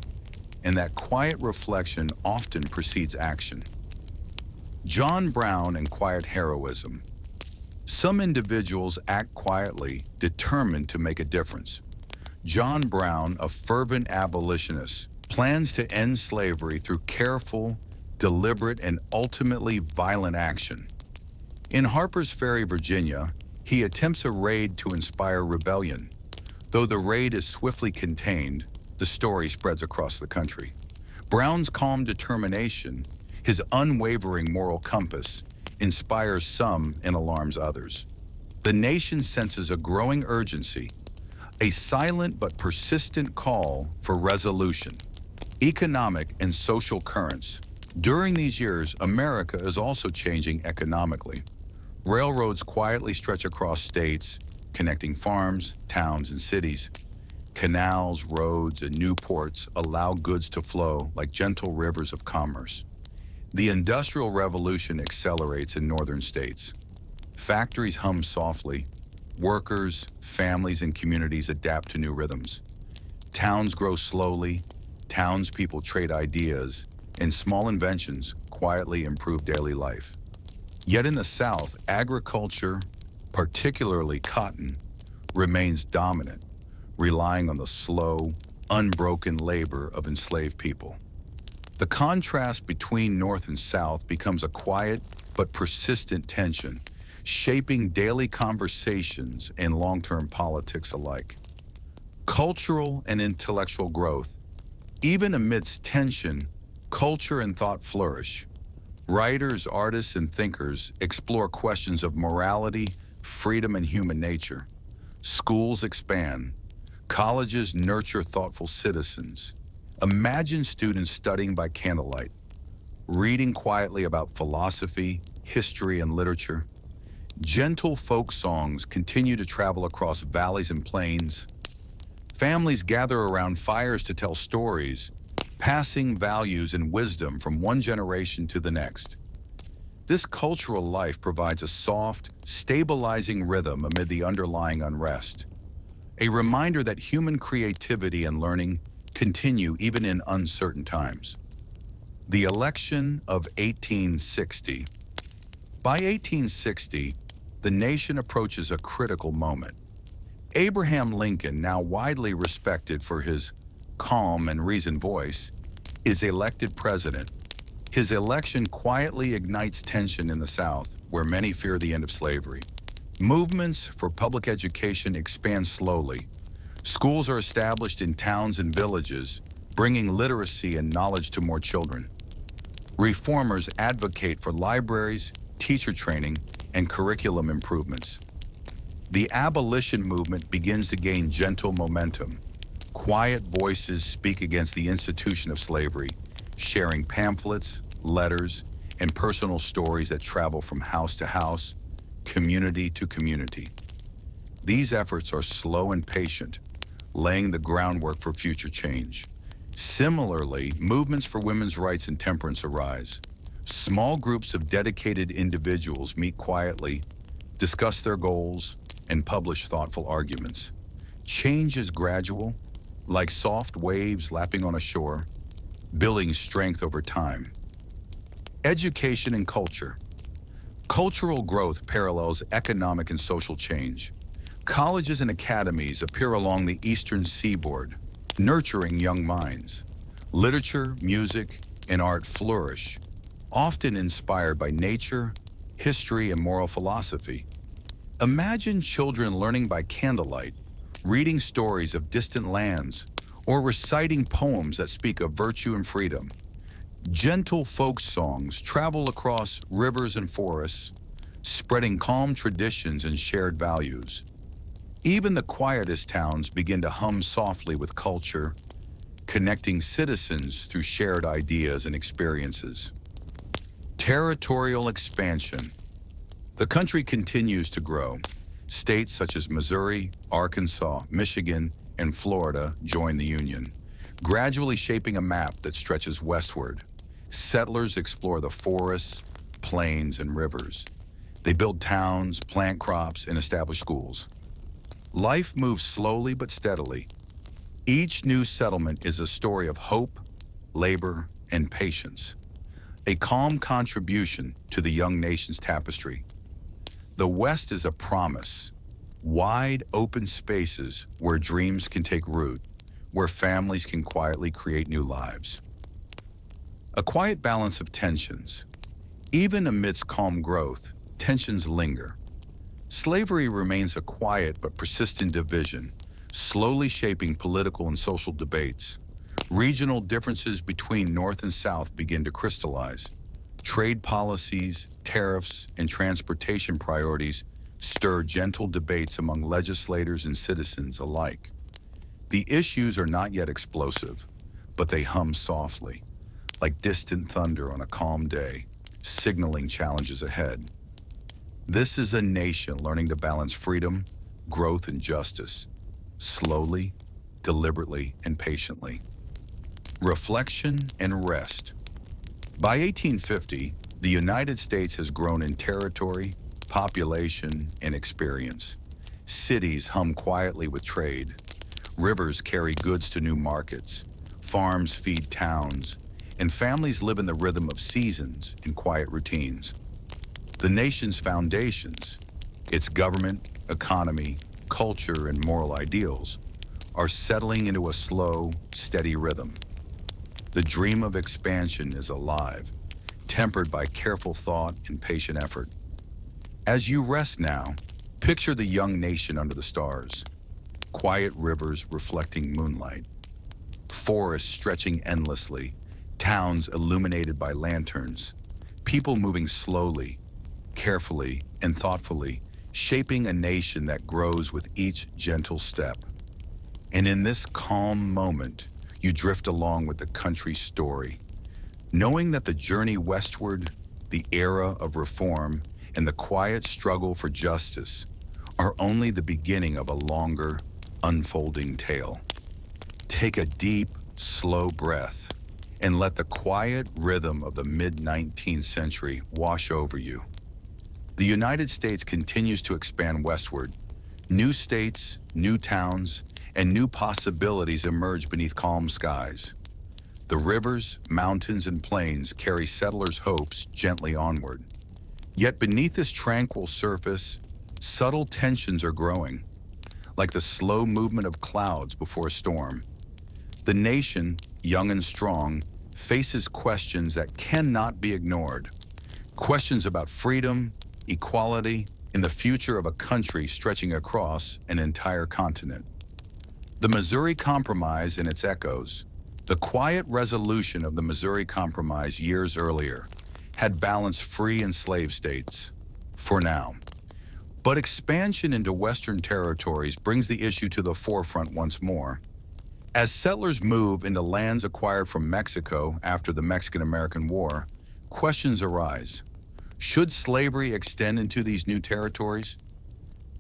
and that quiet reflection often precedes action. John Brown and quiet heroism. Some individuals act quietly, determined to make a difference. John Brown, a fervent abolitionist, plans to end slavery through careful, deliberate, and ultimately violent action. In Harper's Ferry, Virginia, he attempts a raid to inspire rebellion. Though the raid is swiftly contained, the story spreads across the country. Brown's calm determination, his unwavering moral compass, inspires some and alarms others. The nation senses a growing urgency, a silent but persistent call for resolution. Economic and social currents. During these years, America is also changing economically. Railroads quietly stretch across states, connecting farms, towns, and cities. Canals, roads, and new ports allow goods to flow like gentle rivers of commerce. The Industrial Revolution accelerates in northern states. Factories hum softly. Workers, families, and communities adapt to new rhythms. Towns grow slowly. Townspeople trade ideas, and small inventions quietly improve daily life. Yet in the South, agriculture, particularly cotton, remains dominant, relying on the slow, unbroken labor of enslaved people. The contrast between North and South becomes a quiet but persistent tension, shaping daily conversations and long-term politics alike. Cultural and intellectual growth. Even amidst tension, culture and thought flourish. Writers, artists, and thinkers explore questions of morality, freedom, and human nature. Schools expand. Colleges nurture thoughtful citizens. Imagine students studying by candlelight, reading quietly about philosophy, history, and literature. Gentle folk songs continue to travel across valleys and plains. Families gather around fires to tell stories, passing values and wisdom from one generation to the next. This cultural life provides a soft, stabilizing rhythm amid the underlying unrest, a reminder that human creativity and learning continue even in uncertain times. The election of 1860. By 1860, the nation approaches a critical moment. Abraham Lincoln, now widely respected for his calm and reasoned voice, is elected president. His election quietly ignites tension in the South, where many fear the end of slavery. Movements for public education expand slowly. Schools are established in towns and villages, bringing literacy and knowledge to more children. Reformers advocate for libraries, teacher training, and curriculum improvements. The abolition movement begins to gain gentle momentum. Quiet voices speak against the institution of slavery, sharing pamphlets, letters, and personal stories that travel from house to house, community to community. These efforts are slow and patient, laying the groundwork for future change. Similarly, movements for women's rights and temperance arise. Small groups of dedicated individuals meet quietly, discuss their goals, and publish thoughtful arguments. Change is gradual, like soft waves lapping on a shore, building strength over time. Education and culture. Cultural growth parallels economic and social change. Colleges and academies appear along the eastern seaboard, nurturing young minds. Literature, music, and art flourish, often inspired by nature, history, and moral philosophy. Imagine children learning by candlelight, reading stories of distant lands, or reciting poems that speak of virtue and freedom. Gentle folk songs travel across rivers and forests, spreading calm traditions and shared values. Even the quietest towns begin to hum softly with culture, connecting citizens through shared ideas and experiences. Territorial expansion. The country continues to grow. States such as Missouri, Arkansas, Michigan, and Florida join the Union, gradually shaping a map that stretches westward. Settlers explore the forests, plains, and rivers. They build towns, plant crops, and establish schools. Life moves slowly but steadily. Each new settlement is a story of hope, labor, and patience, a calm contribution to the young nation's tapestry. The West is a promise, wide open spaces where dreams can take root, where families can quietly create new lives. A quiet balance of tensions. Even amidst calm growth, tensions linger. Slavery remains a quiet but persistent division, slowly shaping political and social debates. Regional differences between North and South begin to crystallize. Trade policies, tariffs, and transportation priorities stir gentle debates among legislators and citizens alike. The issues are not yet explosive, but they hum softly, like distant thunder on a calm day, signaling challenges ahead. This is a nation learning to balance freedom, growth, and justice, slowly, deliberately, and patiently. Reflection and rest. By 1850, the United States has grown in territory, population, and experience. Cities hum quietly with trade. Rivers carry goods to new markets. Farms feed towns, and families live in the rhythm of seasons and quiet routines. The nation's foundations, its government, economy, culture, and moral ideals, are settling into a slow, steady rhythm. The dream of expansion is alive, tempered by careful thought and patient effort. As you rest now, picture the young nation under the stars, quiet rivers reflecting moonlight, forests stretching endlessly, towns illuminated by lanterns, people moving slowly, carefully, and thoughtfully, shaping a nation that grows with each gentle step. And in this calm moment, you drift along with the country's story, knowing that the journey westward, the era of reform, and the quiet struggle for justice are only the beginning of a longer, unfolding tale. Take a deep, slow breath and let the quiet rhythm of the mid-19th century wash over you. The United States continues to expand westward. New states, new towns, and new possibilities emerge beneath calm skies. The rivers, mountains, and plains carry settlers' hopes gently onward. Yet beneath this tranquil surface, subtle tensions are growing, like the slow movement of clouds before a storm. The nation, young and strong, faces questions that cannot be ignored. Questions about freedom, equality, and the future of a country stretching across an entire continent. The Missouri Compromise and its echoes, the quiet resolution of the Missouri Compromise years earlier, had balanced free and slave states, for now. But expansion into Western territories brings the issue to the forefront once more. As settlers move into lands acquired from Mexico after the Mexican-American War, questions arise. Should slavery extend into these new territories?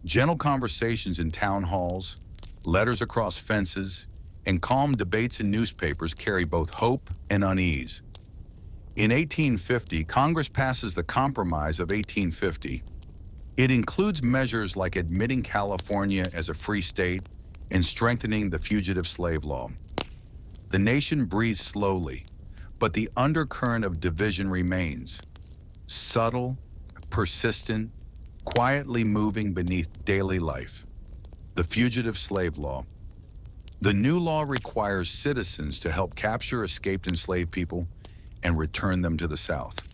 Gentle conversations in town halls, letters across fences, and calm debates in newspapers carry both hope and unease. In 1850, Congress passes the Compromise of 1850. It includes measures like admitting California as a free state and strengthening the fugitive slave law. The nation breathes slowly, but the undercurrent of division remains, subtle, persistent, quietly moving beneath daily life. The fugitive slave law. The new law requires citizens to help capture escaped enslaved people and return them to the South.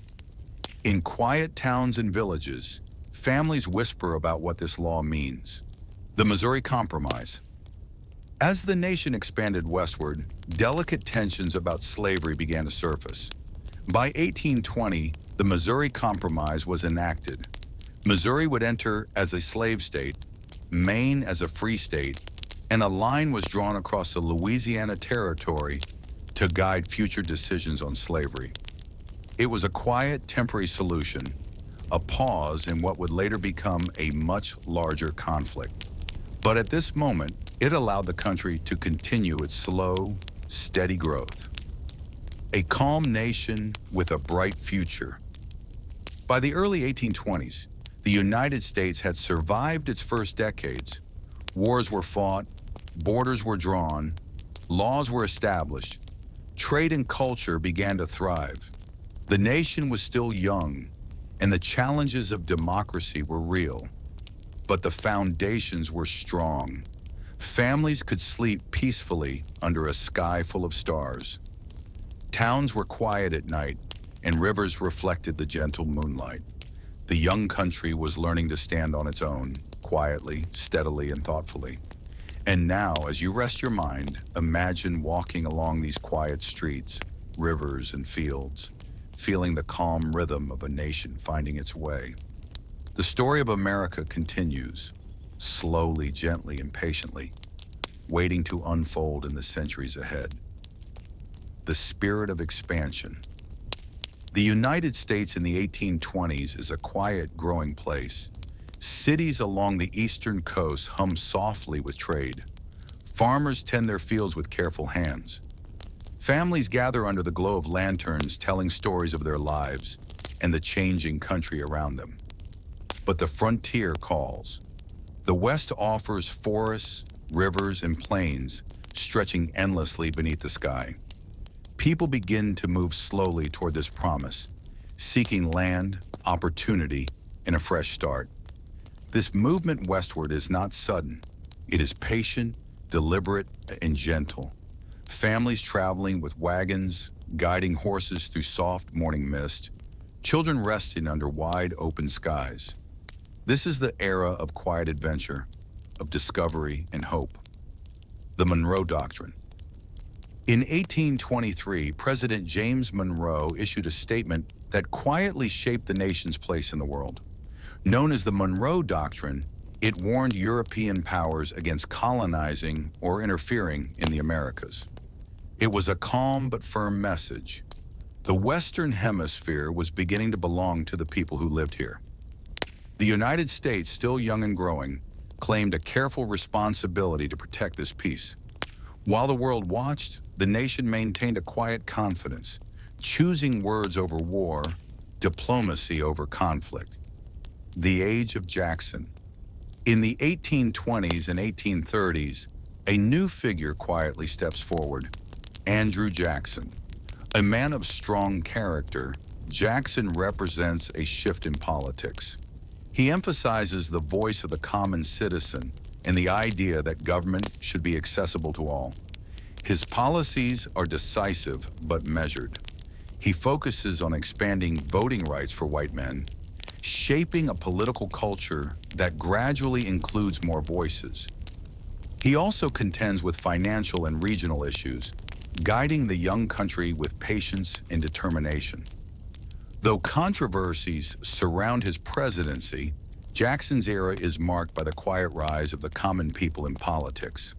In quiet towns and villages, families whisper about what this law means. The Missouri Compromise. As the nation expanded westward, delicate tensions about slavery began to surface. By 1820, the Missouri Compromise was enacted. Missouri would enter as a slave state, Maine as a free state, and a line was drawn across the Louisiana Territory to guide future decisions on slavery. It was a quiet, temporary solution, a pause in what would later become a much larger conflict. But at this moment, it allowed the country to continue its slow, steady growth. A calm nation with a bright future. By the early 1820s, the United States had survived its first decades. Wars were fought, borders were drawn, laws were established, trade and culture began to thrive. The nation was still young, and the challenges of democracy were real. But the foundations were strong. Families could sleep peacefully under a sky full of stars. Towns were quiet at night, and rivers reflected the gentle moonlight. The young country was learning to stand on its own, quietly, steadily, and thoughtfully. And now, as you rest your mind, imagine walking along these quiet streets, rivers, and fields, feeling the calm rhythm of a nation finding its way. The story of America continues, slowly, gently, and patiently, waiting to unfold in the centuries ahead. The spirit of expansion. The United States in the 1820s is a quiet, growing place. Cities along the eastern coast hum softly with trade. Farmers tend their fields with careful hands. Families gather under the glow of lanterns, telling stories of their lives and the changing country around them. But the frontier calls. The West offers forests, rivers, and plains stretching endlessly beneath the sky. People begin to move slowly toward this promise, seeking land, opportunity, and a fresh start. This movement westward is not sudden. It is patient, deliberate, and gentle. Families traveling with wagons, guiding horses through soft morning mist, children resting under wide open skies. This is the era of quiet adventure, of discovery and hope. The Monroe Doctrine. In 1823, President James Monroe issued a statement that quietly shaped the nation's place in the world. Known as the Monroe Doctrine, it warned European powers against colonizing or interfering in the Americas. It was a calm but firm message. The Western Hemisphere was beginning to belong to the people who lived here. The United States, still young and growing, claimed a careful responsibility to protect this peace. While the world watched, the nation maintained a quiet confidence, choosing words over war, diplomacy over conflict. The Age of Jackson. In the 1820s and 1830s, a new figure quietly steps forward, Andrew Jackson. A man of strong character, Jackson represents a shift in politics. He emphasizes the voice of the common citizen and the idea that government should be accessible to all. His policies are decisive but measured. He focuses on expanding voting rights for white men, shaping a political culture that gradually includes more voices. He also contends with financial and regional issues, guiding the young country with patience and determination. Though controversies surround his presidency, Jackson's era is marked by the quiet rise of the common people in politics,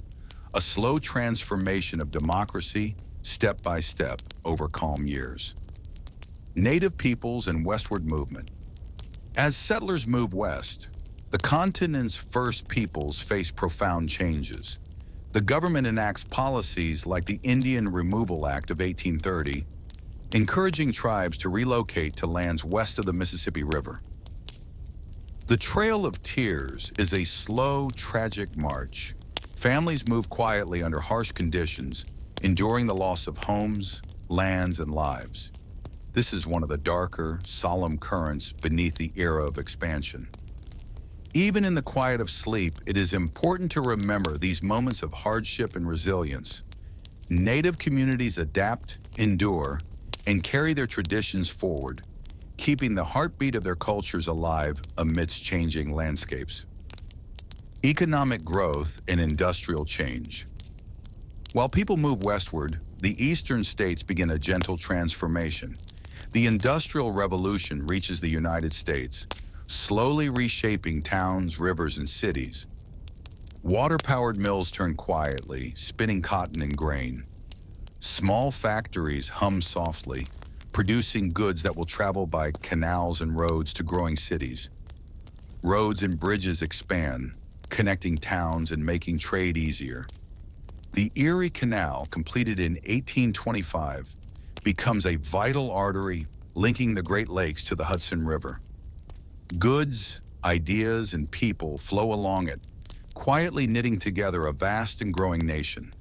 a slow transformation of democracy, step by step, over calm years. Native peoples and westward movement. As settlers move west, the continent's first peoples face profound changes. The government enacts policies like the Indian Removal Act of 1830, encouraging tribes to relocate to lands west of the Mississippi River. The Trail of Tears is a slow, tragic march. Families move quietly under harsh conditions, enduring the loss of homes, lands, and lives. This is one of the darker, solemn currents beneath the era of expansion. Even in the quiet of sleep, it is important to remember these moments of hardship and resilience. Native communities adapt, endure, and carry their traditions forward, keeping the heartbeat of their cultures alive amidst changing landscapes. Economic growth and industrial change. While people move westward, the eastern states begin a gentle transformation. The Industrial Revolution reaches the United States, slowly reshaping towns, rivers, and cities. Water-powered mills turn quietly, spinning cotton and grain. Small factories hum softly, producing goods that will travel by canals and roads to growing cities. Roads and bridges expand, connecting towns and making trade easier. The Erie Canal, completed in 1825, becomes a vital artery linking the Great Lakes to the Hudson River. Goods, ideas, and people flow along it, quietly knitting together a vast and growing nation.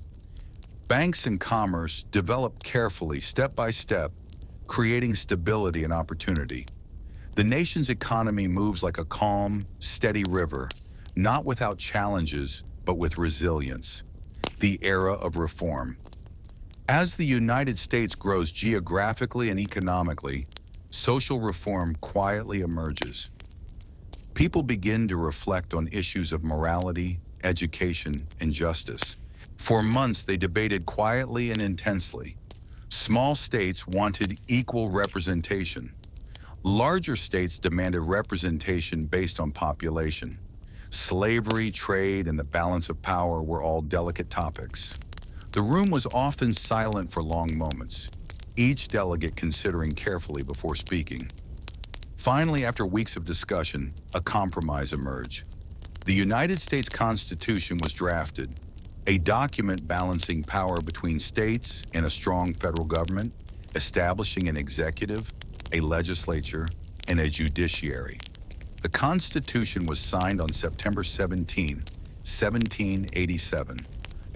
Banks and commerce develop carefully, step by step, creating stability and opportunity. The nation's economy moves like a calm, steady river, not without challenges, but with resilience. The era of reform. As the United States grows geographically and economically, social reform quietly emerges. People begin to reflect on issues of morality, education, and justice. For months, they debated quietly and intensely. Small states wanted equal representation. Larger states demanded representation based on population. Slavery, trade, and the balance of power were all delicate topics. The room was often silent for long moments, each delegate considering carefully before speaking. Finally, after weeks of discussion, a compromise emerged. The United States Constitution was drafted, a document balancing power between states and a strong federal government, establishing an executive, a legislature, and a judiciary. The Constitution was signed on September 17, 1787,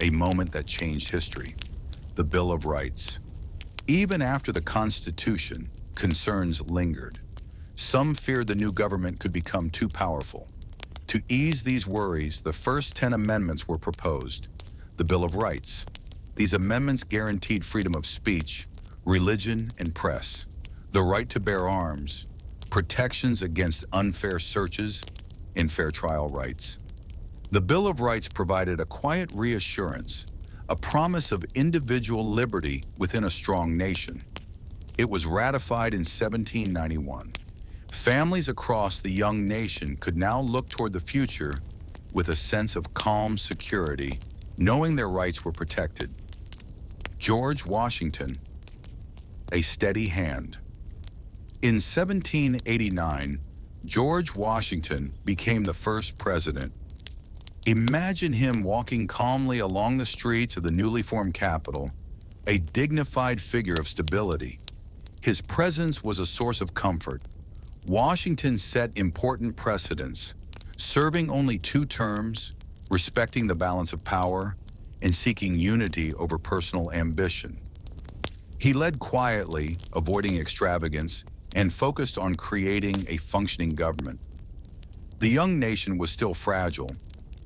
a moment that changed history. The Bill of Rights. Even after the Constitution, concerns lingered. Some feared the new government could become too powerful. To ease these worries, the first 10 amendments were proposed. The Bill of Rights. These amendments guaranteed freedom of speech, religion, and press, the right to bear arms, protections against unfair searches, and fair trial rights. The Bill of Rights provided a quiet reassurance, a promise of individual liberty within a strong nation. It was ratified in 1791. Families across the young nation could now look toward the future with a sense of calm security, knowing their rights were protected. George Washington, a steady hand. In 1789, George Washington became the first president. Imagine him walking calmly along the streets of the newly formed capital, a dignified figure of stability. His presence was a source of comfort. Washington set important precedents, serving only 2 terms, respecting the balance of power, and seeking unity over personal ambition. He led quietly, avoiding extravagance, and focused on creating a functioning government. The young nation was still fragile,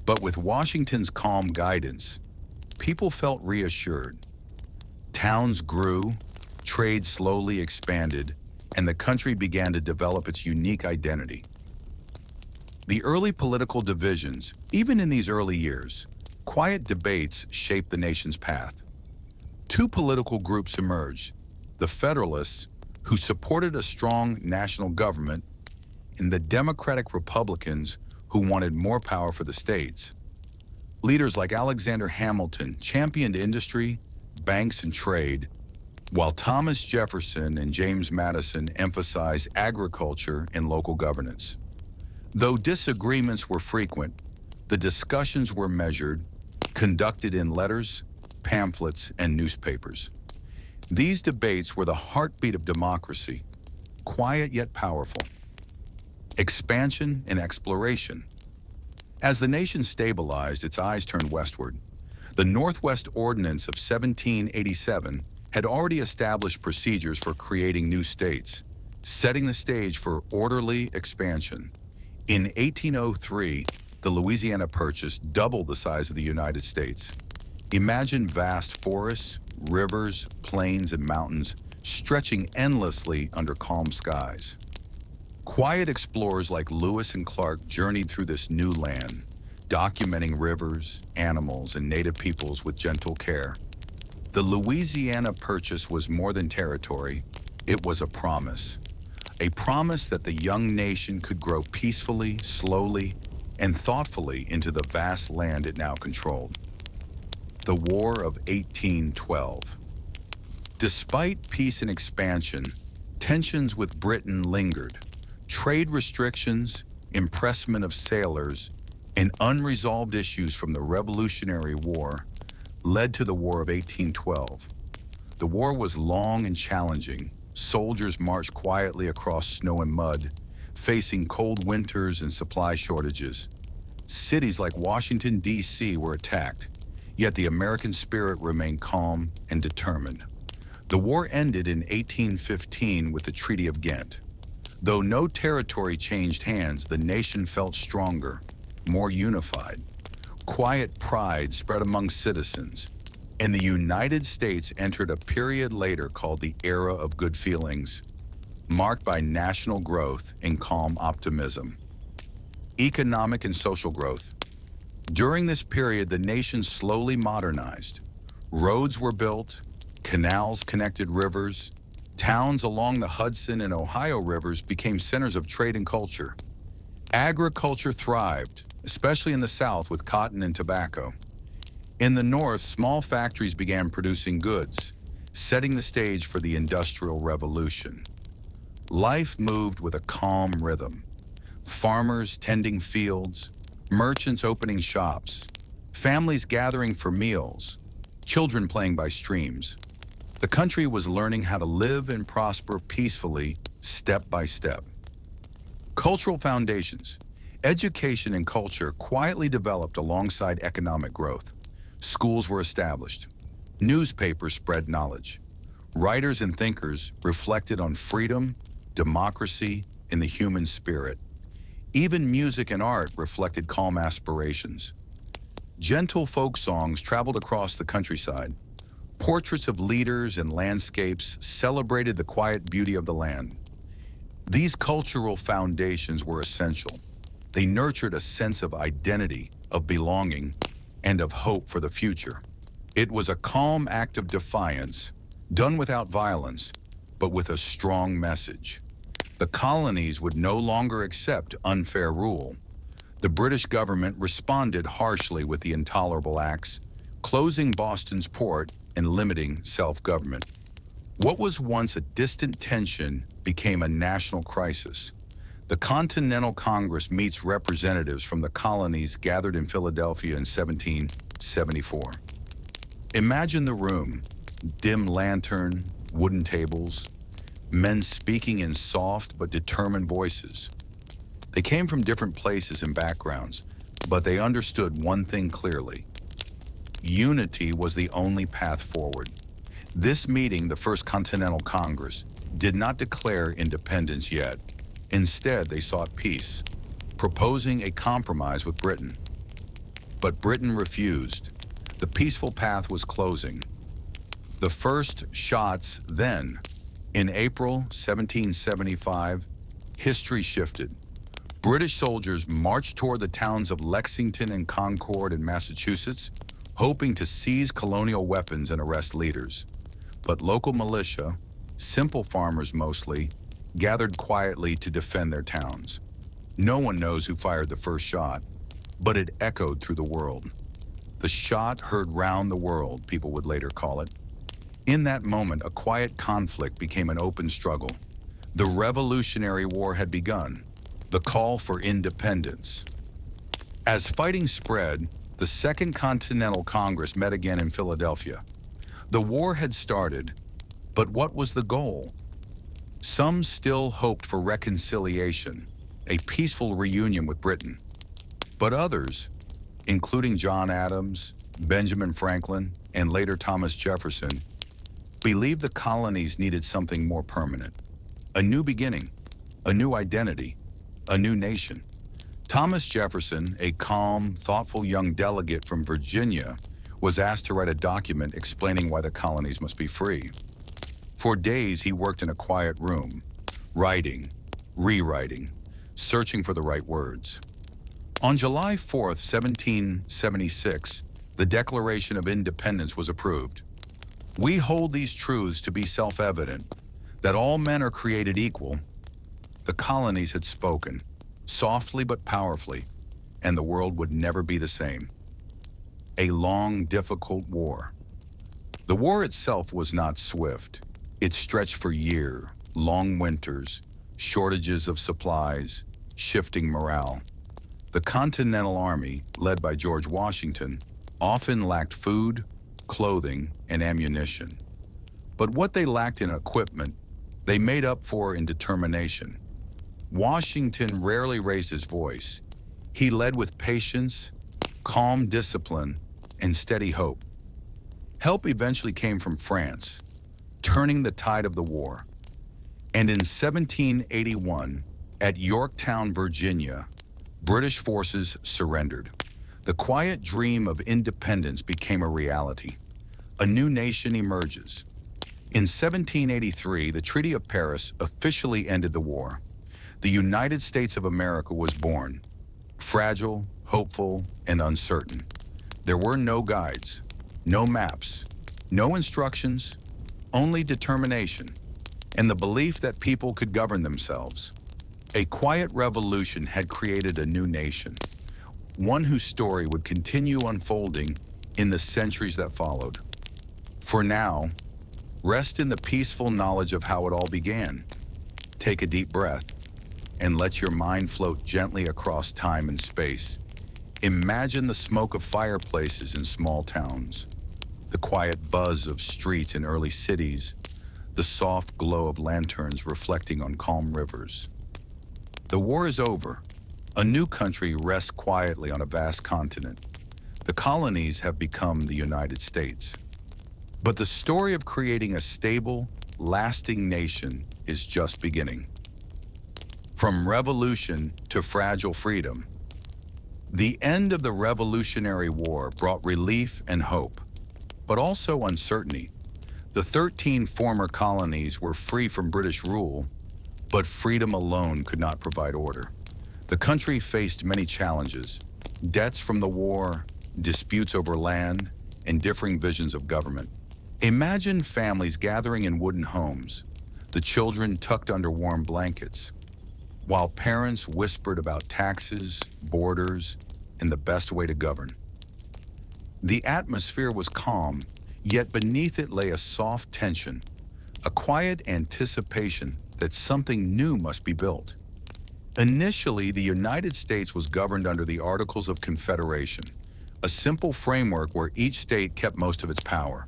but with Washington's calm guidance, people felt reassured. Towns grew, trade slowly expanded, and the country began to develop its unique identity. The early political divisions, even in these early years, quiet debates shaped the nation's path. 2 political groups emerged: the Federalists, who supported a strong national government, and the Democratic Republicans, who wanted more power for the states. Leaders like Alexander Hamilton championed industry, banks, and trade, while Thomas Jefferson and James Madison emphasized agriculture and local governance. Though disagreements were frequent, the discussions were measured, conducted in letters, pamphlets, and newspapers. These debates were the heartbeat of democracy, quiet yet powerful. Expansion and exploration. As the nation stabilized, its eyes turned westward. The Northwest Ordinance of 1787 had already established procedures for creating new states, setting the stage for orderly expansion. In 1803, the Louisiana Purchase doubled the size of the United States. Imagine vast forests, rivers, plains, and mountains stretching endlessly under calm skies. Quiet explorers like Lewis and Clark journeyed through this new land, documenting rivers, animals, and native peoples with gentle care. The Louisiana Purchase was more than territory, it was a promise that the young nation could grow peacefully, slowly, and thoughtfully into the vast land it now controlled. The War of 1812. Despite peace and expansion, tensions with Britain lingered. Trade restrictions, impressment of sailors, and unresolved issues from the Revolutionary War led to the War of 1812. The war was long and challenging. Soldiers marched quietly across snow and mud, facing cold winters and supply shortages. Cities like Washington, D.C. were attacked, yet the American spirit remained calm and determined. The war ended in 1815 with the Treaty of Ghent. Though no territory changed hands, the nation felt stronger, more unified. Quiet pride spread among citizens, and the United States entered a period later called the Era of Good Feelings, marked by national growth and calm optimism. Economic and social growth. During this period, the nation slowly modernized. Roads were built, canals connected rivers, towns along the Hudson and Ohio rivers became centers of trade and culture. Agriculture thrived, especially in the South with cotton and tobacco. In the North, small factories began producing goods, setting the stage for the Industrial Revolution. Life moved with a calm rhythm. Farmers tending fields, merchants opening shops, families gathering for meals, children playing by streams. The country was learning how to live and prosper peacefully, step by step. Cultural foundations. Education and culture quietly developed alongside economic growth. Schools were established. Newspapers spread knowledge. Writers and thinkers reflected on freedom, democracy, and the human spirit. Even music and art reflected calm aspirations. Gentle folk songs traveled across the countryside. Portraits of leaders and landscapes celebrated the quiet beauty of the land. These cultural foundations were essential. They nurtured a sense of identity, of belonging, and of hope for the future. It was a calm act of defiance, done without violence, but with a strong message. The colonies would no longer accept unfair rule. The British government responded harshly with the intolerable acts, closing Boston's port and limiting self-government. What was once a distant tension became a national crisis. The Continental Congress meets representatives from the colonies gathered in Philadelphia in 1774. Imagine the room: dim lantern, wooden tables, men speaking in soft but determined voices. They came from different places and backgrounds, but they understood one thing clearly. Unity was the only path forward. This meeting, the First Continental Congress, did not declare independence yet. Instead, they sought peace, proposing a compromise with Britain. But Britain refused. The peaceful path was closing. The first shots then, in April 1775, history shifted. British soldiers marched toward the towns of Lexington and Concord in Massachusetts, hoping to seize colonial weapons and arrest leaders. But local militia, simple farmers mostly, gathered quietly to defend their towns. No one knows who fired the first shot, but it echoed through the world. The shot heard round the world, people would later call it. In that moment, a quiet conflict became an open struggle. The Revolutionary War had begun, the call for independence. As fighting spread, the Second Continental Congress met again in Philadelphia. The war had started, but what was the goal? Some still hoped for reconciliation, a peaceful reunion with Britain. But others, including John Adams, Benjamin Franklin, and later Thomas Jefferson, believed the colonies needed something more permanent. A new beginning, a new identity, a new nation. Thomas Jefferson, a calm, thoughtful young delegate from Virginia, was asked to write a document explaining why the colonies must be free. For days, he worked in a quiet room, writing, rewriting, searching for the right words. On July 4th, 1776, the Declaration of Independence was approved. We hold these truths to be self-evident, that all men are created equal. The colonies had spoken, softly but powerfully, and the world would never be the same. A long, difficult war. The war itself was not swift. It stretched for years, long winters, shortages of supplies, shifting morale. The Continental Army, led by George Washington, often lacked food, clothing, and ammunition. But what they lacked in equipment, they made up for in determination. Washington rarely raised his voice. He led with patience, calm discipline, and steady hope. Help eventually came from France, turning the tide of the war. And in 1781, at Yorktown, Virginia, British forces surrendered. The quiet dream of independence became a reality. A new nation emerges. In 1783, the Treaty of Paris officially ended the war. The United States of America was born, fragile, hopeful, and uncertain. There were no guides, no maps, no instructions, only determination, and the belief that people could govern themselves. A quiet revolution had created a new nation, one whose story would continue unfolding in the centuries that followed. For now, rest in the peaceful knowledge of how it all began. Take a deep breath and let your mind float gently across time and space. Imagine the smoke of fireplaces in small towns, the quiet buzz of streets in early cities, the soft glow of lanterns reflecting on calm rivers. The war is over. A new country rests quietly on a vast continent. The colonies have become the United States. But the story of creating a stable, lasting nation is just beginning. From revolution to fragile freedom, the end of the Revolutionary War brought relief and hope, but also uncertainty. The 13 former colonies were free from British rule, but freedom alone could not provide order. The country faced many challenges: debts from the war, disputes over land, and differing visions of government. Imagine families gathering in wooden homes, the children tucked under warm blankets, while parents whispered about taxes, borders, and the best way to govern. The atmosphere was calm, yet beneath it lay a soft tension, a quiet anticipation that something new must be built. Initially, the United States was governed under the Articles of Confederation, a simple framework where each state kept most of its power.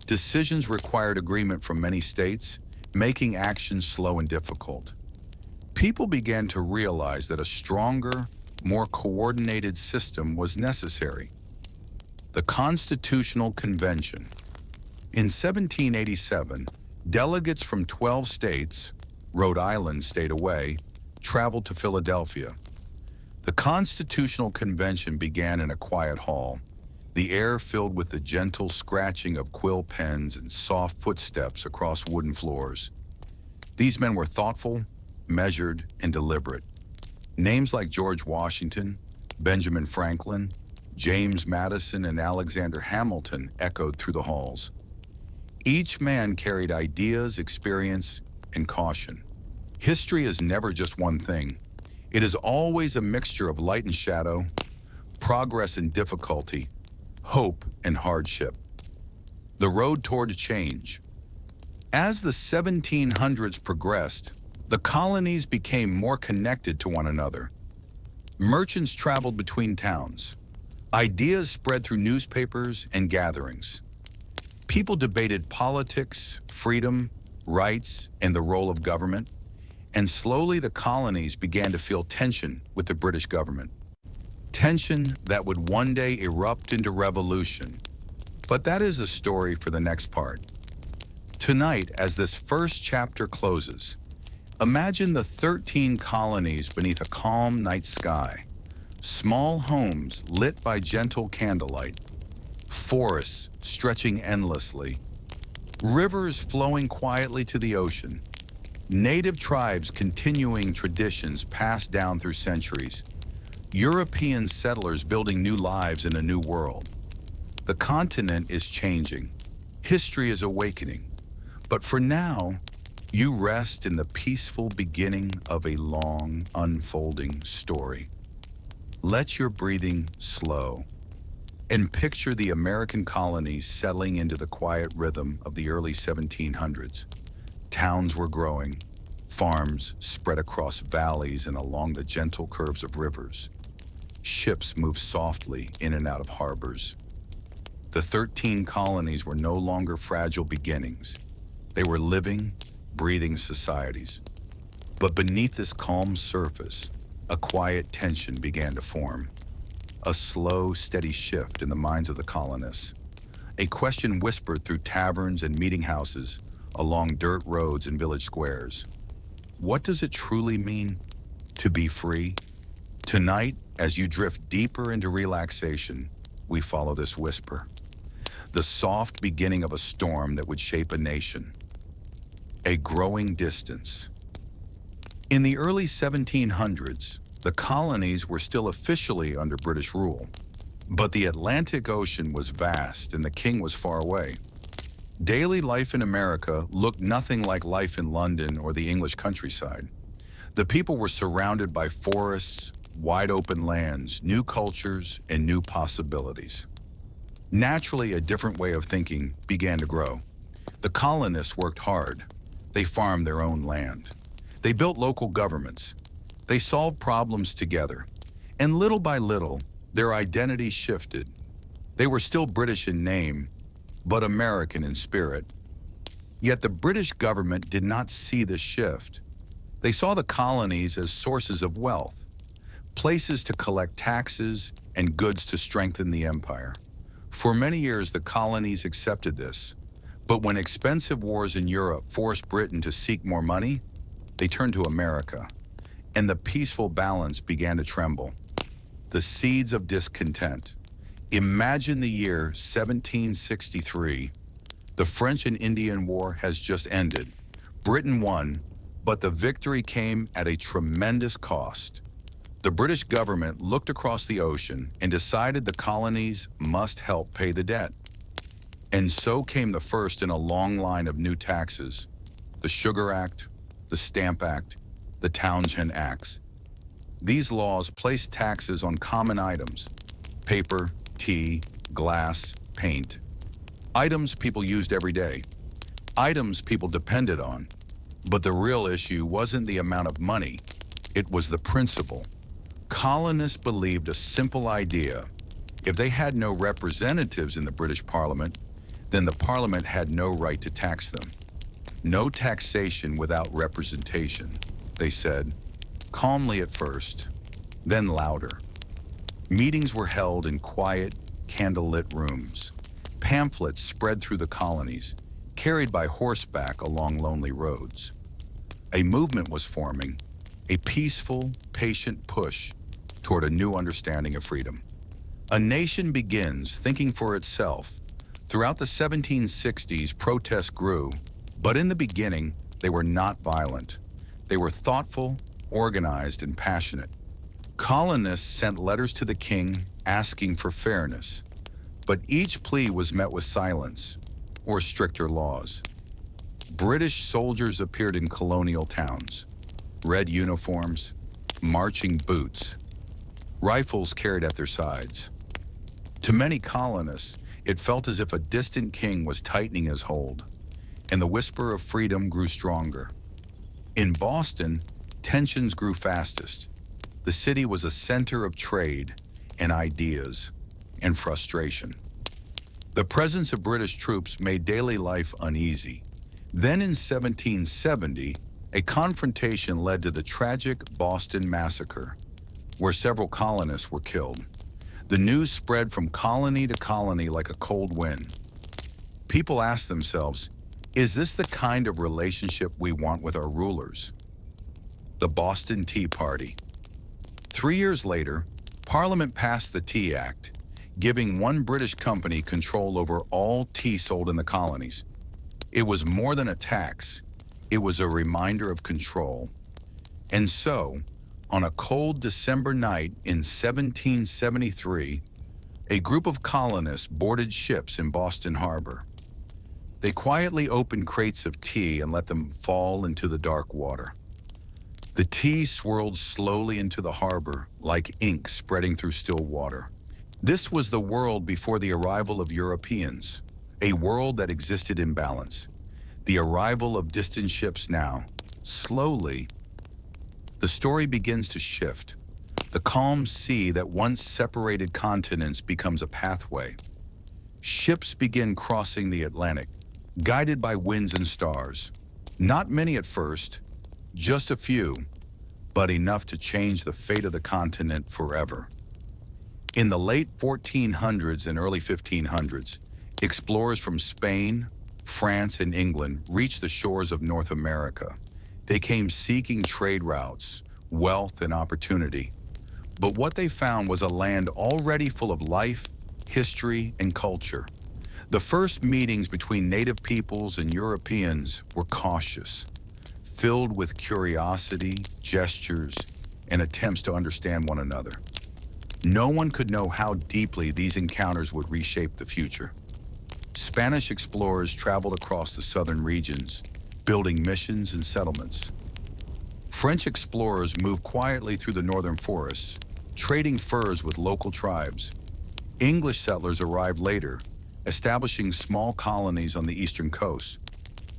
Decisions required agreement from many states, making action slow and difficult. People began to realize that a stronger, more coordinated system was necessary. The Constitutional Convention. In 1787, delegates from 12 states, Rhode Island stayed away, traveled to Philadelphia. The Constitutional Convention began in a quiet hall, the air filled with the gentle scratching of quill pens and soft footsteps across wooden floors. These men were thoughtful, measured, and deliberate. Names like George Washington, Benjamin Franklin, James Madison, and Alexander Hamilton echoed through the halls. Each man carried ideas, experience, and caution. History is never just one thing. It is always a mixture of light and shadow, progress and difficulty, hope and hardship. The road toward change. As the 1700s progressed, the colonies became more connected to one another. Merchants traveled between towns. Ideas spread through newspapers and gatherings. People debated politics, freedom, rights, and the role of government. And slowly the colonies began to feel tension with the British government. Tension that would one day erupt into revolution. But that is a story for the next part. Tonight, as this first chapter closes, imagine the 13 colonies beneath a calm night sky. Small homes lit by gentle candlelight. Forests stretching endlessly. Rivers flowing quietly to the ocean. Native tribes continuing traditions passed down through centuries. European settlers building new lives in a new world. The continent is changing. History is awakening. But for now, you rest in the peaceful beginning of a long, unfolding story. Let your breathing slow. And picture the American colonies settling into the quiet rhythm of the early 1700s. Towns were growing, farms spread across valleys and along the gentle curves of rivers. Ships moved softly in and out of harbors. The 13 colonies were no longer fragile beginnings. They were living, breathing societies. But beneath this calm surface, a quiet tension began to form. A slow, steady shift in the minds of the colonists. A question whispered through taverns and meeting houses, along dirt roads and village squares. What does it truly mean to be free? Tonight, as you drift deeper into relaxation, we follow this whisper. The soft beginning of a storm that would shape a nation. A growing distance. In the early 1700s, the colonies were still officially under British rule, but the Atlantic Ocean was vast and the king was far away. Daily life in America looked nothing like life in London or the English countryside. The people were surrounded by forests, wide open lands, new cultures, and new possibilities. Naturally, a different way of thinking began to grow. The colonists worked hard. They farmed their own land. They built local governments. They solved problems together. And little by little, their identity shifted. They were still British in name, but American in spirit. Yet the British government did not see this shift. They saw the colonies as sources of wealth, places to collect taxes and goods to strengthen the empire. For many years, the colonies accepted this. But when expensive wars in Europe forced Britain to seek more money, they turned to America, and the peaceful balance began to tremble. The seeds of discontent. Imagine the year 1763. The French and Indian War has just ended. Britain won, but the victory came at a tremendous cost. The British government looked across the ocean and decided the colonies must help pay the debt. And so came the first in a long line of new taxes: the Sugar Act, the Stamp Act, the Townshend Acts. These laws placed taxes on common items: paper, tea, glass, paint. Items people used every day. Items people depended on. But the real issue wasn't the amount of money, it was the principle. Colonists believed a simple idea: if they had no representatives in the British Parliament, then the Parliament had no right to tax them. No taxation without representation, they said, calmly at first, then louder. Meetings were held in quiet, candlelit rooms. Pamphlets spread through the colonies, carried by horseback along lonely roads. A movement was forming, a peaceful, patient push toward a new understanding of freedom. A nation begins thinking for itself. Throughout the 1760s, protests grew, but in the beginning, they were not violent. They were thoughtful, organized, and passionate. Colonists sent letters to the king asking for fairness, but each plea was met with silence or stricter laws. British soldiers appeared in colonial towns, red uniforms, marching boots, rifles carried at their sides. To many colonists, it felt as if a distant king was tightening his hold, and the whisper of freedom grew stronger. In Boston, tensions grew fastest. The city was a center of trade and ideas and frustration. The presence of British troops made daily life uneasy. Then in 1770, a confrontation led to the tragic Boston Massacre, where several colonists were killed. The news spread from colony to colony like a cold wind. People asked themselves, is this the kind of relationship we want with our rulers? The Boston Tea Party. 3 years later, Parliament passed the Tea Act, giving one British company control over all tea sold in the colonies. It was more than a tax. It was a reminder of control. And so, on a cold December night in 1773, a group of colonists boarded ships in Boston Harbor. They quietly opened crates of tea and let them fall into the dark water. The tea swirled slowly into the harbor like ink spreading through still water. This was the world before the arrival of Europeans, a world that existed in balance. The arrival of distant ships now, slowly, the story begins to shift. The calm sea that once separated continents becomes a pathway. Ships begin crossing the Atlantic, guided by winds and stars. Not many at first, just a few, but enough to change the fate of the continent forever. In the late 1400s and early 1500s, explorers from Spain, France, and England reached the shores of North America. They came seeking trade routes, wealth, and opportunity. But what they found was a land already full of life, history, and culture. The first meetings between native peoples and Europeans were cautious, filled with curiosity, gestures, and attempts to understand one another. No one could know how deeply these encounters would reshape the future. Spanish explorers traveled across the southern regions, building missions and settlements. French explorers moved quietly through the northern forests, trading furs with local tribes. English settlers arrived later, establishing small colonies on the eastern coast.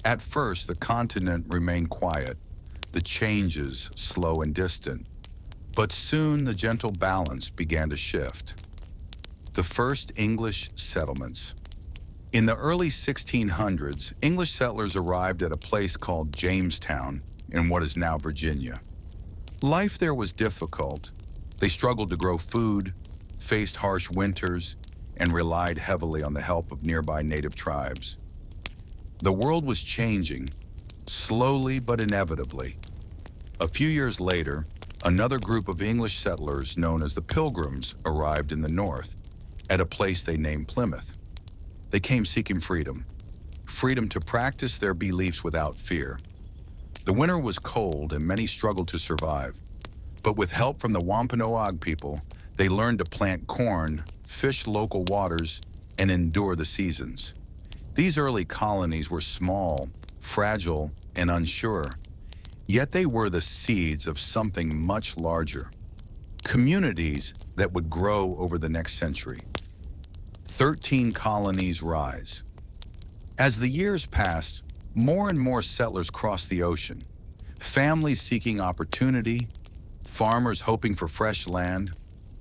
At first, the continent remained quiet, the changes slow and distant. But soon the gentle balance began to shift. The first English settlements. In the early 1600s, English settlers arrived at a place called Jamestown in what is now Virginia. Life there was difficult. They struggled to grow food, faced harsh winters, and relied heavily on the help of nearby native tribes. The world was changing, slowly but inevitably. A few years later, another group of English settlers known as the Pilgrims arrived in the north, at a place they named Plymouth. They came seeking freedom, freedom to practice their beliefs without fear. The winter was cold and many struggled to survive. But with help from the Wampanoag people, they learned to plant corn, fish local waters, and endure the seasons. These early colonies were small, fragile, and unsure. Yet they were the seeds of something much larger. Communities that would grow over the next century. 13 colonies rise. As the years passed, more and more settlers crossed the ocean. Families seeking opportunity, farmers hoping for fresh land,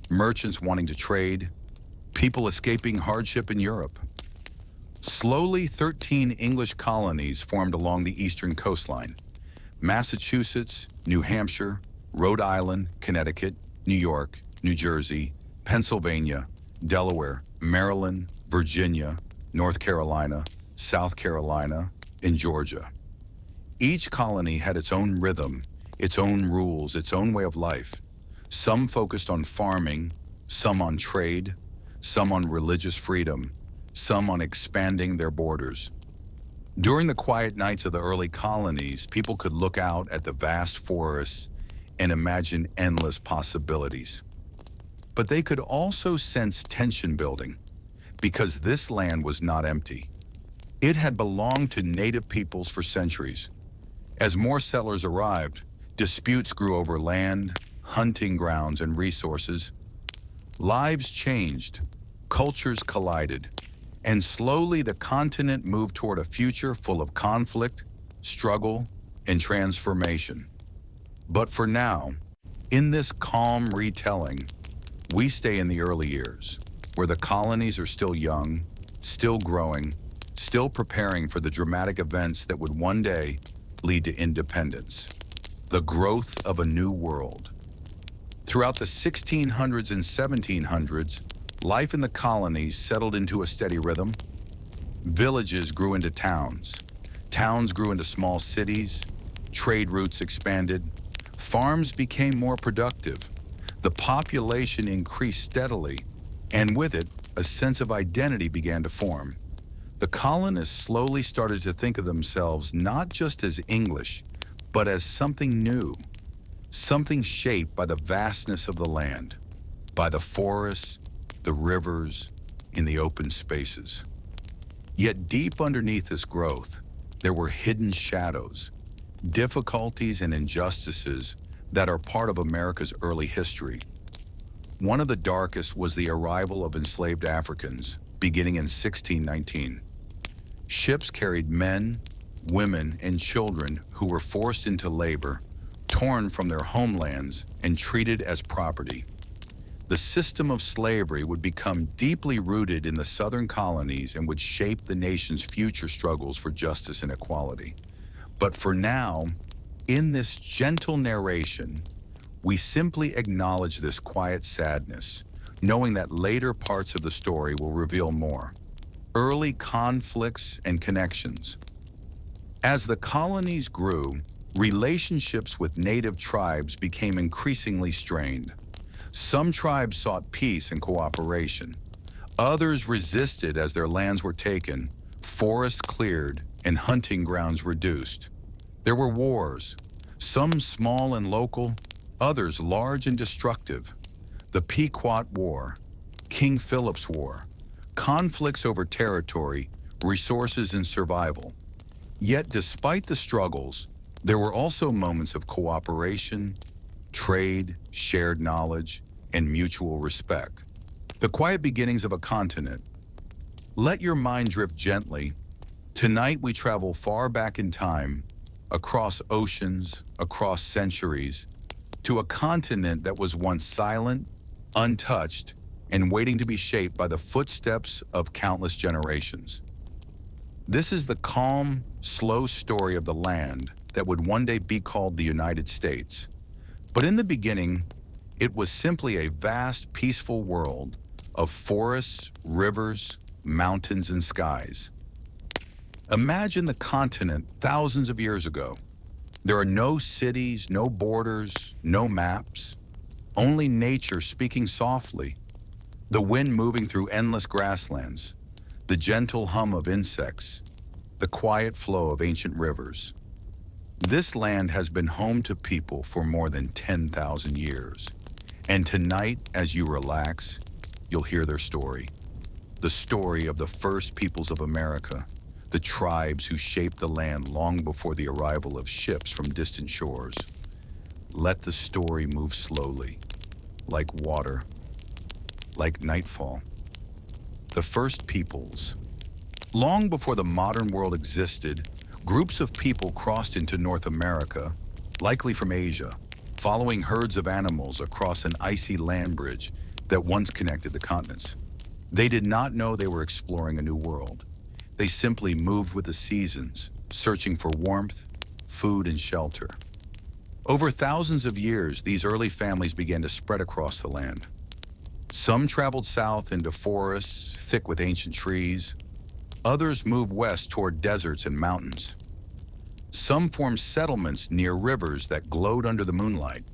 merchants wanting to trade, people escaping hardship in Europe. Slowly, 13 English colonies formed along the eastern coastline. Massachusetts, New Hampshire, Rhode Island, Connecticut, New York, New Jersey, Pennsylvania, Delaware, Maryland, Virginia, North Carolina, South Carolina, and Georgia. Each colony had its own rhythm, its own rules, its own way of life. Some focused on farming, some on trade, some on religious freedom, some on expanding their borders. During the quiet nights of the early colonies, people could look out at the vast forests and imagine endless possibilities. But they could also sense tension building, because this land was not empty. It had belonged to native peoples for centuries. As more settlers arrived, disputes grew over land, hunting grounds, and resources. Lives changed, cultures collided, and slowly the continent moved toward a future full of conflict, struggle, and transformation. But for now, in this calm retelling, we stay in the early years, where the colonies are still young, still growing, still preparing for the dramatic events that would one day lead to independence, the growth of a new world. Throughout the 1600s and 1700s, life in the colonies settled into a steady rhythm. Villages grew into towns. Towns grew into small cities. Trade routes expanded. Farms became more productive. The population increased steadily, and with it, a sense of identity began to form. The colonists slowly started to think of themselves not just as English, but as something new, something shaped by the vastness of the land, by the forests, the rivers, in the open spaces. Yet deep underneath this growth, there were hidden shadows, difficulties and injustices that are part of America's early history. One of the darkest was the arrival of enslaved Africans, beginning in 1619. Ships carried men, women, and children who were forced into labor, torn from their homelands, and treated as property. The system of slavery would become deeply rooted in the southern colonies and would shape the nation's future struggles for justice and equality. But for now, in this gentle narration, we simply acknowledge this quiet sadness, knowing that later parts of the story will reveal more. Early conflicts and connections. As the colonies grew, relationships with native tribes became increasingly strained. Some tribes sought peace and cooperation. Others resisted as their lands were taken, forests cleared, and hunting grounds reduced. There were wars, some small and local, others large and destructive. The Pequot War, King Philip's War, conflicts over territory, resources, and survival. Yet despite the struggles, there were also moments of cooperation, trade, shared knowledge, and mutual respect. The quiet beginnings of a continent. Let your mind drift gently. Tonight we travel far back in time, across oceans, across centuries, to a continent that was once silent, untouched, and waiting to be shaped by the footsteps of countless generations. This is the calm, slow story of the land that would one day be called the United States. But in the beginning, it was simply a vast, peaceful world of forests, rivers, mountains, and skies. Imagine the continent thousands of years ago. There are no cities, no borders, no maps, only nature speaking softly, the wind moving through endless grasslands, the gentle hum of insects, the quiet flow of ancient rivers. This land has been home to people for more than 10,000 years. And tonight, as you relax, you'll hear their story. The story of the first peoples of America, the tribes who shaped the land long before the arrival of ships from distant shores. Let the story move slowly, like water, like nightfall. The first peoples. Long before the modern world existed, groups of people crossed into North America, likely from Asia, following herds of animals across an icy land bridge that once connected the continents. They did not know they were exploring a new world. They simply moved with the seasons, searching for warmth, food, and shelter. Over thousands of years, these early families began to spread across the land. Some traveled south into forests thick with ancient trees. Others moved west toward deserts and mountains. Some formed settlements near rivers that glowed under the moonlight.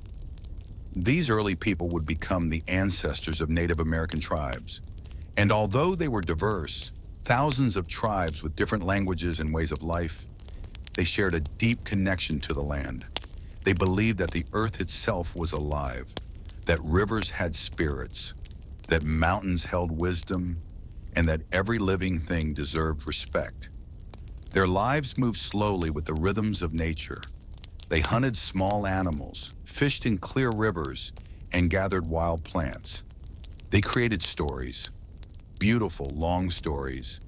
These early people would become the ancestors of Native American tribes. And although they were diverse, thousands of tribes with different languages and ways of life, they shared a deep connection to the land. They believed that the earth itself was alive, that rivers had spirits, that mountains held wisdom, and that every living thing deserved respect. Their lives moved slowly with the rhythms of nature. They hunted small animals, fished in clear rivers, and gathered wild plants. They created stories, beautiful, long stories,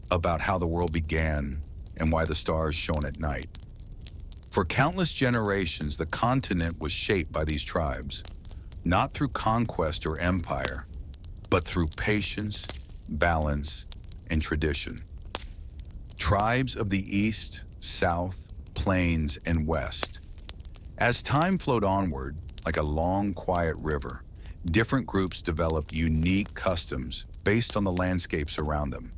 about how the world began and why the stars shone at night. For countless generations, the continent was shaped by these tribes, not through conquest or empire, but through patience, balance, and tradition. Tribes of the East, South, Plains, and West. As time flowed onward, like a long, quiet river, different groups developed unique customs based on the landscapes around them.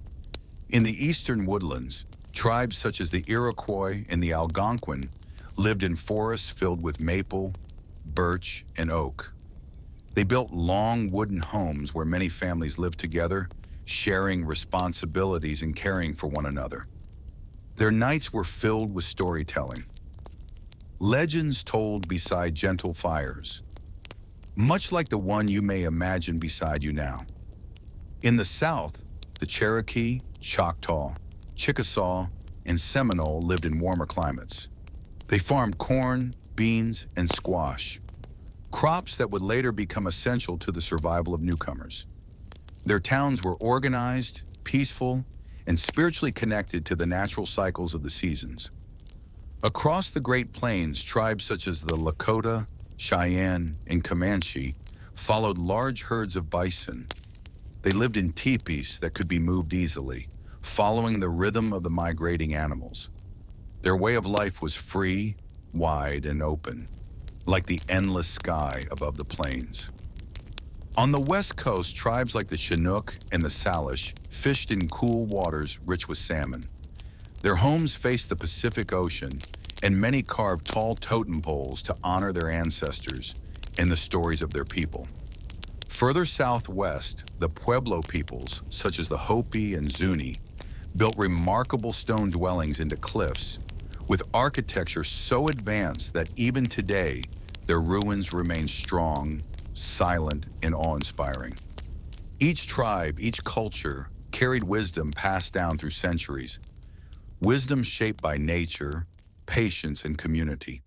In the eastern woodlands, tribes such as the Iroquois and the Algonquin lived in forests filled with maple, birch, and oak. They built long wooden homes where many families lived together, sharing responsibilities and caring for one another. Their nights were filled with storytelling. Legends told beside gentle fires, much like the one you may imagine beside you now. In the South, the Cherokee, Choctaw, Chickasaw, and Seminole lived in warmer climates. They farmed corn, beans, and squash, crops that would later become essential to the survival of newcomers. Their towns were organized, peaceful, and spiritually connected to the natural cycles of the seasons. Across the Great Plains, tribes such as the Lakota, Cheyenne, and Comanche followed large herds of bison. They lived in teepees that could be moved easily, following the rhythm of the migrating animals. Their way of life was free, wide, and open, like the endless sky above the plains. On the West Coast, tribes like the Chinook and the Salish fished in cool waters rich with salmon. Their homes faced the Pacific Ocean, and many carved tall totem poles to honor their ancestors and the stories of their people. Further southwest, the Pueblo peoples, such as the Hopi and Zuni, built remarkable stone dwellings into cliffs, with architecture so advanced that even today, their ruins remain strong, silent, and awe-inspiring. Each tribe, each culture, carried wisdom passed down through centuries, wisdom shaped by nature, patience, and community.